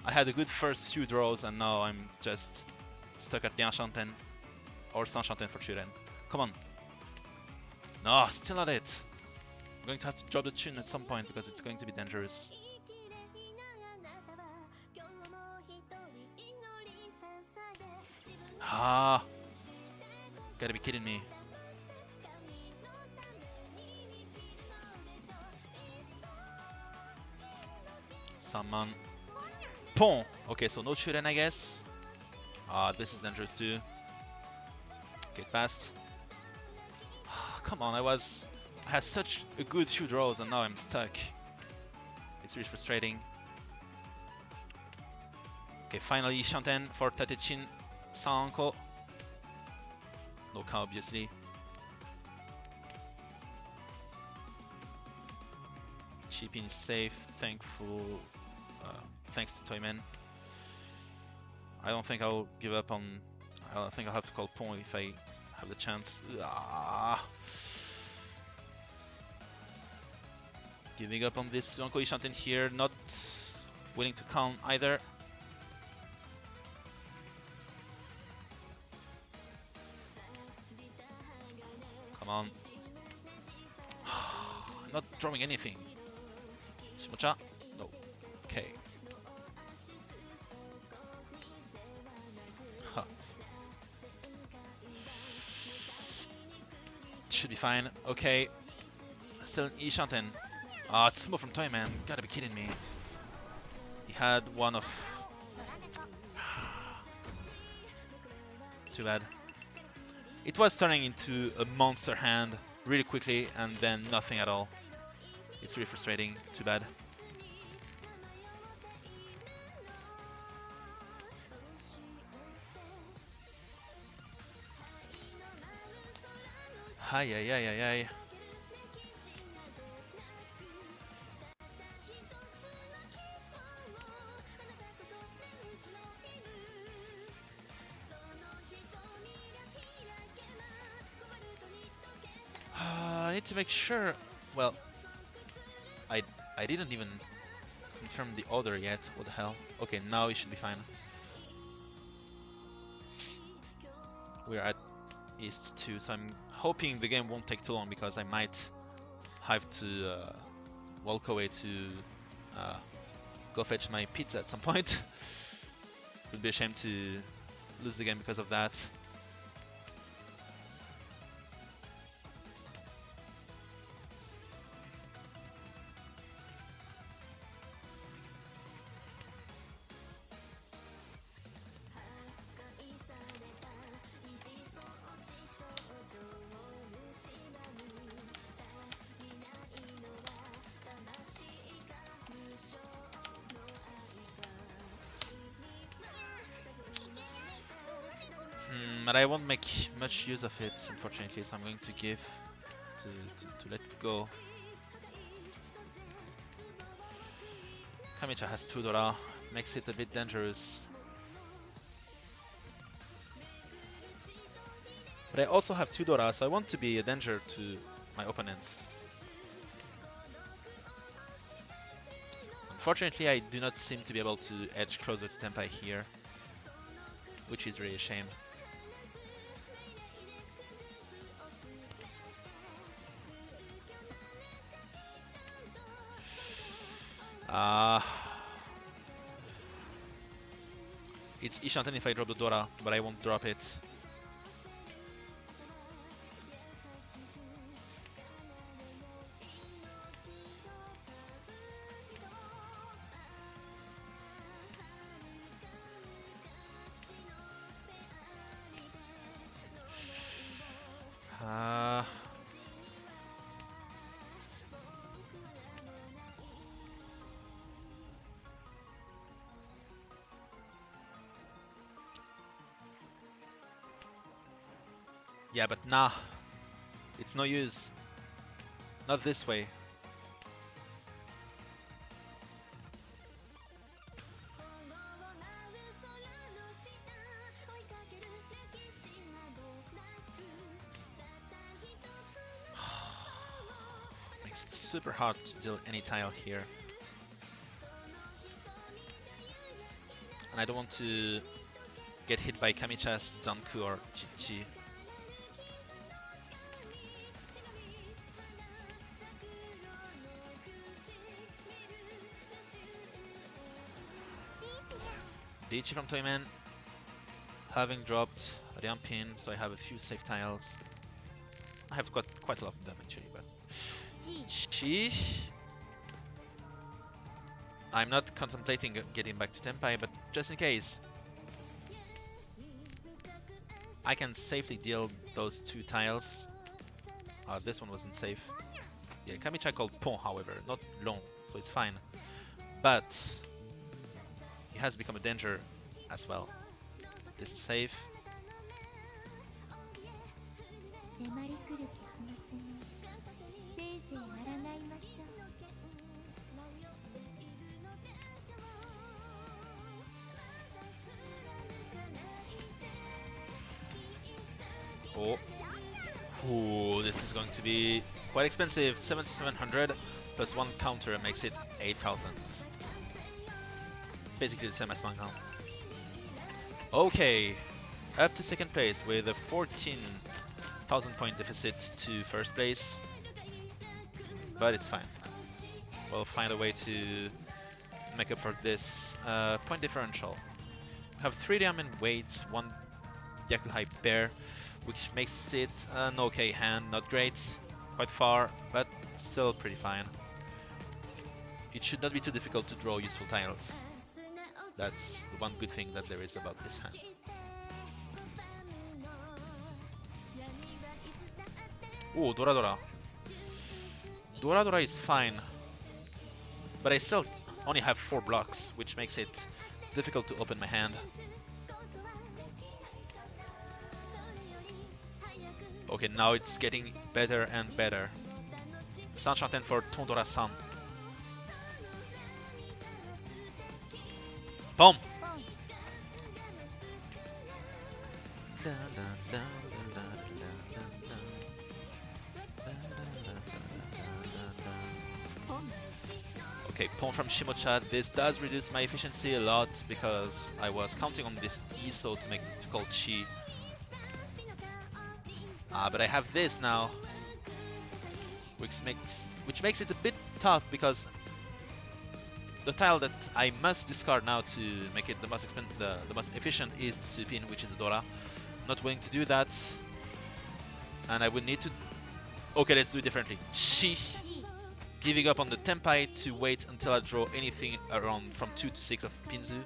I had a good first few draws and now I'm just stuck at Dianchanten or Sanchanten for Churen. Come on. No, still not it. I'm going to have to drop the tune at some point because it's going to be dangerous. Gotta be kidding me. Summon. Pon! Okay, so no Churen, I guess. This is dangerous too. Okay, it passed. Come on, I had such a good few draws and now I'm stuck. It's really frustrating. Okay, finally Shanten for Tatechin Sanko. No cow, obviously. Chipping is safe, thankful, thanks to Toyman. I don't think I'll give up on... I don't think I'll have to call pawn if I have the chance. Giving up on this Uncle Ishanten here, not willing to count either. Come on. Not drawing anything. Shimocha? No. Okay. Huh. Should be fine. Okay. Still Ishanten. Ah, it's smooth from Toyman. Gotta be kidding me. He had one of... Too bad. It was turning into a monster hand really quickly and then nothing at all. It's really frustrating. Too bad. Ay, ay, ay, ay, ay. I need to make sure. Well, I didn't even confirm the order yet. What the hell? Okay, now it should be fine. We're at East 2, so I'm hoping the game won't take too long because I might have to walk away to go fetch my pizza at some point. It would be a shame to lose the game because of that. But I won't make much use of it, unfortunately, so I'm going to give to let it go. Kamicha has 2 Dora, makes it a bit dangerous. But I also have 2 Dora, so I want to be a danger to my opponents. Unfortunately, I do not seem to be able to edge closer to Tenpai here, which is really a shame. It's Ishanten if I drop the Dora, but I won't drop it. Yeah, but nah, it's no use. Not this way. Makes it super hard to deal any tile here. And I don't want to get hit by Kamicha's Zanku or Chichi. Ichi from Toyman, having dropped Riampin, so I have a few safe tiles. I have got quite a lot of them actually, but sheesh. I'm not contemplating getting back to Tenpai, but just in case, I can safely deal those 2 tiles. This one wasn't safe. Yeah, Kamicha called Pon, however, not Long, so it's fine. But he has become a danger as well. This is safe. Oh. Ooh, this is going to be quite expensive. 7,700 plus one counter makes it 8,000. Basically the same as Mahjong. Okay, up to second place with a 14,000 point deficit to first place. But it's fine. We'll find a way to make up for this point differential. We have 3 diamond weights, 1 Yakuhai pair, which makes it an okay hand. Not great, quite far, but still pretty fine. It should not be too difficult to draw useful tiles. That's the one good thing that there is about this hand. Oh, Dora Dora. Dora Dora is fine, but I still only have 4 blocks, which makes it difficult to open my hand. Okay, now it's getting better and better. Saint-Chantin for Tondora-san. Boom! Okay, pawn from Shimocha. This does reduce my efficiency a lot because I was counting on this Iso to call Chi. But I have this now, which makes it a bit tough because the tile that I must discard now to make it the most efficient is the Supin, which is the Dora. Not willing to do that, and I would need to. Okay, let's do it differently. Chi, giving up on the Tenpai to wait until I draw anything around from 2 to 6 of Pinzu,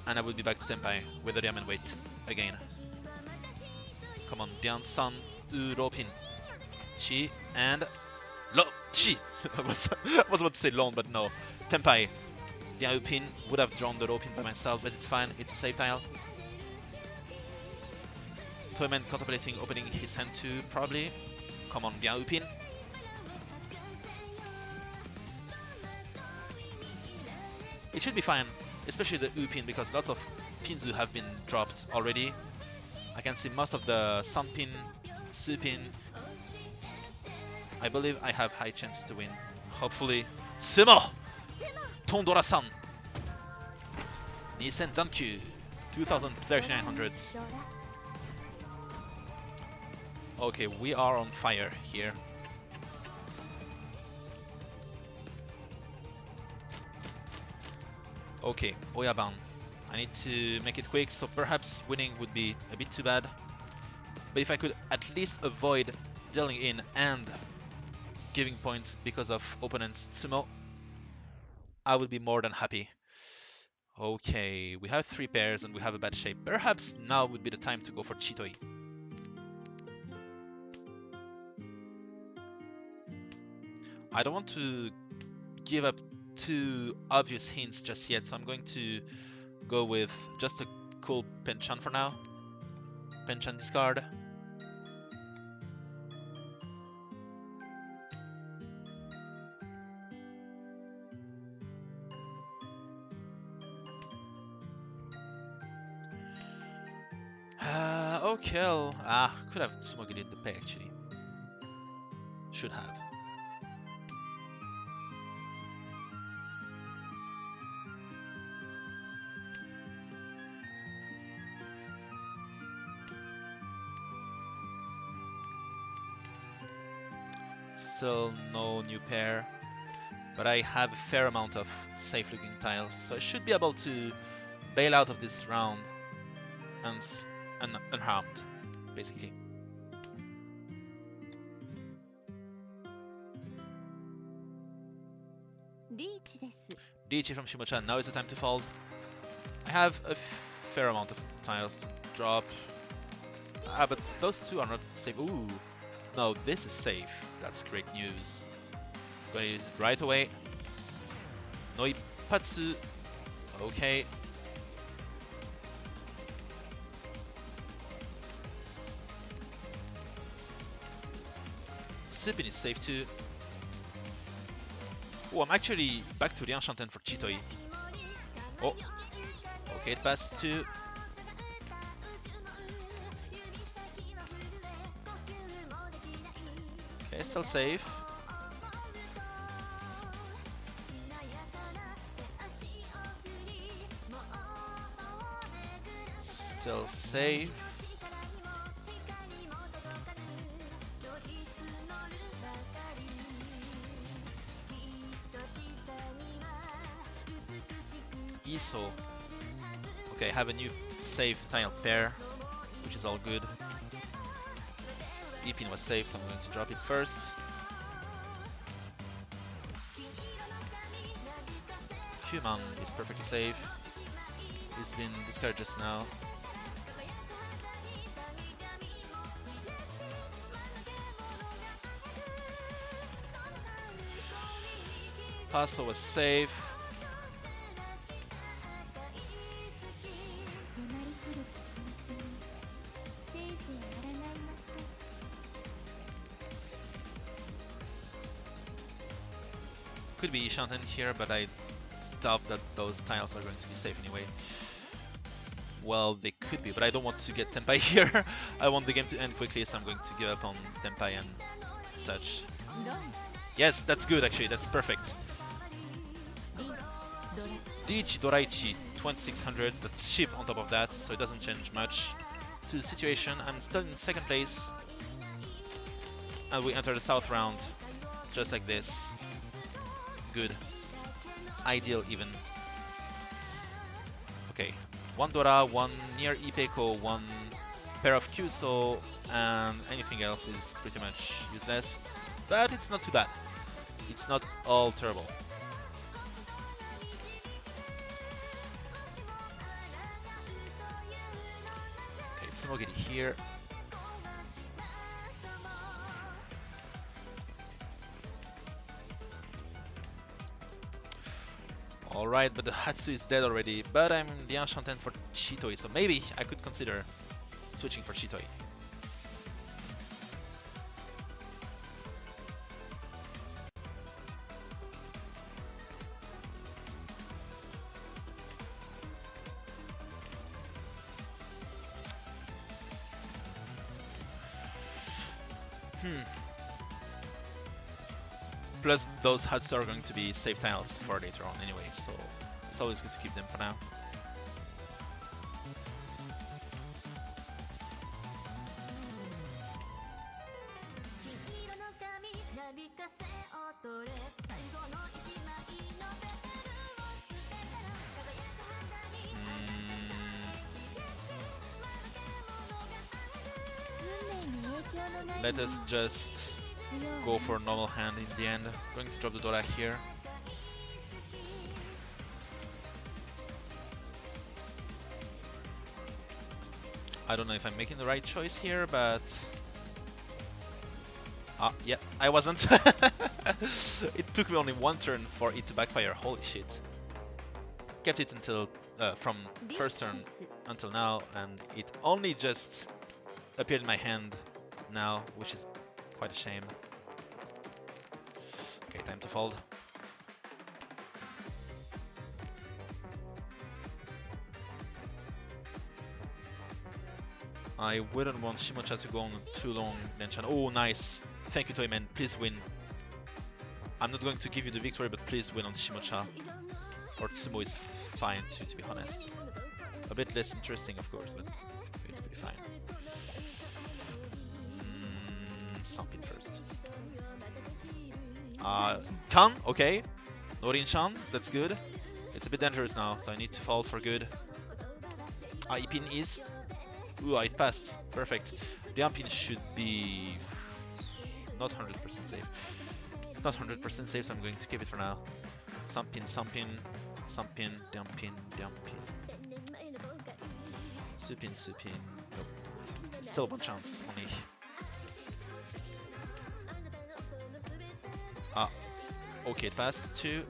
and I will be back to Tenpai with the diamond weight again. Come on, Bian-san, Uropin, Chi, and Chi! I was about to say Lon, but no. Tenpai, Bian-Upin, would have drawn the Ropin by myself, but it's fine, it's a safe tile. Toyman contemplating opening his hand too, probably. Come on, Bian-Upin. It should be fine, especially the Upin, because lots of Pinzu have been dropped already. I can see most of the Sunpin, Supin. I believe I have high chances to win. Hopefully. Sumo! Tondora-san! Nisen Zankyu! 2,3900s. Okay, we are on fire here. Okay, Oyaban. I need to make it quick, so perhaps winning would be a bit too bad. But if I could at least avoid dealing in and giving points because of opponent's sumo, I would be more than happy. Okay, we have 3 pairs and we have a bad shape. Perhaps now would be the time to go for Chitoi. I don't want to give up too obvious hints just yet, so I'm going to go with just a cool Penchan for now. Penchan discard. Okay, could have smuggled the pair actually. Should have. Still no new pair, but I have a fair amount of safe looking tiles, so I should be able to bail out of this round unharmed, basically. Riichi from Shimocha, now is the time to fold. I have a fair amount of tiles to drop, but those 2 are not safe. Ooh. No, this is safe. That's great news. I'm gonna use it right away. No Ipatsu. Okay. Supin is safe too. Oh, I'm actually back to Liang Shanten for Chitoi. Oh, okay, it passed too. Okay, still safe. Still safe. Iso. Okay, I have a new safe tile pair, which is all good. Ipin was safe, so I'm going to drop it first. Kuman is perfectly safe. He's been discarded just now. Paso was safe. Could be Shanten here, but I doubt that those tiles are going to be safe anyway. Well, they could be, but I don't want to get Tenpai here. I want the game to end quickly, so I'm going to give up on Tenpai and such. Yes, that's good actually, that's perfect. Diichi Doraichi 2600, that's cheap on top of that, so it doesn't change much to the situation. I'm still in second place. And we enter the south round, just like this. Good. Ideal even. Okay. One Dora, one near Ipeko, one pair of Kyuso, and anything else is pretty much useless. But it's not too bad. It's not all terrible. Okay, Tsumogiri here. Alright, but the Hatsu is dead already, but I'm Liang Shanten for Chitoi, so maybe I could consider switching for Chitoi. Plus, those huts are going to be safe tiles for later on anyway, so it's always good to keep them for now. Let us just go for a normal hand in the end. Going to drop the Dora here. I don't know if I'm making the right choice here, but... yeah, I wasn't. It took me only one turn for it to backfire, holy shit. Kept it until, from first turn until now, and it only just appeared in my hand now, which is quite a shame. Okay, time to fold. I wouldn't want Shimocha to go on too long, Lenchan. Oh, nice. Thank you, Toyman. Please win. I'm not going to give you the victory, but please win on Shimocha. Or Tsumo is fine too, to be honest. A bit less interesting, of course, but it's pretty fine. Something first. Kan, okay. Norin-chan, that's good. It's a bit dangerous now, so I need to fold for good. Ipin is... Ooh, it passed. Perfect. Liampin should be... not 100% safe. It's not 100% safe, so I'm going to keep it for now. Sumpin, Sumpin, Sumpin, Liampin, Liampin. Supin, Supin. Nope. Still one chance, only. Okay, it passed. 2.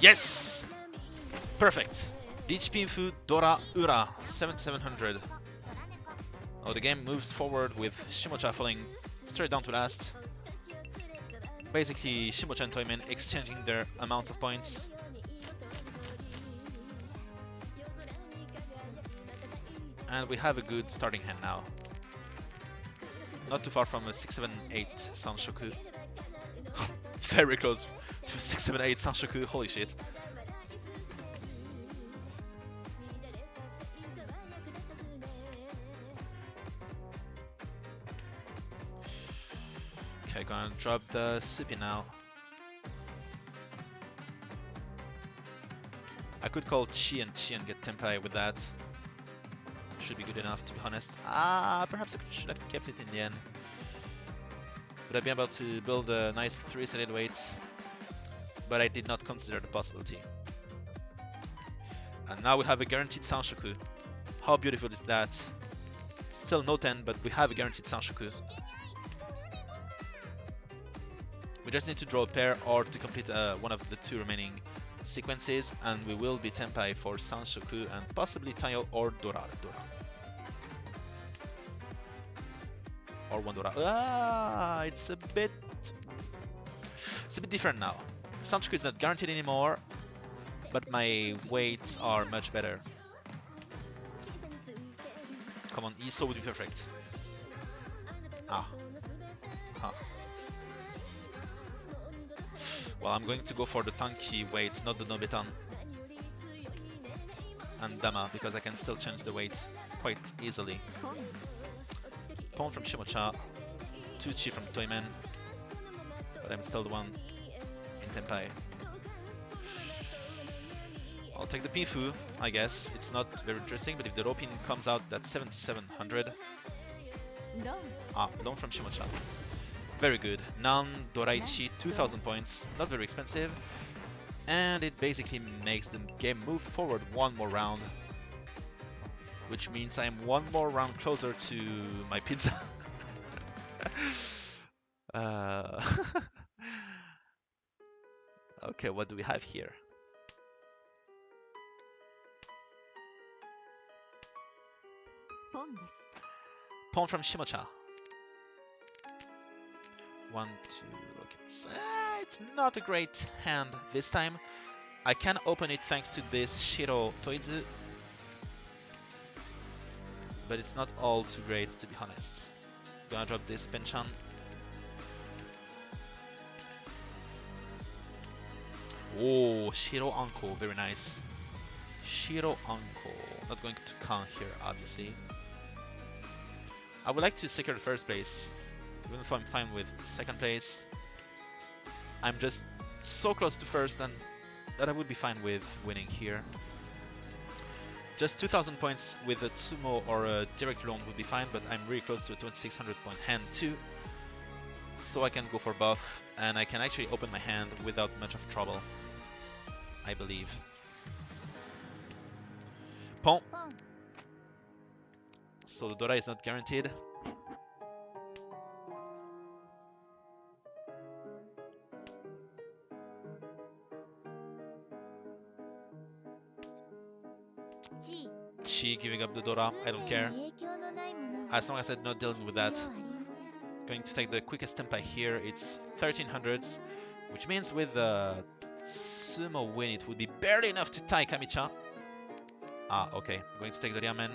Yes! Perfect. Lich Pinfu Dora Ura 7700. Oh, the game moves forward with Shimocha falling straight down to last. Basically, Shimocha and Toyman exchanging their amounts of points. And we have a good starting hand now. Not too far from a 678 Sanshoku. Very close to 678 Sanshoku, holy shit. Okay, gonna drop the Supi now. I could call Chi and get Tempai with that. Should be good enough, to be honest. Perhaps I should have kept it in the end. Would have been able to build a nice 3-sided weight, but I did not consider the possibility. And now we have a guaranteed Sanshoku. How beautiful is that? Still no 10, but we have a guaranteed Sanshoku. We just need to draw a pair or to complete one of the two remaining sequences, and we will be Tempai for Sanshoku and possibly Tayo or Dora. Or one Dora. It's a bit different now. Sanshoku is not guaranteed anymore, but my weights are much better. Come on, Iso would be perfect. Well, I'm going to go for the tanky weight, not the Nobetan. And Dama, because I can still change the weight quite easily. Pawn from Shimocha, 2-chi from Toyman, but I'm still the one in Tempai. I'll take the Pinfu, I guess. It's not very interesting, but if the Ropin comes out, that's 7700. Loan from Shimocha. Very good. Nan Doraichi, 2000 points, not very expensive. And it basically makes the game move forward one more round. Which means I'm one more round closer to my pizza. Okay, what do we have here? Pawn from Shimocha. 1, 2, look, it's not a great hand this time. I can open it thanks to this Shiro Toizu, but it's not all too great, to be honest. Gonna drop this Penchan. Oh, Shiro Anko, very nice. Shiro Anko, not going to count here, obviously. I would like to secure the first place. Even if I'm fine with second place, I'm just so close to first and that I would be fine with winning here. Just 2000 points with a Tsumo or a direct loan would be fine, but I'm really close to a 2600 point hand too. So I can go for buff and I can actually open my hand without much of trouble, I believe. Pawn. So the Dora is not guaranteed. Chi giving up the Dora, I don't care. As long as I'm not dealing with that. Going to take the quickest Tempai here, it's 1300s, which means with the Sumo win it would be barely enough to tie Kamicha. Okay, going to take the Ryamen.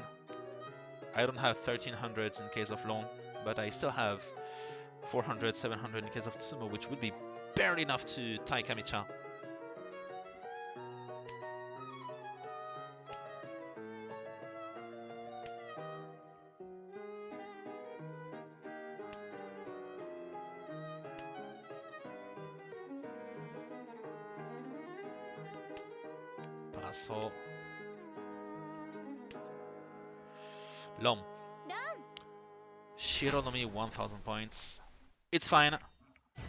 I don't have 1300s in case of loan, but I still have 400, 700 in case of Sumo, which would be barely enough to tie Kamicha. Paso. Lom. Shironomi 1000 points. It's fine.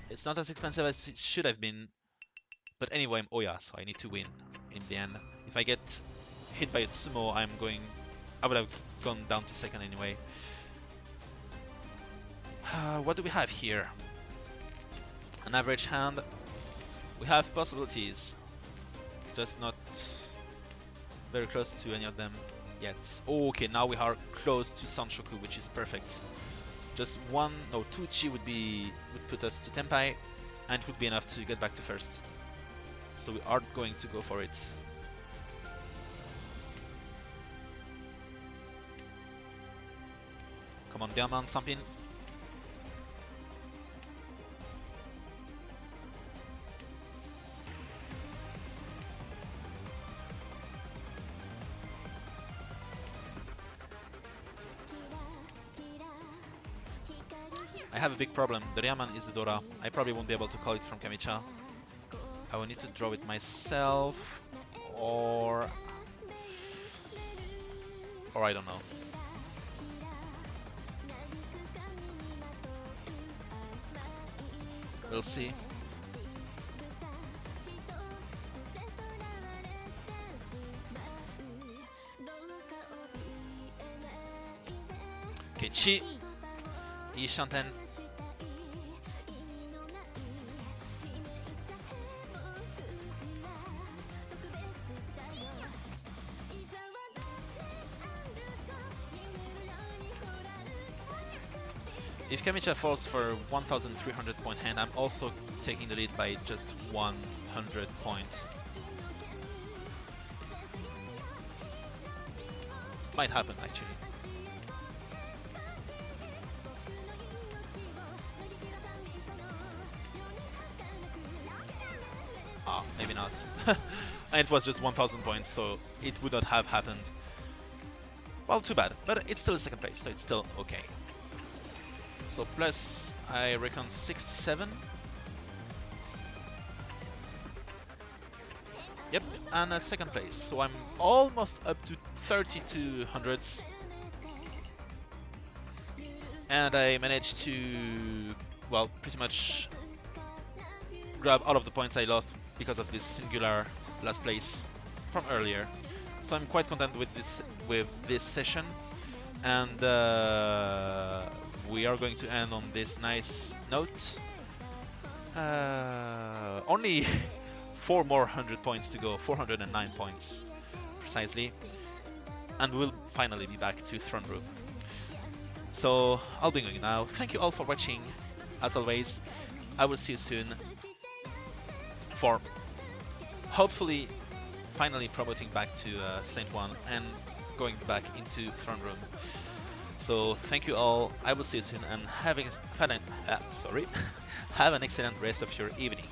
It's not as expensive as it should have been. But anyway, I'm Oya, so I need to win in the end. If I get hit by a Tsumo, I would have gone down to second anyway. What do we have here? An average hand. We have possibilities. just not very close to any of them yet. Oh, okay, now we are close to Sanshoku, which is perfect. Just one, no, 2 chi would put us to Tenpai, and it would be enough to get back to first. So we are going to go for it. Come on, Bearman, something. I have a big problem. The Ryaman is the Dora. I probably won't be able to call it from Kamicha. I will need to draw it myself, or I don't know. We'll see. Okay, Chi, Ishanten. If Kamicha falls for 1300 point hand, I'm also taking the lead by just 100 points. Might happen actually. Ah, maybe not. And it was just 1000 points, so it would not have happened. Well, too bad, but it's still second place, so it's still okay. So plus, I reckon 67. Yep, and a second place. So I'm almost up to 3200s. And I managed to, well, pretty much grab all of the points I lost because of this singular last place from earlier. So I'm quite content with this session. And we are going to end on this nice note. Only 4 more 100 points to go, 409 points precisely, and we'll finally be back to Throne Room. So I'll be going now. Thank you all for watching. As always, I will see you soon for hopefully finally promoting back to Saint One and going back into Throne Room. So thank you all, I will see you soon, and have an excellent rest of your evening.